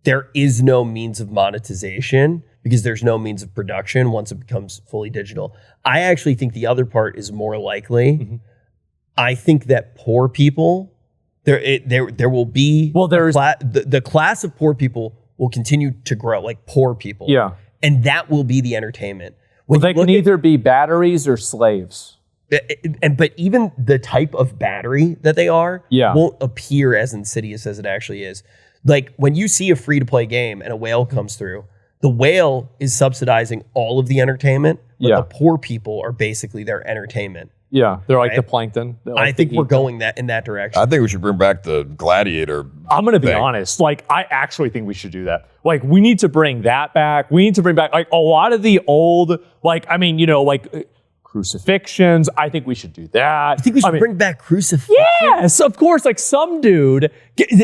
there is no means of monetization because there's no means of production once it becomes fully digital. I actually think the other part is more likely. I think that poor people, there will be the class of poor people will continue to grow, like poor people. Yeah. And that will be the entertainment. Well, they can either be batteries or slaves. But even the type of battery that they are won't appear as insidious as it actually is. Like when you see a free-to-play game and a whale comes through, the whale is subsidizing all of the entertainment, but the poor people are basically their entertainment. Yeah, they're like the plankton. I think we're going in that direction. I think we should bring back the gladiator. I'm going to be honest. Like, I actually think we should do that. Like, we need to bring that back. We need to bring back like a lot of the old, like, I mean, you know, like crucifixions. I think we should do that. I think we should bring back crucifixion. Yes, of course. Like some dude,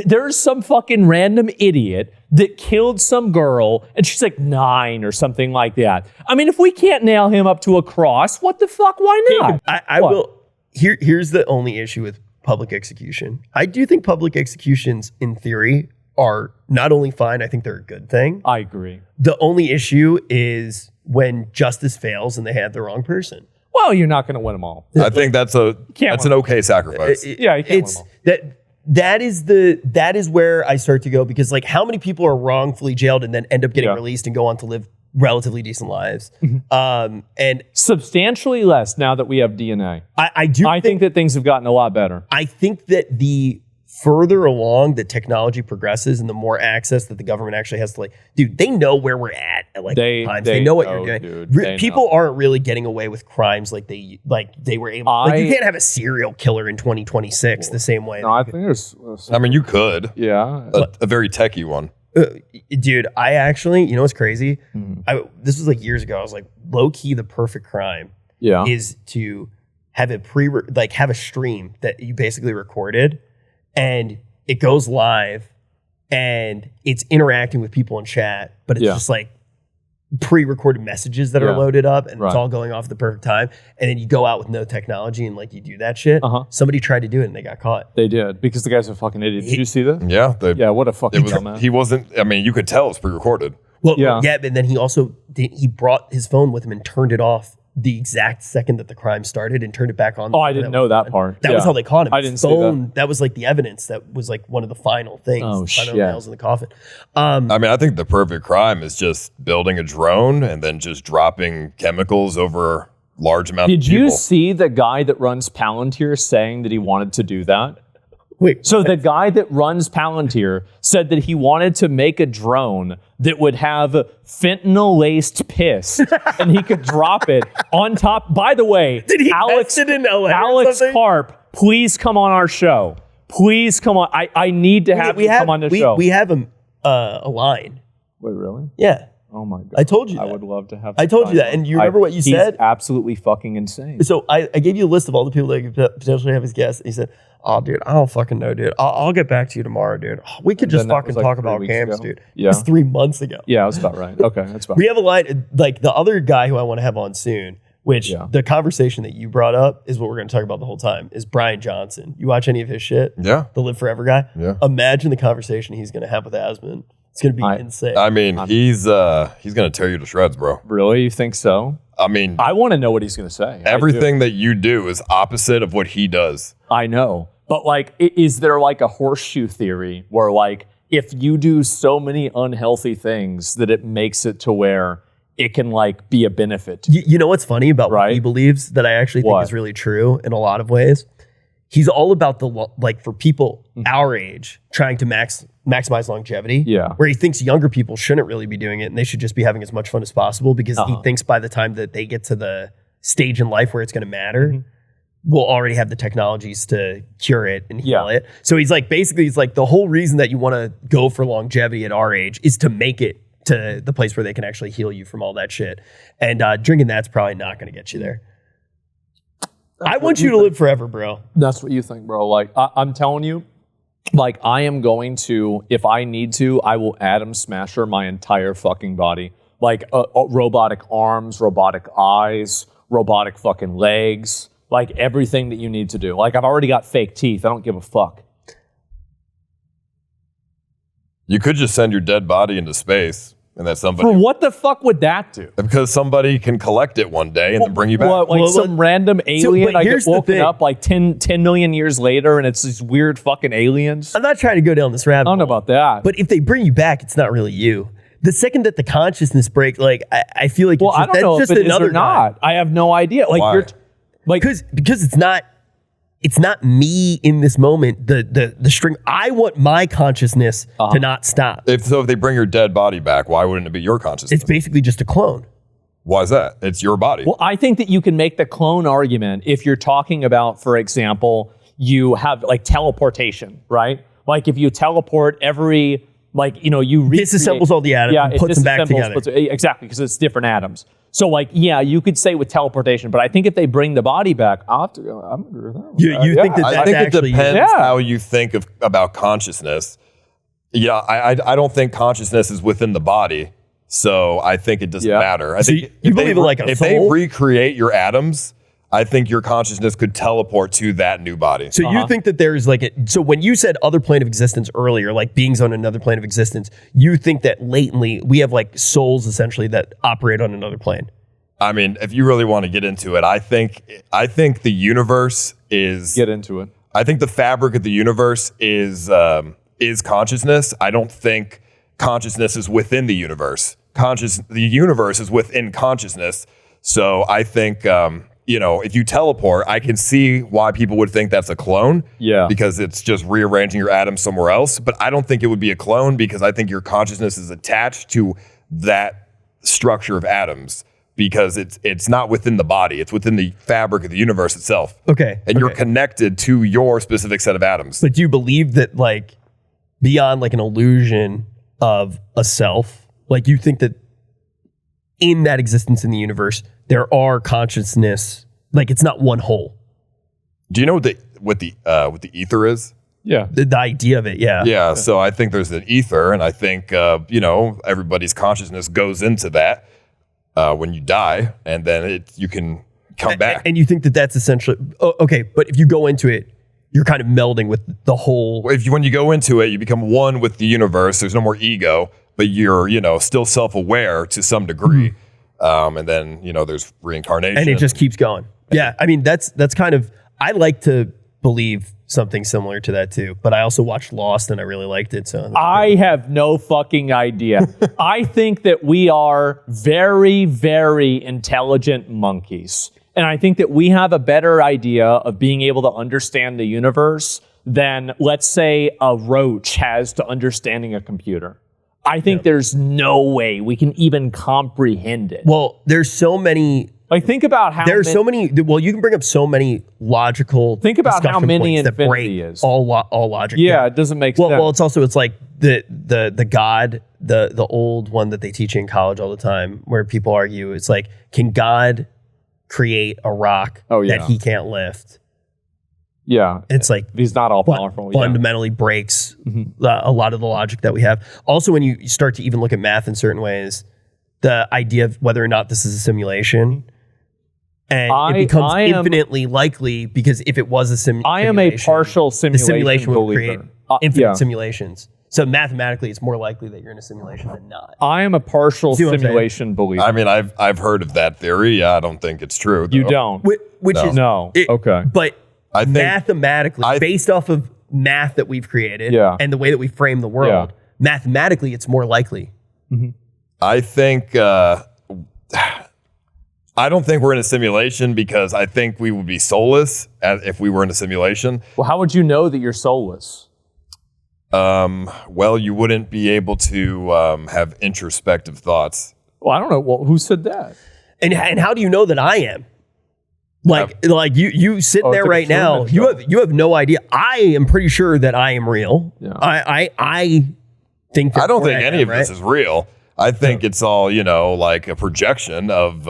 there's some fucking random idiot that killed some girl and she's like 9 or something like that. I mean, if we can't nail him up to a cross, what the fuck? Why not? I will. Here's the only issue with public execution. I do think public executions in theory are not only fine, I think they're a good thing. I agree. The only issue is when justice fails and they have the wrong person. Well, you're not going to win them all. I think that's an okay sacrifice. Yeah, you can't win them all. That is where I start to go because like how many people are wrongfully jailed and then end up getting released and go on to live relatively decent lives. And substantially less now that we have DNA. I think that things have gotten a lot better. I think that the further along the technology progresses and the more access that the government actually has to like, dude, they know where we're at like times. They know what you're doing. Dude, people aren't really getting away with crimes like they were able. Like you can't have a serial killer in 2026 the same way. No, I think there's. I mean, you could. Yeah, a very techie one. Dude, I actually, you know what's crazy? This was like years ago. I was like, low key, the perfect crime is to have have a stream that you basically recorded. And it goes live and it's interacting with people in chat, but it's just like pre-recorded messages that are loaded up and it's all going off at the perfect time. And then you go out with no technology and like you do that shit. Somebody tried to do it and they got caught. They did because the guy's a fucking idiot. Did you see that? Yeah. What a fucking dumbass. He wasn't, I mean, you could tell it was pre-recorded. Well, but then he also he brought his phone with him and turned it off the exact second that the crime started and turned it back on. Oh, I didn't know that part. That was how they caught him. I didn't see that. That was like the evidence. That was like one of the final things. Oh, shit. Nails in the coffin. I mean, I think the perfect crime is just building a drone and then just dropping chemicals over large amounts of people. Did you see the guy that runs Palantir saying that he wanted to do that? Wait. So the guy that runs Palantir said that he wanted to make a drone that would have fentanyl-laced piss, and he could drop it on top. By the way, did he test it in LA Alex Karp, please come on our show. Please come on. I need to have you come on the show. We have a line. Wait, really? Yeah. Oh my God. I told you that. I would love to have I told you that. And you remember what you said? He's absolutely fucking insane. So I gave you a list of all the people that could potentially have his guests. And he said, oh, dude, I don't fucking know, dude. I'll get back to you tomorrow, dude. We could just fucking talk about cams, dude. Yeah. It was 3 months ago. Yeah, that's about right. Okay, that's about We have a line, like the other guy who I want to have on soon, which the conversation that you brought up is what we're going to talk about the whole time, is Brian Johnson. You watch any of his shit? Yeah. The Live Forever guy? Yeah. Imagine the conversation he's going to have with Asmon. It's going to be insane. I mean, he's gonna tear you to shreds, bro. Really? You think so? I mean, I want to know what he's going to say. everything that you do is opposite of what he does. I know. But like, is there like a horseshoe theory where like, if you do so many unhealthy things that it makes it to where it can like be a benefit to you? You know what's funny about what he believes that I actually think is really true in a lot of ways? He's all about for people our age trying to maximize longevity. Yeah. Where he thinks younger people shouldn't really be doing it and they should just be having as much fun as possible because he thinks by the time that they get to the stage in life where it's going to matter, we'll already have the technologies to cure it and heal it. So he's like, basically, he's like, the whole reason that you want to go for longevity at our age is to make it to the place where they can actually heal you from all that shit. And drinking that's probably not going to get you there. I want you to live forever, bro. That's what you think, bro. Like, I'm telling you, like, I am going to, if I need to, I will Atom Smasher my entire fucking body. Like, robotic arms, robotic eyes, robotic fucking legs, like everything that you need to do. Like, I've already got fake teeth. I don't give a fuck. You could just send your dead body into space. And that somebody. For what the fuck would that do? Because somebody can collect it one day and then bring you back. What, like some random alien? I get woken up like 10 million years later and it's these weird fucking aliens. I'm not trying to go down this rabbit hole. I don't know about that. But if they bring you back, it's not really you. The second that the consciousness breaks, like I feel like I don't know if it is or not. I have no idea. Like Why? you're like because it's not me in this moment. The string. I want my consciousness to not stop. If they bring your dead body back, why wouldn't it be your consciousness? It's basically just a clone. Why is that? It's your body. Well, I think that you can make the clone argument if you're talking about, for example, you have like teleportation, right? Like if you teleport every, like, you know, you disassembles all the atoms and puts them back together. Exactly, because it's different atoms. So, like, yeah, you could say with teleportation, but I think if they bring the body back, I'll have to go. I'm agree with that. You think that I think it actually depends how you think about consciousness. Yeah, I don't think consciousness is within the body, so I think it doesn't matter. I think you believe in like a if soul? they recreate your atoms, I think your consciousness could teleport to that new body. So you think that there's like so when you said other plane of existence earlier, like beings on another plane of existence, you think that latently we have like souls essentially that operate on another plane? I mean, if you really want to get into it, I think the universe is Get into it. I think the fabric of the universe is consciousness. I don't think consciousness is within the universe. The universe is within consciousness. So I think if you teleport, I can see why people would think that's a clone. Yeah. Because it's just rearranging your atoms somewhere else. But I don't think it would be a clone because I think your consciousness is attached to that structure of atoms because it's not within the body. It's within the fabric of the universe itself. Okay. And you're connected to your specific set of atoms. But do you believe that like beyond like an illusion of a self, like you think that in that existence in the universe, there are consciousness, like it's not one whole. Do you know what the ether is? Yeah. The idea of it, yeah. Yeah, so I think there's an ether, and I think everybody's consciousness goes into that when you die, and then you can come back. And you think that that's essentially okay? But if you go into it, you're kind of melding with the whole. When you go into it, you become one with the universe. There's no more ego, but you're still self-aware to some degree. And then there's reincarnation, and it just keeps going. Yeah, I mean that's kind of. I like to believe something similar to that too, but I also watched Lost and I really liked it. So I have no fucking idea. I think that we are very, very intelligent monkeys. And I think that we have a better idea of being able to understand the universe than, let's say, a roach has to understanding a computer. I think there's no way we can even comprehend it. Well, there's so many Like, think about how there are so many. Well, you can bring up so many logical. Think about how discussion many points that infinity break is. all logic. Yeah, it doesn't make sense. Well, it's like the God, the old one that they teach in college all the time, where people argue. It's like, can God create a rock that he can't lift? Yeah, it's like he's not all powerful. Fundamentally breaks a lot of the logic that we have. Also, when you start to even look at math in certain ways, the idea of whether or not this is a simulation. And it becomes infinitely likely, because if it was a simulation, I am a partial simulation the simulation will create believer. infinite simulations. So mathematically, it's more likely that you're in a simulation than not. I am a partial simulation believer. I mean, I've heard of that theory. Yeah, I don't think it's true, though. You don't. Which is okay. But I think, mathematically, based off of math that we've created and the way that we frame the world, mathematically, it's more likely. I think. I don't think we're in a simulation, because I think we would be soulless if we were in a simulation. Well, how would you know that you're soulless? Well, you wouldn't be able to have introspective thoughts. Well, I don't know. Well, who said that? And how do you know that I am? Like you sitting there right now, you have no idea. I am pretty sure that I am real. Yeah. I think that I don't think any of this is real. I think it's all, like a projection of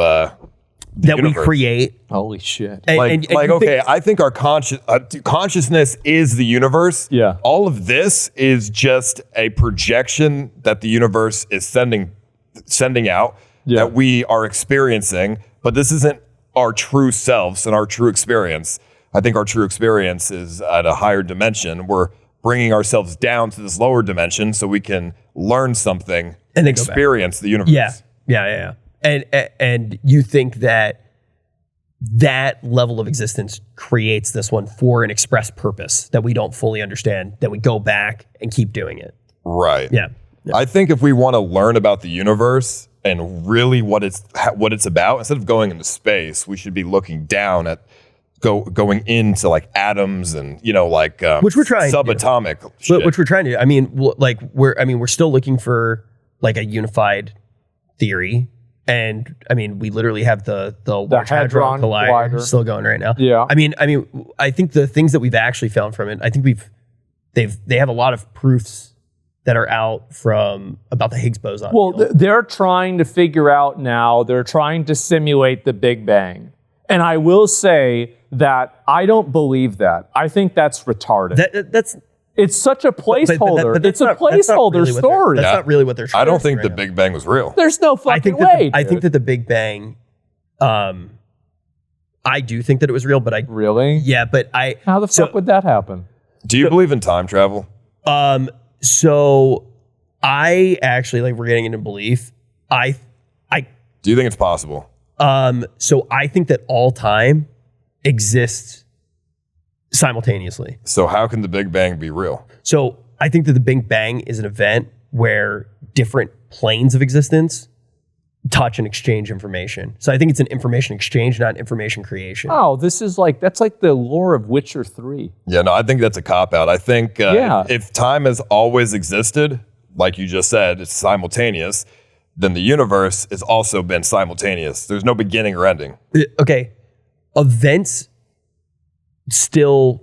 that universe. We create. Holy shit! I think our consciousness is the universe. Yeah. All of this is just a projection that the universe is sending out that we are experiencing, but this isn't our true selves and our true experience. I think our true experience is at a higher dimension. We're bringing ourselves down to this lower dimension so we can learn something and experience the universe. Yeah. And you think that level of existence creates this one for an express purpose that we don't fully understand, that we go back and keep doing it. Right. Yeah. I think if we want to learn about the universe and really what it's about, instead of going into space, we should be looking down at going into like atoms and which we're trying subatomic shit. Which we're trying to do. I mean, we're still looking for like a unified theory. And I mean, we literally have the Large Hadron Collider still going right now. Yeah. I mean, I think the things that we've actually found from it, I think they have a lot of proofs that are out about the Higgs boson. Well, they're trying to figure out now. They're trying to simulate the Big Bang, and I will say that I don't believe that. I think that's retarded. It's such a placeholder. But it's a placeholder story. That's not really what they're trying I don't think right the now. Big Bang was real. There's no fucking way. I think that the Big Bang, I do think that it was real, but Really? Yeah, but How the fuck would that happen? Do you believe in time travel? So I actually, we're getting into belief. Do you think it's possible? So I think that all time exists simultaneously. So how can the Big Bang be real? So I think that the Big Bang is an event where different planes of existence touch and exchange information. So I think it's an information exchange, not information creation. Oh, that's like the lore of Witcher 3. Yeah, no, I think that's a cop-out. I think if time has always existed, like you just said, it's simultaneous, then the universe has also been simultaneous. There's no beginning or ending. Okay. Events still,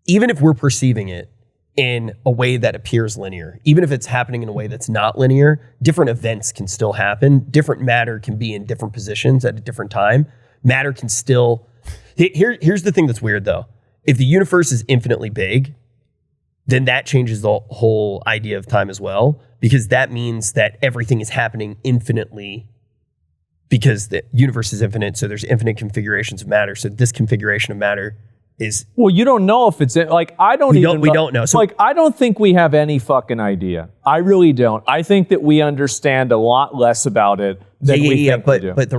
even if we're perceiving it in a way that appears linear, even if it's happening in a way that's not linear, different events can still happen. Different matter can be in different positions at a different time. Matter can still... Here's the thing that's weird, though. If the universe is infinitely big, then that changes the whole idea of time as well, because that means that everything is happening infinitely, because the universe is infinite, so there's infinite configurations of matter. So this configuration of matter is... Well, you don't know if it's... I don't even... We don't know. So, I don't think we have any fucking idea. I really don't. I think that we understand a lot less about it than we think we do. But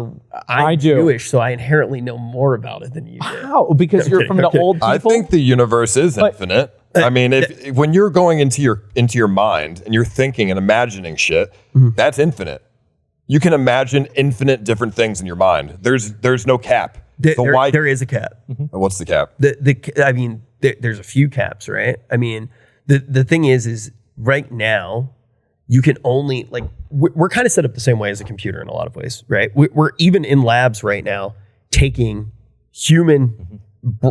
I'm Jewish, so I inherently know more about it than you do. How? Because you're from the old people? I think the universe is infinite. I mean, when you're going into your mind and you're thinking and imagining shit, that's infinite. You can imagine infinite different things in your mind. There's no cap. There is a cap. What's the cap? There's a few caps, right? I mean, the thing is right now, you can only like we're kind of set up the same way as a computer in a lot of ways, right? We're even in labs right now taking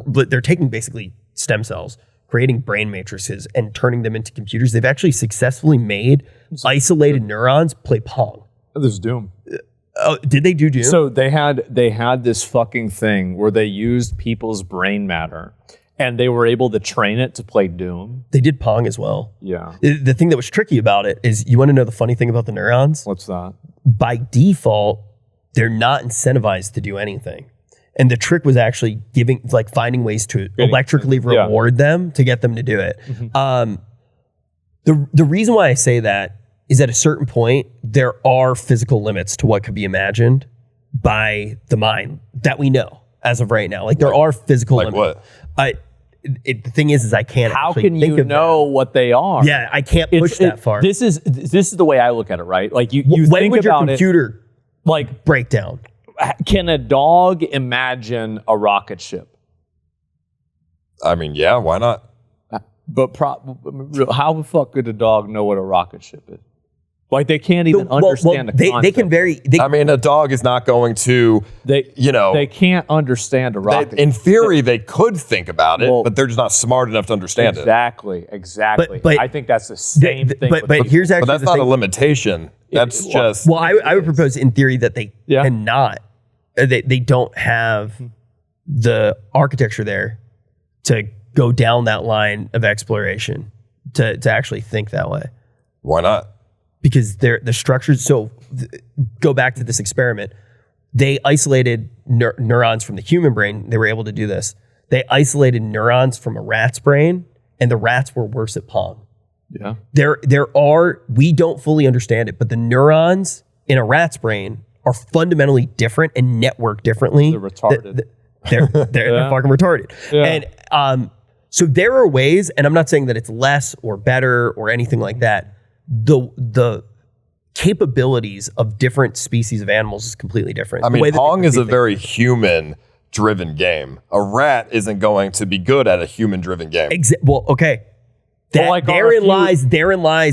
they're taking basically stem cells, creating brain matrices and turning them into computers. They've actually successfully made isolated neurons play Pong. There's Doom. Oh, did they do Doom? So they had this fucking thing where they used people's brain matter and they were able to train it to play Doom. They did Pong as well. Yeah. The thing that was tricky about it is, you want to know the funny thing about the neurons? What's that? By default, they're not incentivized to do anything. And the trick was actually finding ways to electrically reward them to get them to do it. The reason why I say that is at a certain point, there are physical limits to what could be imagined by the mind that we know as of right now. Like there are physical limits. What? The thing is I can't. How actually can think you of know what they are? Yeah, I can't push that far. This is the way I look at it, right? Like you when think would about your computer like break down? Can a dog imagine a rocket ship? I mean, yeah, why not? But how the fuck could a dog know what a rocket ship is? Like they can't even understand the concept. I mean, a dog is not going to. They can't understand a rocket. In theory, they could think about it, but they're just not smart enough to understand it. Exactly. But I think that's the same thing. But here's actually that's not a limitation. That's just. Well, I would propose in theory that they cannot. They don't have the architecture there to go down that line of exploration to actually think that way. Why not? Because the structures. So go back to this experiment. They isolated neurons from the human brain. They were able to do this. They isolated neurons from a rat's brain, and the rats were worse at Pong. Yeah. We don't fully understand it, but the neurons in a rat's brain are fundamentally different and network differently. They're retarded. They're fucking retarded. Yeah. And so there are ways, and I'm not saying that it's less or better or anything like that. The capabilities of different species of animals is completely different. I mean, Pong is a very human-driven game. A rat isn't going to be good at a human-driven game. Well, okay. Therein lies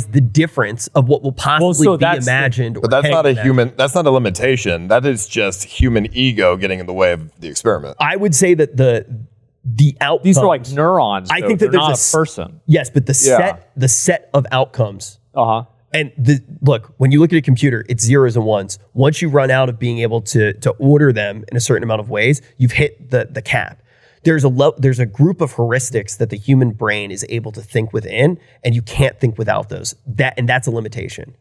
the difference of what will possibly be imagined. But that's not a human. That's not a limitation. That is just human ego getting in the way of the experiment. I would say that the outcomes. These are like neurons. I think that there's not a person. Yes, but the set of outcomes. And look, when you look at a computer, it's zeros and ones. Once you run out of being able to order them in a certain amount of ways, you've hit the cap. There's a group of heuristics that the human brain is able to think within, and you can't think without those. And that's a limitation.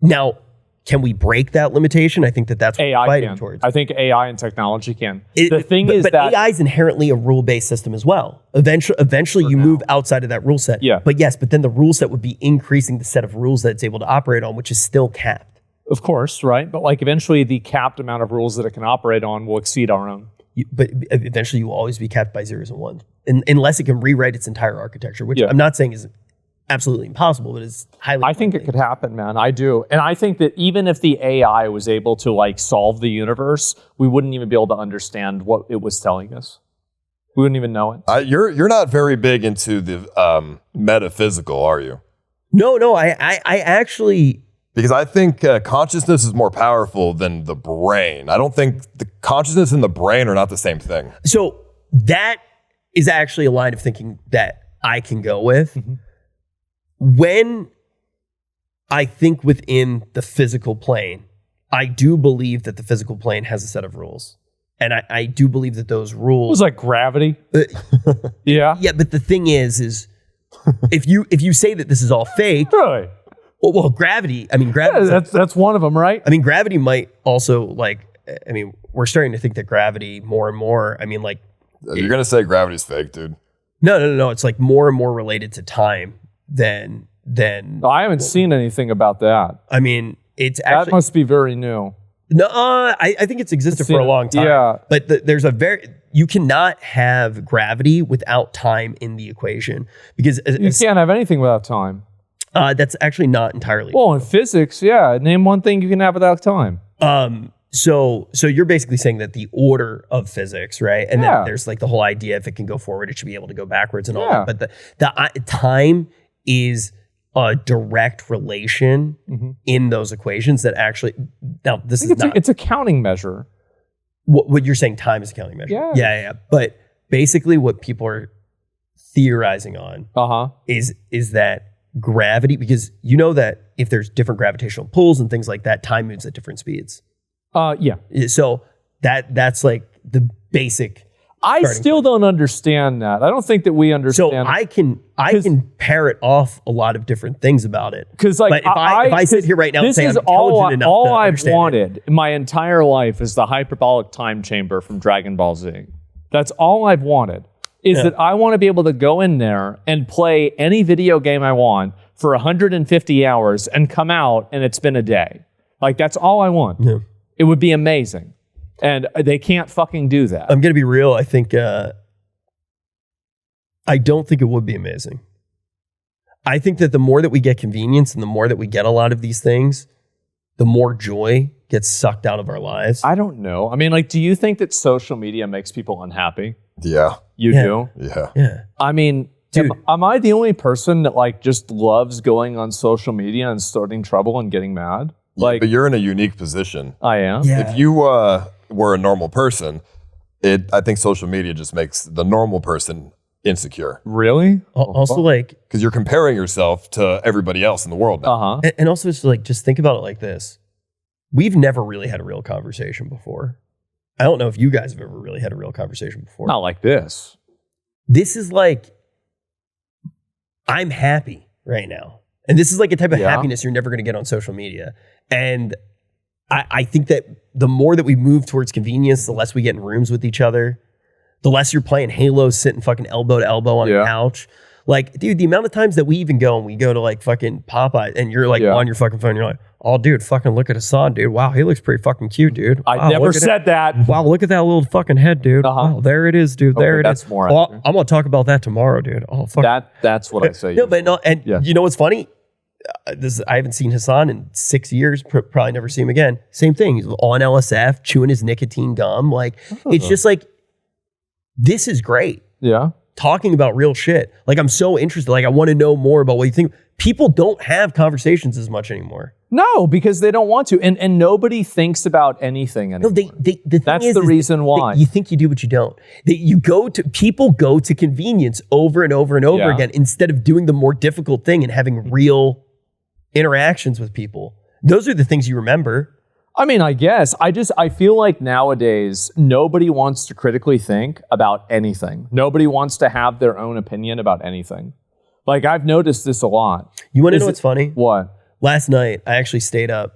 Now, can we break that limitation? I think that's what we're fighting towards. I think AI and technology can. But AI is inherently a rule-based system as well. Eventually you move outside of that rule set. Yeah. But then the rule set would be increasing the set of rules that it's able to operate on, which is still capped. Of course, right? But like eventually the capped amount of rules that it can operate on will exceed our own. But eventually you will always be capped by zeros and ones, unless it can rewrite its entire architecture, which I'm not saying is absolutely impossible, but it's highly. I think it could happen, man. I do. And I think that even if the AI was able to like solve the universe, we wouldn't even be able to understand what it was telling us. We wouldn't even know it. You're not very big into the metaphysical, are you? No, I actually. Because I think consciousness is more powerful than the brain. I don't think the consciousness and the brain are not the same thing. So that is actually a line of thinking that I can go with. Mm-hmm. When I think within the physical plane, I do believe that the physical plane has a set of rules. And I do believe that those rules... It was like gravity. Yeah. Yeah, but the thing is if you say that this is all fake... Really? Well, gravity, that's one of them, right? I mean, gravity might also we're starting to think that gravity more and more, You're going to say gravity's fake, dude. No. It's like more and more related to time than. I haven't seen anything about that. I mean, it's actually. That must be very new. No, I think it's existed for a long time. Yeah. But you cannot have gravity without time in the equation because. You can't have anything without time. That's actually not entirely true. Well, in physics, yeah. Name one thing you can have without time. So you're basically saying that the order of physics, right? And then there's like the whole idea if it can go forward, it should be able to go backwards and all that. But the time is a direct relation in those equations that actually, now this is not. It's a counting measure. What you're saying, time is a counting measure. Yeah. But basically what people are theorizing on is that gravity, because you know that if there's different gravitational pulls and things like that, time moves at different speeds. Yeah. So that's like the basic. I still don't understand that. I don't think that we understand. So I can parrot off a lot of different things about it. Because like, but if I sit here right now and say I'm intelligent enough all to I've understand wanted my entire life is the hyperbolic time chamber from Dragon Ball Z. That's all I've wanted. Is that I want to be able to go in there and play any video game I want for 150 hours and come out and it's been a day. Like, that's all I want. Yeah. It would be amazing. And they can't fucking do that. I'm going to be real. I think, I don't think it would be amazing. I think that the more that we get convenience and the more that we get a lot of these things, the more joy gets sucked out of our lives. I don't know. I mean, like, do you think that social media makes people unhappy? Yeah. You do? Yeah. I mean, dude, am I the only person that like just loves going on social media and starting trouble and getting mad? Like, but you're in a unique position. I am. Yeah. If you were a normal person, I think social media just makes the normal person insecure. Really? Also, like, because you're comparing yourself to everybody else in the world now. and also it's like, just think about it like this. We've never really had a real conversation before. I don't know if you guys have ever really had a real conversation before. Not like this. This is like, I'm happy right now. And this is like a type of happiness you're never going to get on social media. And I think that the more that we move towards convenience, the less we get in rooms with each other, the less you're playing Halo, sitting fucking elbow to elbow on a couch. Like, dude, the amount of times that we even go and we go to like fucking Popeye and you're like on your fucking phone, you're like, oh, dude, fucking look at Hassan, dude. Wow, he looks pretty fucking cute, dude. I never said that. Wow, look at that little fucking head, dude. Wow, there it is, dude. There it is. That's more. Well, I'm gonna talk about that tomorrow, dude. Oh, fuck. That's what I say. No, but no, and you know what's funny? I haven't seen Hassan in 6 years. Probably never see him again. Same thing. He's on LSF, chewing his nicotine gum. Like, it's just like, this is great. Yeah. Talking about real shit. Like, I'm so interested. Like, I want to know more about what you think. People don't have conversations as much anymore. No, because they don't want to. And nobody thinks about anything anymore. No, That's the reason why. You think you do, but you don't. People go to convenience over and over and over again instead of doing the more difficult thing and having real interactions with people. Those are the things you remember. I mean, I guess. I feel like nowadays, nobody wants to critically think about anything. Nobody wants to have their own opinion about anything. Like, I've noticed this a lot. You want to know what's funny? What? Last night, I actually stayed up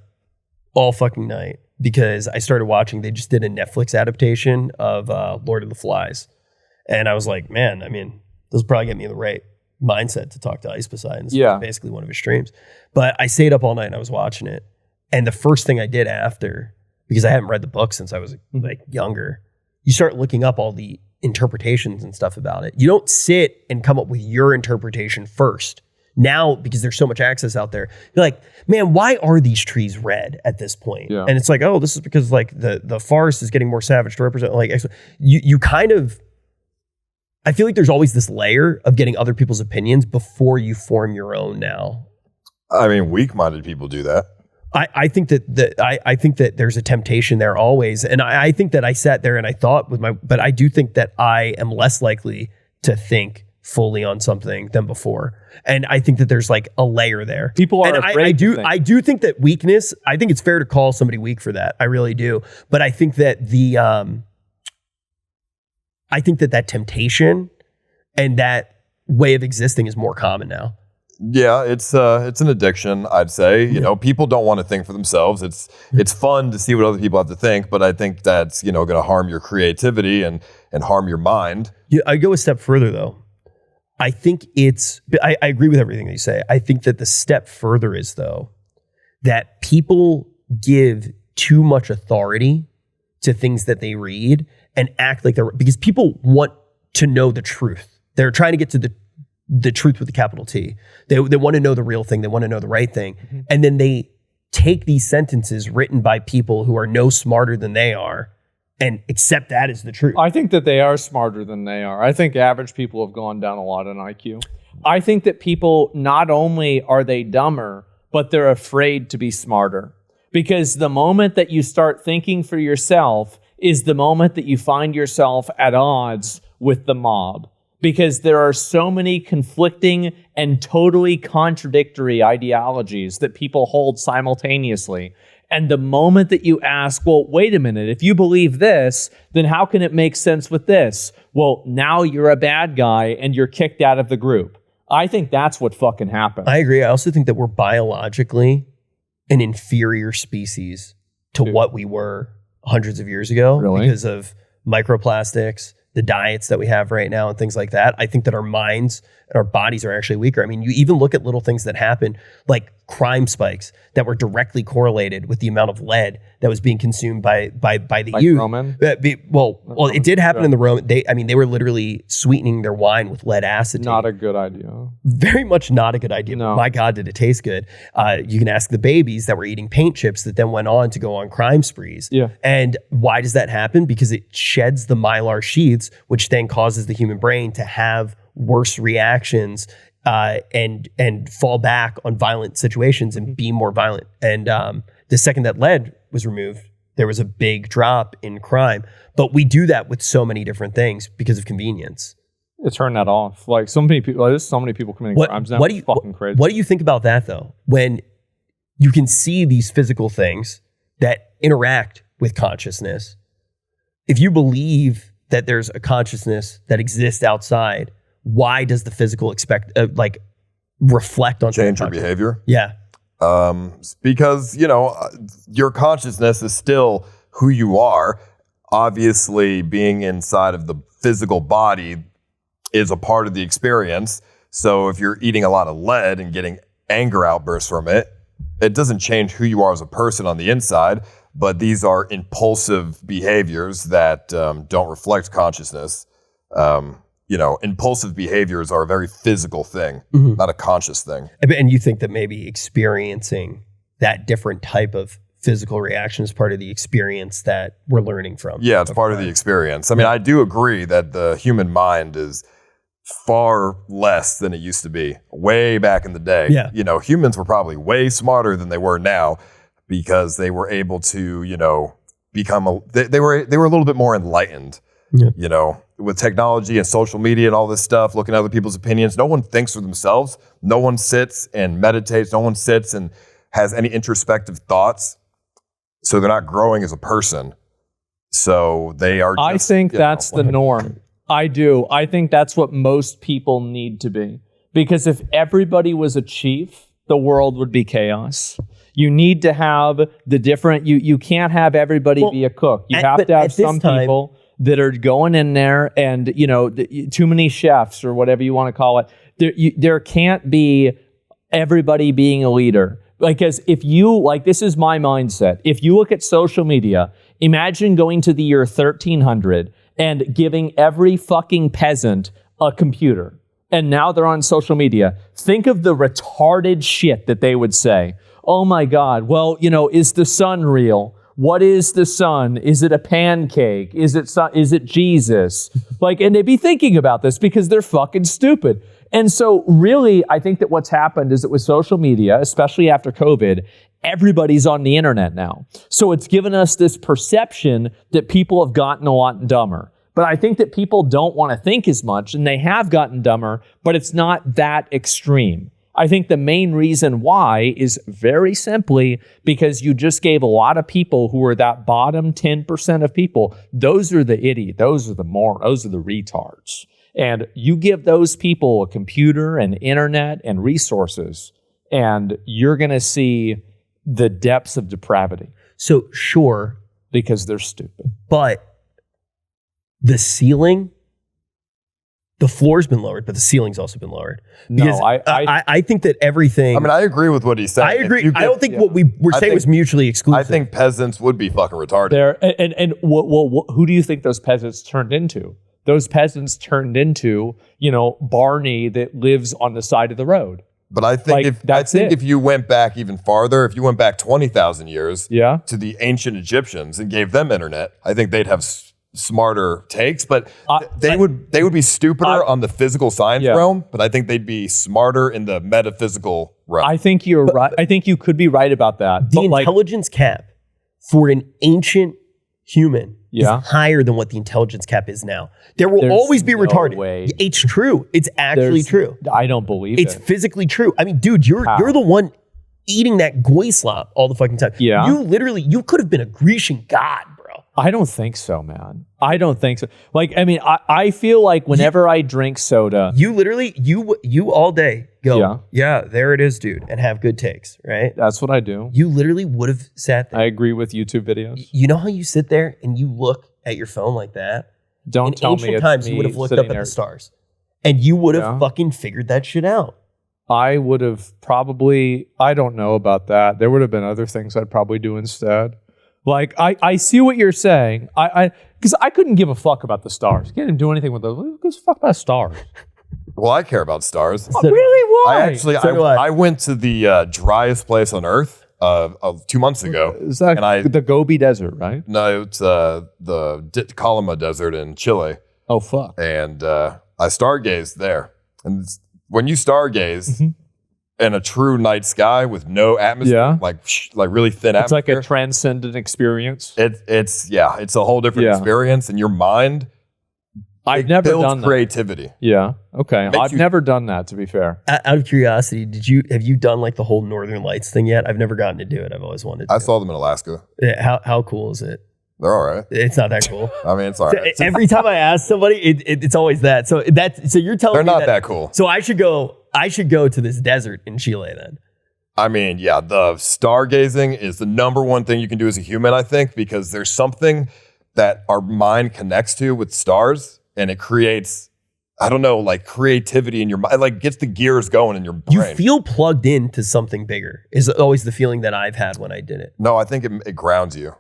all fucking night because I started watching, they just did a Netflix adaptation of Lord of the Flies. And I was like, man, I mean, this will probably get me in the right mindset to talk to Ice Poseidon. This was basically one of his streams. But I stayed up all night and I was watching it. And the first thing I did after, because I haven't read the book since I was like younger, you start looking up all the interpretations and stuff about it. You don't sit and come up with your interpretation first. Now, because there's so much access out there, you're like, man, why are these trees red at this point? Yeah. And it's like, oh, this is because like the forest is getting more savage to represent. Like, you kind of, I feel like there's always this layer of getting other people's opinions before you form your own now. I mean, weak-minded people do that. I think that there's a temptation there always. And I think that I sat there and I thought but I do think that I am less likely to think fully on something than before. And I think that there's like a layer there. People are afraid to think. I do think that weakness, I think it's fair to call somebody weak for that. I really do. But I think that that temptation and that way of existing is more common now. Yeah, it's an addiction, I'd say. You know, people don't want to think for themselves. It's fun to see what other people have to think, but I think that's, you know, going to harm your creativity and harm your mind. Yeah, I go a step further though. I think I agree with everything that you say. I think that the step further is though that people give too much authority to things that they read and act like they're, because people want to know the truth. They're trying to get to the truth with a capital T. They want to know the real thing. They want to know the right thing. Mm-hmm. And then they take these sentences written by people who are no smarter than they are and accept that as the truth. I think that they are smarter than they are. I think average people have gone down a lot in IQ. I think that people, not only are they dumber, but they're afraid to be smarter. Because the moment that you start thinking for yourself is the moment that you find yourself at odds with the mob. Because there are so many conflicting and totally contradictory ideologies that people hold simultaneously. And the moment that you ask, well, wait a minute, if you believe this, then how can it make sense with this? Well, now you're a bad guy and you're kicked out of the group. I think that's what fucking happened. I agree. I also think that we're biologically an inferior species to what we were hundreds of years ago because of microplastics, the diets that we have right now and things like that. I think that our minds and our bodies are actually weaker. I mean, you even look at little things that happen, like crime spikes that were directly correlated with the amount of lead that was being consumed by the youth. Roman? Well, it did happen in the Roman. They were literally sweetening their wine with lead acetate. Not a good idea. Very much not a good idea. No. My God, did it taste good. You can ask the babies that were eating paint chips that then went on to go on crime sprees. Yeah. And why does that happen? Because it sheds the mylar sheaths, which then causes the human brain to have worse reactions and fall back on violent situations and be more violent. And the second that lead was removed, there was a big drop in crime. But we do that with so many different things because of convenience. To turn that off. Like so many people, there's so many people committing crimes now. It's fucking crazy. What do you think about that though? When you can see these physical things that interact with consciousness, if you believe that there's a consciousness that exists outside, why does the physical reflect on change your behavior? Yeah. Because, your consciousness is still who you are. Obviously, being inside of the physical body is a part of the experience. So if you're eating a lot of lead and getting anger outbursts from it, it doesn't change who you are as a person on the inside. But these are impulsive behaviors that don't reflect consciousness. Impulsive behaviors are a very physical thing, not a conscious thing. And you think that maybe experiencing that different type of physical reaction is part of the experience that we're learning from? Yeah, it's part of the experience. I mean, I do agree that the human mind is far less than it used to be way back in the day. Yeah. Humans were probably way smarter than they were now because they were able to, become they were a little bit more enlightened. Yeah. With technology and social media and all this stuff, looking at other people's opinions, no one thinks for themselves. No one sits and meditates. No one sits and has any introspective thoughts. So they're not growing as a person. So they are I think that's the norm. I do. I think that's what most people need to be. Because if everybody was a chief, the world would be chaos. You need to have the different, you can't have everybody be a cook. You have to have some people that are going in there and, too many chefs or whatever you want to call it. There can't be everybody being a leader. Because if you, this is my mindset. If you look at social media, imagine going to the year 1300 and giving every fucking peasant a computer. And now they're on social media. Think of the retarded shit that they would say. Oh my God, well, is the sun real? What is the sun? Is it a pancake? Is it Jesus? And they'd be thinking about this because they're fucking stupid. And so really, I think that what's happened is that with social media, especially after COVID, everybody's on the internet now. So it's given us this perception that people have gotten a lot dumber. But I think that people don't want to think as much, and they have gotten dumber, but it's not that extreme. I think the main reason why is very simply because you just gave a lot of people who are that bottom 10% of people, those are the idiots, those are the retards. And you give those people a computer and internet and resources, and you're going to see the depths of depravity. So sure. Because they're stupid. But the ceiling, the floor's been lowered, but the ceiling's also been lowered. Because I think that everything... I mean, I agree with what he's saying. I agree. I don't think what we were saying was mutually exclusive. I think peasants would be fucking retarded. Who do you think those peasants turned into? Those peasants turned into, Barney that lives on the side of the road. But I think if you went back even farther, if you went back 20,000 years to the ancient Egyptians and gave them internet, I think they'd have smarter takes, but they would be stupider on the physical science realm, but I think they'd be smarter in the metaphysical realm. I think you're right. I think you could be right about that. The intelligence cap for an ancient human is higher than what the intelligence cap is now. There will always be retarded. Way. It's true. It's actually true. I don't believe it's physically true. I mean, dude, you're the one eating that goy slop all the fucking time. Yeah. You could have been a Grecian god, bro. I don't think so, man. I don't think so. Like, I mean, I feel like whenever I drink soda, you literally, you all day go, yeah, there it is, dude, and have good takes, right? That's what I do. You literally would have sat there. I agree with YouTube videos. You know how you sit there and you look at your phone like that? Don't tell me it's times me you would have looked sitting up at there. the stars, and you would have fucking figured that shit out. I would have probably, I don't know about that. There would have been other things I'd probably do instead. Like, I see what you're saying. Because I couldn't give a fuck about the stars. Can't even do anything with those. Who gives a fuck about stars? Well, I care about stars. Really? Why? I went to the driest place on Earth 2 months ago. Is that the Gobi Desert, right? No, it's the Calama Desert in Chile. Oh, fuck. And I stargazed there. And when you stargaze in a true night sky with no atmosphere, like really thin atmosphere. It's like a transcendent experience. It's a whole different experience, and your mind I've never done that. Creativity. Yeah. Okay. I've never done that, to be fair. Out of curiosity, have you done like the whole Northern Lights thing yet? I've never gotten to do it. I've always wanted to. I saw them in Alaska. Yeah, how cool is it? They're all right. It's not that cool. I mean, it's all right. Every time I ask somebody, it's always that. So you're telling they're me not that cool. So I should go to this desert in Chile then. I mean, yeah, the stargazing is the number one thing you can do as a human, I think, because there's something that our mind connects to with stars, and it creates, I don't know, like creativity in your mind, like gets the gears going in your brain. You feel plugged into something bigger is always the feeling that I've had when I did it. No, I think it grounds you.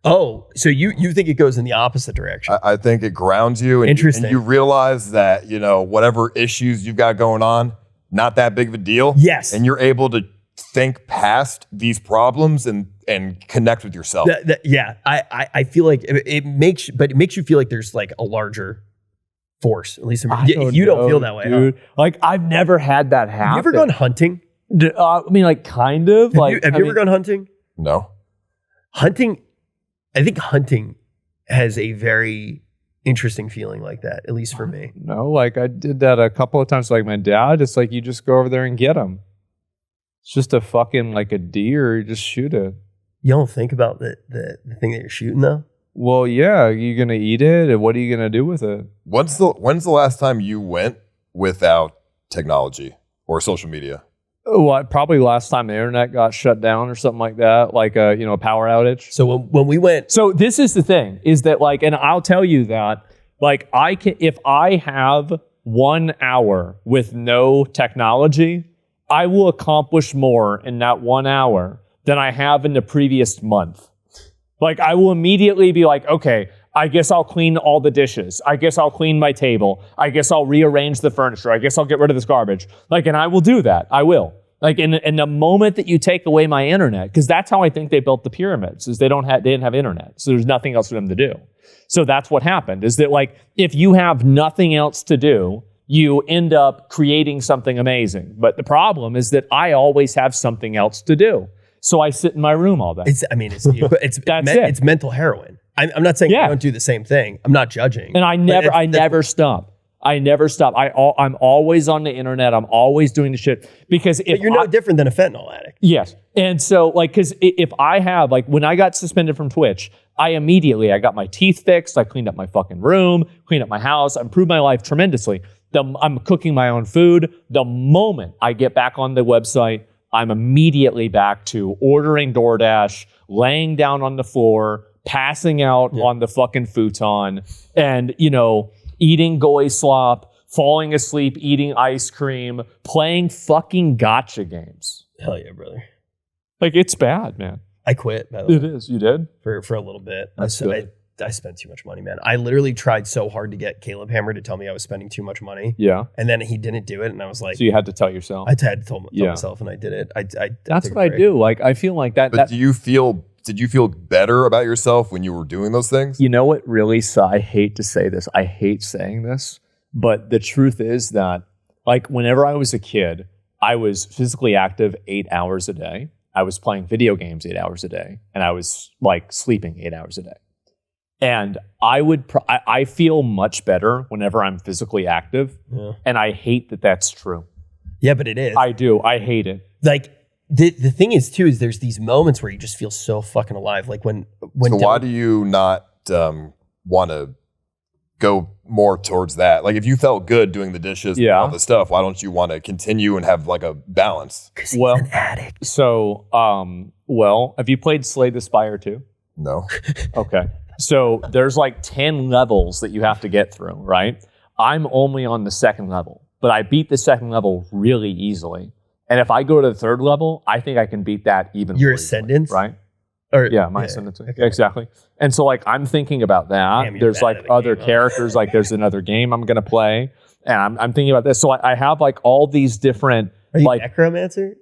Oh, so you think it goes in the opposite direction? I think it grounds you. And Interesting. And you realize that, whatever issues you've got going on, not that big of a deal. Yes. And you're able to think past these problems and connect with yourself. I feel like it makes you feel like there's like a larger force. At least you don't feel that way, dude. Huh? Like I've never had that happen. Have you ever gone hunting? I mean, like kind of. Have you ever gone hunting? No. I think hunting has a very interesting feeling like that, at least for me. No, like I did that a couple of times. Like my dad, it's like you just go over there and get them. It's just a fucking like a deer. You just shoot it. You don't think about the thing that you're shooting though? Well, yeah. You're gonna eat it, and what are you gonna do with it? When's the last time you went without technology or social media? Well, probably last time the internet got shut down or something like that, like a power outage. So when we went, so this is the thing, is that like, and I'll tell you that, like if I have 1 hour with no technology, I will accomplish more in that 1 hour than I have in the previous month. Like I will immediately be like, okay, I guess I'll clean all the dishes. I guess I'll clean my table. I guess I'll rearrange the furniture. I guess I'll get rid of this garbage. Like, and I will do that. I will. Like, in the moment that you take away my internet, because that's how I think they built the pyramids, is they didn't have internet. So there's nothing else for them to do. So that's what happened, is that like, if you have nothing else to do, you end up creating something amazing. But the problem is that I always have something else to do. So I sit in my room all day. It's mental heroin. I'm not saying I don't do the same thing. I'm not judging. And I never stop. I'm always on the internet. I'm always doing the shit because if you're no different than a fentanyl addict. Yes. And so like, cause if I have like, when I got suspended from Twitch, I got my teeth fixed. I cleaned up my fucking room, cleaned up my house, improved my life tremendously. I'm cooking my own food. The moment I get back on the website, I'm immediately back to ordering DoorDash, laying down on the floor, passing out on the fucking futon, and, eating goy slop, falling asleep, eating ice cream, playing fucking gotcha games. Hell yeah, brother. Like, it's bad, man. I quit, by the way. It is. You did? For a little bit. I spent too much money, man. I literally tried so hard to get Caleb Hammer to tell me I was spending too much money. Yeah. And then he didn't do it, and I was like... So you had to tell yourself? I had to tell myself, and I did it. That's what I do. Like, I feel like that... But do you feel did you feel better about yourself when you were doing those things? You know what really I hate to say this. I hate saying this, but the truth is that like whenever I was a kid, I was physically active 8 hours a day. I was playing video games 8 hours a day, and I was like sleeping 8 hours a day. And I feel much better whenever I'm physically active, and I hate that that's true. Yeah, but it is. I do. I hate it. Like the thing is too is there's these moments where you just feel so fucking alive. Like when. So why do you not want to go more towards that? Like if you felt good doing the dishes and all the stuff, why don't you want to continue and have like a balance? Because he's an addict. So, have you played Slay the Spire 2? No. Okay. So there's like 10 levels that you have to get through, right? I'm only on the second level, but I beat the second level really easily. And if I go to the third level, I think I can beat that even more. Your easily, ascendance? right? Or, My ascendance. Okay. Exactly. And so like I'm thinking about that. Damn, there's like other game, characters, like there's another game I'm gonna play. And I'm thinking about this. So I have like all these different Are you like necromancer?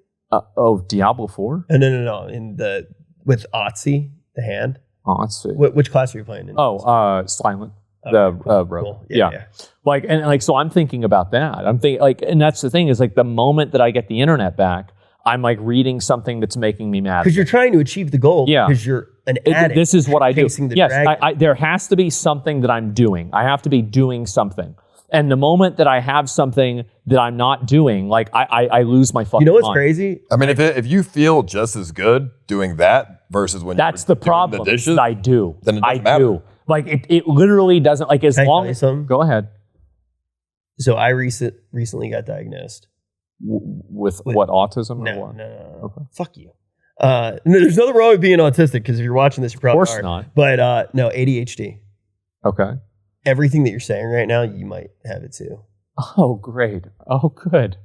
Diablo 4? No. With Otzi, the hand. Oh, let's see. Which class are you playing in? Silent. Okay, Rogue. cool. Yeah. Like, and like, so I'm thinking about that. I'm thinking like, and that's the thing is like the moment that I get the internet back, I'm like reading something that's making me mad. Because you're trying to achieve the goal. Yeah. Because you're an addict. This is what I do. Yes, dragon. there has to be something that I'm doing. I have to be doing something. And the moment that I have something that I'm not doing, like I lose my fucking mind. You know what's crazy? I mean, if you feel just as good doing that versus when that's you're the problem. doing the dishes, I do. then it doesn't I matter. do. Like it literally doesn't. Like as Can I long tell you something? Go ahead. So I recently got diagnosed. With what, autism? No, or what? no. Okay. Fuck you. No, there's nothing wrong with being autistic because if you're watching this, you probably Of course are. not. But no, ADHD. Okay. Everything that you're saying right now, you might have it too. Oh, great. Oh, good.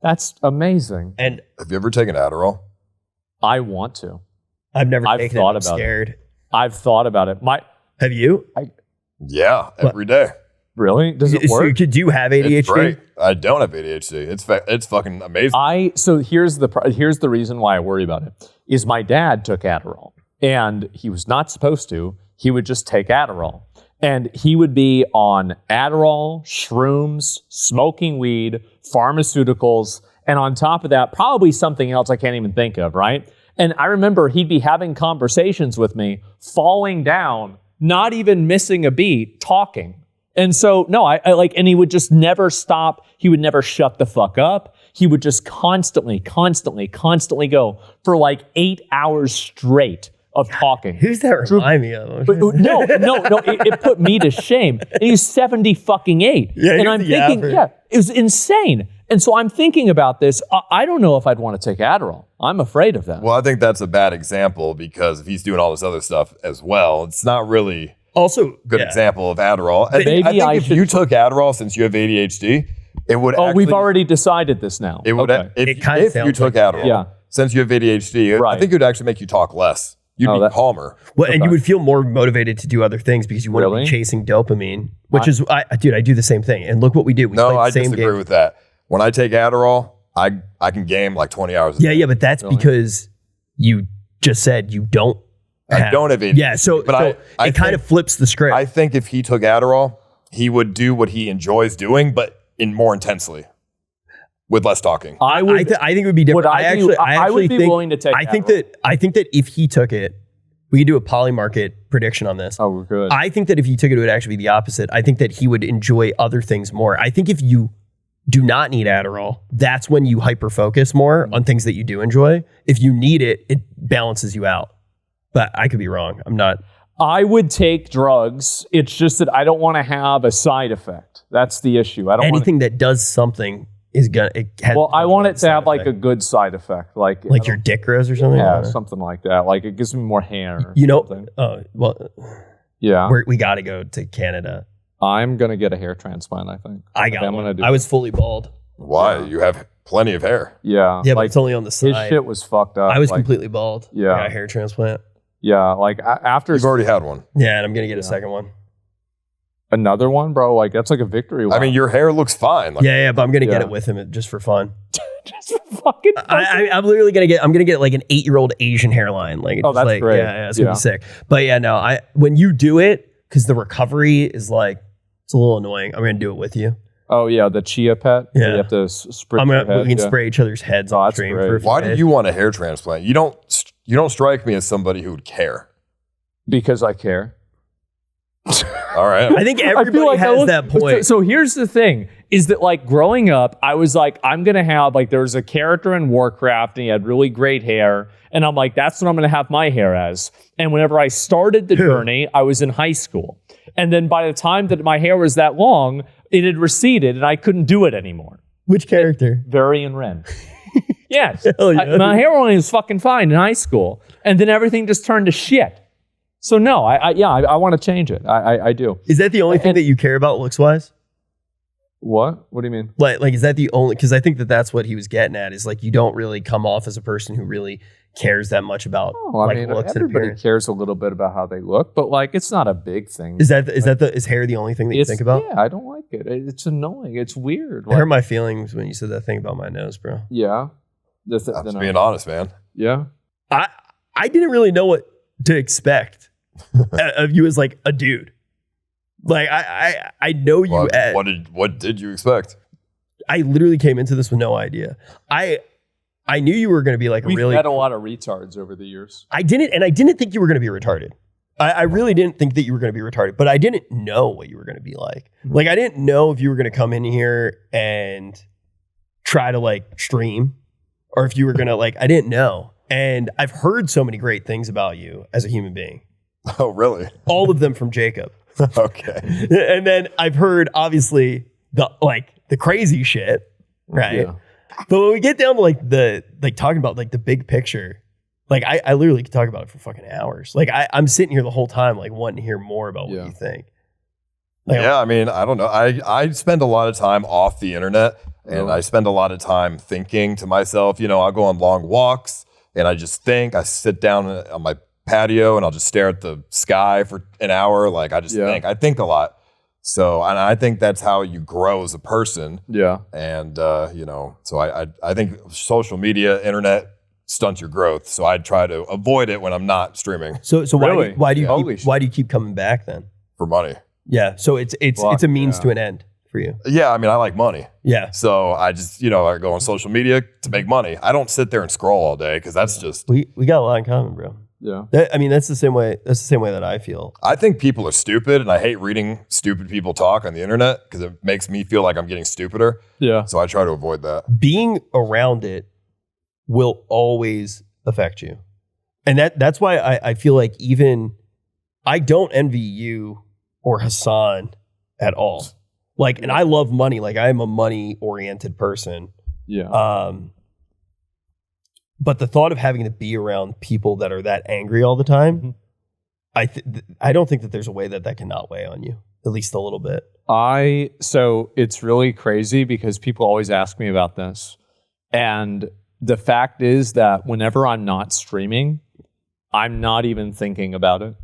That's amazing. And Have you ever taken Adderall? I want to. I've never I've taken thought it. I'm about it. scared. I've thought about it. Have you? Yeah, every day. Really? Does it So work? do you have ADHD? It's great. I don't have ADHD. It's fucking amazing. So here's the reason why I worry about it is my dad took Adderall and he was not supposed to. He would just take Adderall and he would be on Adderall, shrooms, smoking weed, pharmaceuticals, and on top of that, probably something else I can't even think of, right? And I remember he'd be having conversations with me, falling down, not even missing a beat, talking. And so, no, I like, and he would just never stop. He would never shut the fuck up. He would just constantly go for like 8 hours straight of talking. Who's that remind me of? No, it put me to shame. And he's 70 fucking 8. Yeah, and he's I'm the thinking, average. it was insane. And so I'm thinking about this. I don't know if I'd want to take Adderall. I'm afraid of that. Well, I think that's a bad example because if he's doing all this other stuff as well, it's not really Also, a good example of Adderall. And Maybe I think I if should- you took Adderall since you have ADHD, it would Oh, actually, we've already decided this now. it would Okay. if, It kinda if you sounds took like- Adderall Yeah. since you have ADHD, Right. I think it would actually make you talk less. You'd Oh, be that- calmer. Well, and Okay. you would feel more motivated to do other things because you wouldn't Really? be chasing dopamine, which is, I do the same thing. And look what we do. We No, play the I same disagree game. with that. When I take Adderall, I can game like 20 hours a day. Yeah, but that's because you just said you don't I don't have ADHD. Yeah, so I it kind of flips the script. I think if he took Adderall, he would do what he enjoys doing, but in more intensely, with less talking. I would. I think it would be different. Would I be- I would be think, willing to take I think Adderall. that if he took it, we could do a poly market prediction on this. Oh, we're good. I think that if he took it, it would actually be the opposite. I think that he would enjoy other things more. I think if you do not need Adderall, that's when you hyper focus more on things that you do enjoy. If you need it, it balances you out. But I could be wrong. I'm not. I would take drugs. It's just that I don't want to have a side effect. That's the issue. I don't Anything that does something is gonna. It has Well, I want it to side have like a effect. good side effect, like your dick grows or something. I yeah, don't know. something like that. Like it gives me more hair. Or You know. something. Well, Yeah, we got to go to Canada. I'm gonna get a hair transplant. I think I got I'm one. gonna do. I was fully bald. Why? Yeah. You have plenty of hair. Yeah, Yeah, but like it's only on the his side. shit was fucked up. I was like, completely bald. Yeah. I got a hair transplant. Yeah, like after You've already had one. Yeah, and I'm gonna get a Yeah. second one. another one, bro. Like that's like a victory. I mean, your hair looks fine. Like, Yeah, but I'm gonna get Yeah. it with him just for fun. Just fucking. I'm literally I'm gonna get like an 8-year-old Asian hairline. Like, Oh, that's like, great. Yeah, it's gonna Yeah. be sick. But yeah, no, when you do it, because the recovery is like, it's a little annoying. I'm gonna do it with you. Oh yeah, the chia pet. Yeah. You have to spray. We can spray each other's heads on that's stream. great. For a few Why days. do you want a hair transplant? You don't strike me as somebody who would care. Because I care. All right. I think everybody has that point. So here's the thing: is that like growing up, I was like, I'm gonna have like there was a character in Warcraft and he had really great hair, and I'm like, that's what I'm gonna have my hair as. And whenever I started the journey, I was in high school, and then by the time that my hair was that long, it had receded, and I couldn't do it anymore. Which character? Varian Wren. Yes, Hell yeah. my hair only was fucking fine in high school, and then everything just turned to shit. So no, I want to change it. I do. Is that the only thing that you care about looks wise? What? What do you mean? Like is that the only? Because I think that's what he was getting at. Is like you don't really come off as a person who really cares that much about I mean, looks and everybody appearance. cares a little bit about how they look, but like it's not a big thing. Is hair the only thing that you think about? Yeah, I don't like it. It's annoying. It's weird. I hurt my feelings when you said that thing about my nose, bro. Yeah. I'm just being honest, man. Yeah. I didn't really know what to expect of you as like a dude. Like I know you. What did you expect? I literally came into this with no idea. I knew you were going to be like We've met a lot of retards over the years. I didn't think you were going to be retarded. I really didn't think that you were going to be retarded, but I didn't know what you were going to be like. Like I didn't know if you were going to come in here and try to like stream, or if you were going to like. I didn't know, and I've heard so many great things about you as a human being. Oh, really? All of them from Jacob. Okay. And then I've heard obviously the crazy shit, right? Yeah. But when we get down to the talking about like the big picture, like I literally could talk about it for fucking hours. Like I'm sitting here the whole time like wanting to hear more about what you think. Like, yeah, I mean, I don't know. I spend a lot of time off the internet, and I spend a lot of time thinking to myself. I'll go on long walks and I just think. I sit down on my patio and I'll just stare at the sky for an hour. Like I just think. I think a lot. So, and I think that's how you grow as a person. Yeah. And so I think social media, internet stunts your growth. So I try to avoid it when I'm not streaming. So Really? why do you keep coming back then? For money. Yeah. So it's a means to an end for you. Yeah, I mean, I like money. Yeah. So I just, I go on social media to make money. I don't sit there and scroll all day because that's just. We got a lot in common, bro. Yeah. That's the same way. That's the same way that I feel. I think people are stupid, and I hate reading stupid people talk on the internet because it makes me feel like I'm getting stupider. Yeah. So I try to avoid that. Being around it will always affect you. And that's why I feel like even I don't envy you or Hassan at all. Like, and I love money. Like I'm a money oriented person. Yeah. But the thought of having to be around people that are that angry all the time, I don't think that there's a way that can not weigh on you, at least a little bit. So it's really crazy because people always ask me about this. And the fact is that whenever I'm not streaming, I'm not even thinking about it.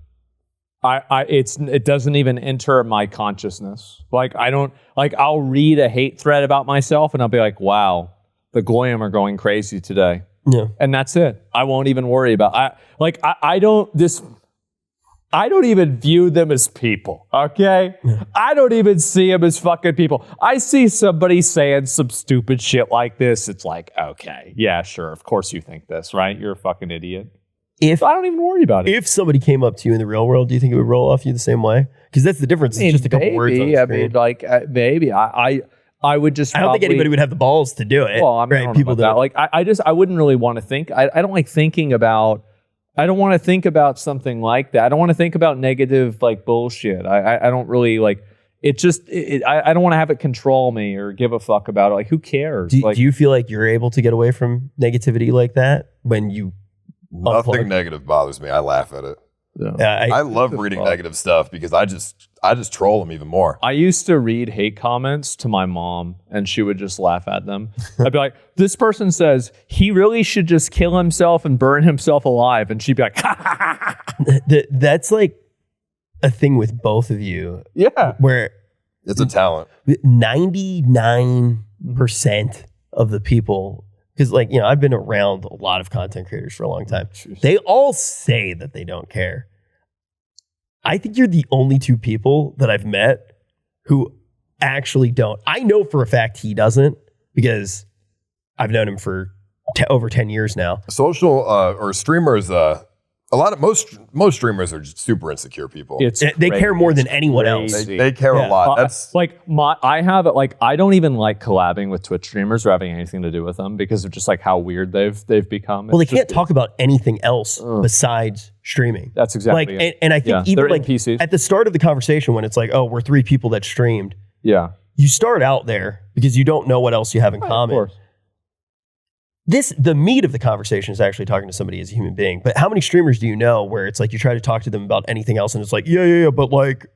It doesn't even enter my consciousness. Like I'll read a hate thread about myself and I'll be like, wow, the Goyim are going crazy today. Yeah. And that's it. I won't even worry about I don't even view them as people, okay? Yeah. I don't even see them as fucking people. I see somebody saying some stupid shit like this. It's like, okay, yeah, sure. Of course you think this, right? You're a fucking idiot. So I don't even worry about it. If somebody came up to you in the real world, do you think it would roll off you the same way? Because that's the difference. It's just a couple words on the screen. Maybe. I would just. I don't think anybody would have the balls to do it. Well, I mean, right? People do. Like, I wouldn't really want to think. I don't like thinking about. I don't want to think about something like that. I don't want to think about negative bullshit. I don't really like. It just. I don't want to have it control me or give a fuck about it. Like, who cares? Do you feel like you're able to get away from negativity like that when you? Nothing negative bothers me. I laugh at it. Yeah. I love reading negative stuff because I just troll them even more. I used to read hate comments to my mom and she would just laugh at them. I'd be like, this person says he really should just kill himself and burn himself alive. And she'd be like, that's like a thing with both of you. Yeah. Where it's a talent. 99% of the people because like, you know, I've been around a lot of content creators for a long time. They all say that they don't care. I think you're the only two people that I've met who actually don't. I know for a fact he doesn't because I've known him for over 10 years now. Social or streamers, most streamers are just super insecure people. They care more than anyone else. They care a lot. That's like I don't even like collabing with Twitch streamers or having anything to do with them because of just like how weird they've become. Well, they can't talk about anything else besides streaming. That's exactly it. And I think even like NPCs. at the start of the conversation when it's like, oh, we're 3 people that streamed. Yeah. You start out there because you don't know what else you have in common. Of course. The meat of the conversation is actually talking to somebody as a human being. But how many streamers do you know where it's like you try to talk to them about anything else and it's like, yeah, but like,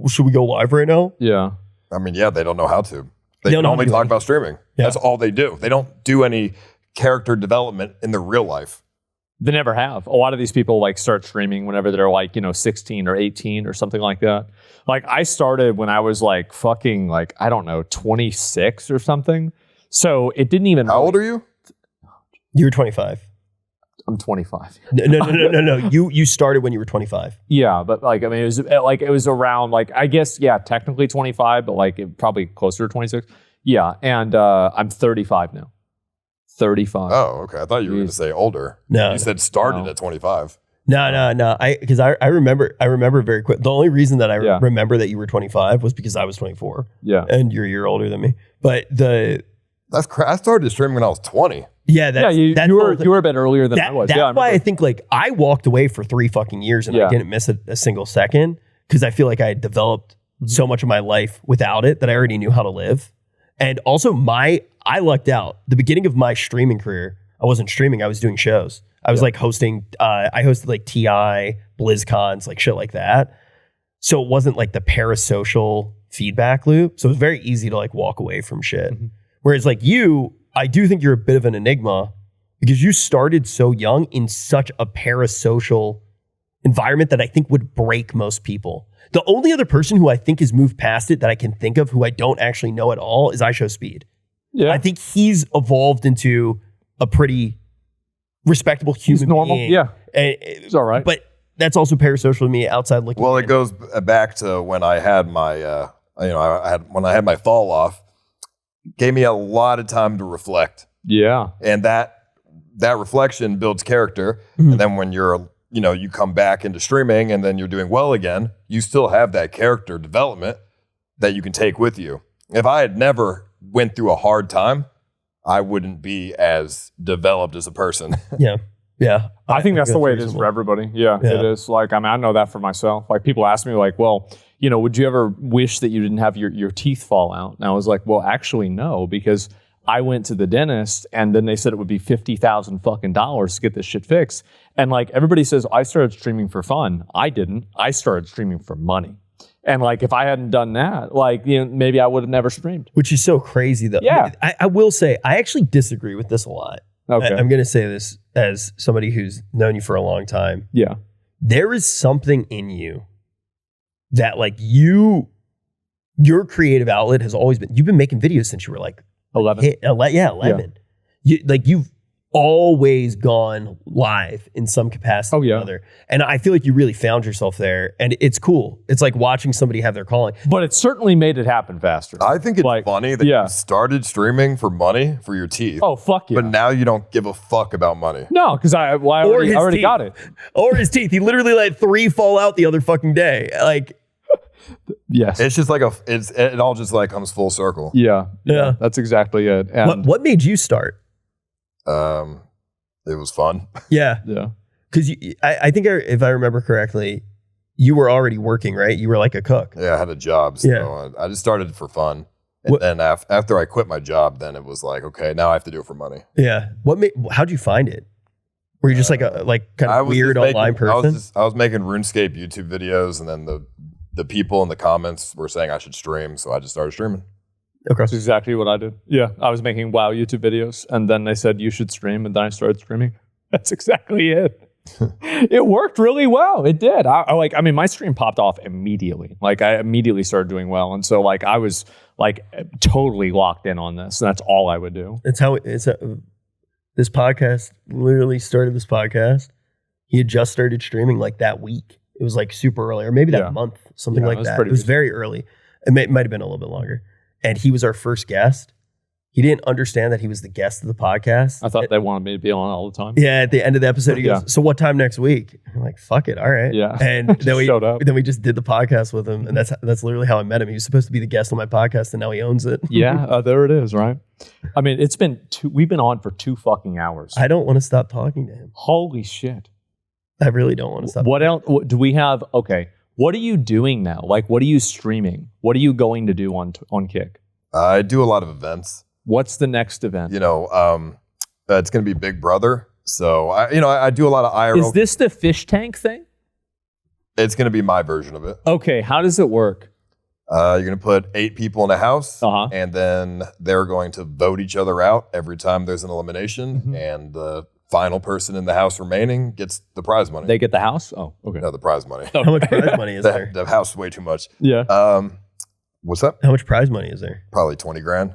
should we go live right now? Yeah. I mean, yeah, they don't know how to. They can only talk about streaming. Yeah. That's all they do. They don't do any character development in their real life. They never have. A lot of these people like start streaming whenever they're like, 16 or 18 or something like that. Like I started when I was like fucking like, I don't know, 26 or something. So it didn't even. How old are you? You were 25. I'm 25. No. You started when you were 25. Yeah, but like, I mean, it was around like, I guess, yeah, technically 25, but like probably closer to 26. Yeah. And I'm 35 now. 35. Oh, okay. I thought you were going to say older. No. You said started at 25. No. Because I remember very quick. The only reason that I remember that you were 25 was because I was 24. Yeah. And you're a year older than me. But that's I started streaming when I was 20. Yeah, you were a bit earlier than I was. That's why I think like I walked away for 3 fucking years and I didn't miss a single second because I feel like I had developed so much of my life without it that I already knew how to live. And also I lucked out. The beginning of my streaming career, I wasn't streaming, I was doing shows. I was like hosting, I hosted like TI, BlizzCons, like shit like that. So it wasn't like the parasocial feedback loop. So it was very easy to like walk away from shit. Mm-hmm. Whereas like you, I do think you're a bit of an enigma because you started so young in such a parasocial environment that I think would break most people. The only other person who I think has moved past it that I can think of who I don't actually know at all is iShowSpeed. Yeah. I think he's evolved into a pretty respectable human He's normal. being. Yeah. And it's all right. But that's also parasocial to me outside looking. Well, it goes back to when I had my, when I had my fall off. Gave me a lot of time to reflect. Yeah. And that reflection builds character. Mm-hmm. And then when you come back into streaming and then you're doing well again, you still have that character development that you can take with you. If I had never went through a hard time, I wouldn't be as developed as a person. Yeah. Yeah. I think that's the way it is for everybody. Yeah, it is. Like, I mean, I know that for myself. Like, people ask me like, well, would you ever wish that you didn't have your teeth fall out? And I was like, well, actually, no, because I went to the dentist and then they said it would be $50,000 fucking dollars to get this shit fixed. And like, everybody says, I started streaming for fun. I didn't. I started streaming for money. And like, if I hadn't done that, like, maybe I would have never streamed. Which is so crazy though. Yeah. I will say, I actually disagree with this a lot. Okay. I'm going to say this as somebody who's known you for a long time. Yeah. There is something in you that like your creative outlet has always been, you've been making videos since you were like 11. 11. Yeah. You've always gone live in some capacity or another. And I feel like you really found yourself there and it's cool. It's like watching somebody have their calling. But it certainly made it happen faster. I think it's funny that you started streaming for money for your teeth. Oh, fuck yeah. But now you don't give a fuck about money. No, because I already got it. Or his teeth. He literally let 3 fall out the other fucking day. Like, yes. It's just like it all just like comes full circle. Yeah. That's exactly it. And what made you start? It was fun. Yeah. Because I think if I remember correctly, you were already working, right? You were like a cook. Yeah, I had a job. So I just started for fun. And then after I quit my job, then it was like, okay, now I have to do it for money. Yeah. How'd you find it? Were you just like a kind of weird online person? I was making RuneScape YouTube videos, and then the people in the comments were saying I should stream, so I just started streaming. Okay. That's exactly what I did. Yeah. I was making WoW YouTube videos and then they said you should stream and then I started streaming. That's exactly it. It worked really well. It did. I mean, my stream popped off immediately. Like I immediately started doing well. And so like I was like totally locked in on this. And that's all I would do. It's how this podcast literally started. This podcast, he had just started streaming like that week. It was like super early, or maybe that month, something like that. It was very early. It might have been a little bit longer. And he was our first guest. He didn't understand that he was the guest of the podcast. I thought they wanted me to be on all the time. Yeah, at the end of the episode, he goes, "So what time next week?" I'm like, "Fuck it, all right." Yeah, and then we showed up. Then we just did the podcast with him, and that's literally how I met him. He was supposed to be the guest on my podcast, and now he owns it. Yeah, there it is, right? I mean, we've been on for 2 fucking hours. I don't want to stop talking to him. Holy shit! I really don't want to stop. What else do we have? Okay, what are you doing now? Like, what are you streaming? What are you going to do on Kick? I do a lot of events. What's the next event? It's going to be Big Brother. So I do a lot of IRL. Is this the fish tank thing? It's going to be my version of it. Okay, how does it work? You're going to put 8 people in a house, and then they're going to vote each other out every time there's an elimination, and the final person in the house remaining gets the prize money. They get the house? Oh, okay. No, the prize money. How much prize money is there? The house is way too much. Yeah. What's that? How much prize money is there? Probably 20 grand.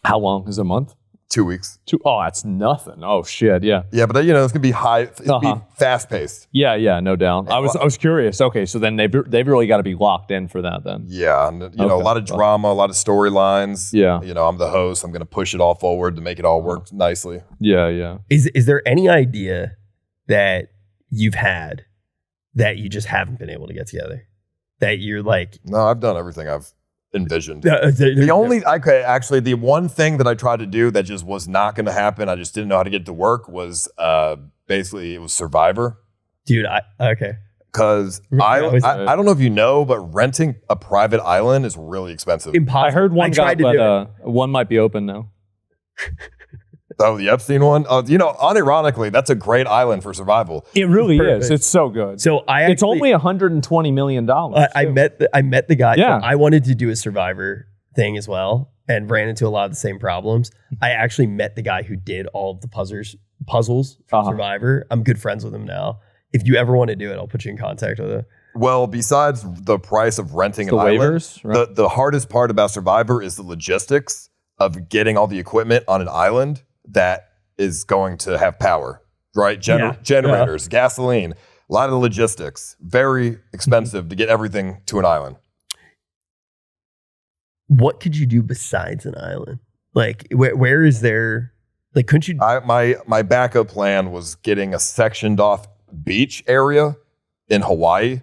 How long is a month? 2 weeks. Oh, that's nothing. Oh shit, yeah. Yeah, but it's gonna be high. It's gonna be fast paced. Yeah, no doubt. I was curious. Okay, so then they've really got to be locked in for that then. Yeah, and a lot of drama, a lot of storylines. Yeah. I'm the host. I'm gonna push it all forward to make it all work nicely. Yeah. Is there any idea that you've had that you just haven't been able to get together? That you're like, no, I've done everything I've envisioned. The one thing that I tried to do that just was not going to happen, I just didn't know how to get it to work, was basically it was Survivor. Dude, okay. Because I don't know if you know, but renting a private island is really expensive. Impossible. I heard one got, but one might be open now. Oh, the Epstein one? Unironically, that's a great island for survival. It really is. It's so good. So it's only $120 million. I met the guy. Yeah. So I wanted to do a Survivor thing as well and ran into a lot of the same problems. I actually met the guy who did all of the puzzles for Survivor. I'm good friends with him now. If you ever want to do it, I'll put you in contact with him. Well, besides the price of renting an waivers, island, right? the hardest part about Survivor is the logistics of getting all the equipment on an island that is going to have power, right? Generators, gasoline, a lot of the logistics. Very expensive to get everything to an island. What could you do besides an island? Like, where is there? Like, couldn't you? My backup plan was getting a sectioned off beach area in Hawaii.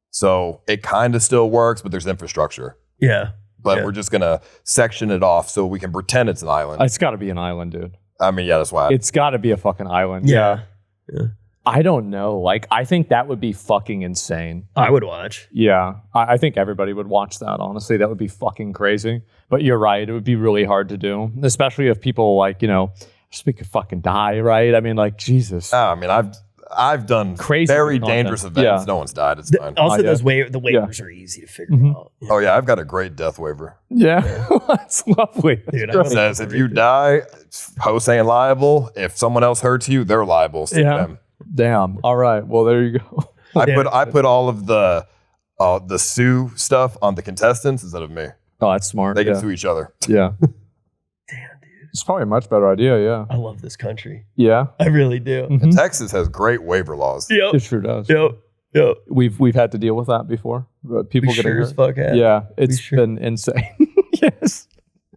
So it kind of still works, but there's infrastructure. Yeah. But we're just going to section it off so we can pretend it's an island. It's got to be an island, dude. I mean, yeah, that's why. It's got to be a fucking island. Yeah. I don't know. Like, I think that would be fucking insane. I would watch. Yeah. I think everybody would watch that, honestly. That would be fucking crazy. But you're right. It would be really hard to do, especially if people, like, just we could fucking die, right? I mean, like, Jesus. I mean, I've done crazy very dangerous events. Yeah. No one's died. It's fine. Also, the waivers are easy to figure out. Oh, yeah. I've got a great death waiver. Yeah. That's lovely. Dude, It says if you die, host ain't liable. If someone else hurts you, they're liable. Sue them. Damn. All right. Well, there you go. I put all of the sue stuff on the contestants instead of me. Oh, that's smart. They can sue each other. Yeah. Damn, dude. It's probably a much better idea. Yeah. I love this country. Yeah. I really do. Mhm. Texas has great waiver laws. Yep. It sure does. Yep. We've had to deal with that before. People We getting sure hurt. as fuck have. Yeah. It's been insane. Yes.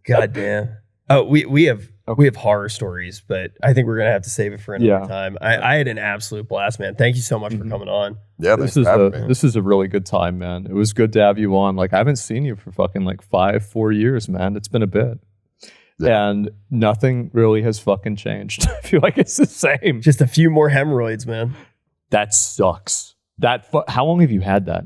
God damn. Oh, we have horror stories, but I think we're gonna have to save it for another time. I had an absolute blast, man. Thank you so much for coming on. Yeah, this is a really good time, man. It was good to have you on. Like, I haven't seen you for fucking like 4 years, man. It's been a bit. Yeah. And nothing really has fucking changed. I feel like it's the same. Just a few more hemorrhoids, man. That sucks. How long have you had that?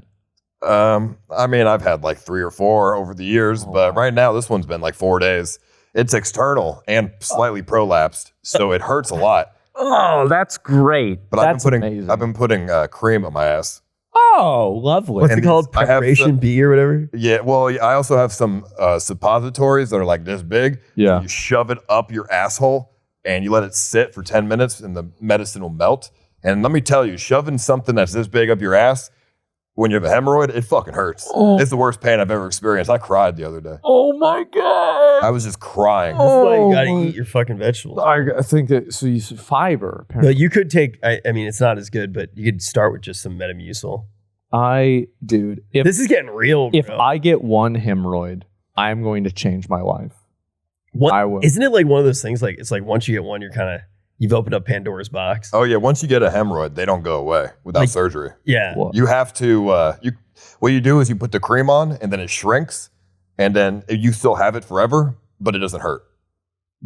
I mean, I've had like 3 or 4 over the years, but right now this one's been like 4 days. It's external and slightly prolapsed, so it hurts a lot. Oh, that's great. But amazing. I've been putting cream on my ass. Oh, lovely. What's it called? Preparation B or whatever? Yeah, well, I also have some suppositories that are like this big. Yeah. You shove it up your asshole and you let it sit for 10 minutes and the medicine will melt. And let me tell you, shoving something that's this big up your ass when you have a hemorrhoid, it fucking hurts. It's the worst pain I've ever experienced. I cried the other day. Oh my God. I was just crying. That's why you gotta eat your fucking vegetables. I think that, so you said fiber. Apparently. But you could take, I mean, it's not as good, but you could start with just some Metamucil. Dude, if This is getting real, bro. if I get one hemorrhoid, I'm going to change my life. I will. Isn't it like one of those things, like, it's like once you get one, you've opened up Pandora's box? Oh yeah, once you get a hemorrhoid, they don't go away without surgery. Yeah. What? You have to, what you do is you put the cream on and then it shrinks and then you still have it forever, but it doesn't hurt.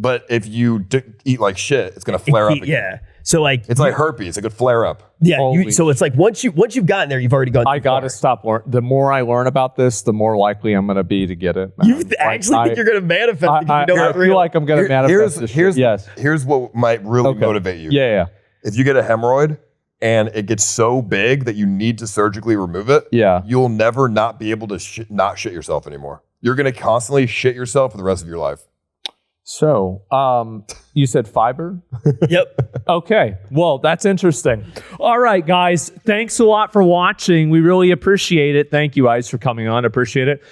But if you eat like shit, it's going to flare up again. Yeah. So like. It's like herpes. It could flare up. Yeah. Holy So it's like once you've gotten there, you've already gone too I got to far. stop. The more I learn about this, the more likely I'm going to be to get it. man. You actually think you're going to manifest it because you know I it's feel real. like I'm going to manifest this shit. Yes. Here's what might really motivate you. Yeah. If you get a hemorrhoid and it gets so big that you need to surgically remove it, Yeah. you'll never not be able to not shit yourself anymore. You're going to constantly shit yourself for the rest of your life. So, you said fiber? Yep. Okay. Well, that's interesting. All right, guys. Thanks a lot for watching. We really appreciate it. Thank you, Ice, for coming on. Appreciate it.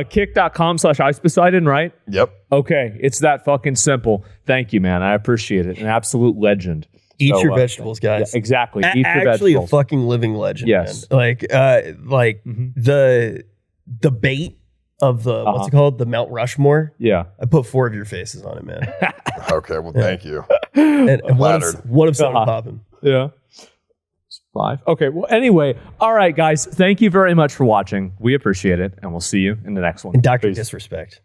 Kick.com/IcePoseidon, right? Yep. Okay. It's that fucking simple. Thank you, man. I appreciate it. An absolute legend. Eat So, your vegetables, guys. Yeah, exactly. Eat your Actually, vegetables. a fucking living legend. Yes. Man. Like the bait of the what's it called? The Mount Rushmore. Yeah. I put 4 of your faces on it, man. Okay. Well, thank you. And flattered. what if something popping? Yeah. It's 5. Okay. Well, anyway. All right, guys. Thank you very much for watching. We appreciate it. And we'll see you in the next one. And Dr. Peace. Disrespect.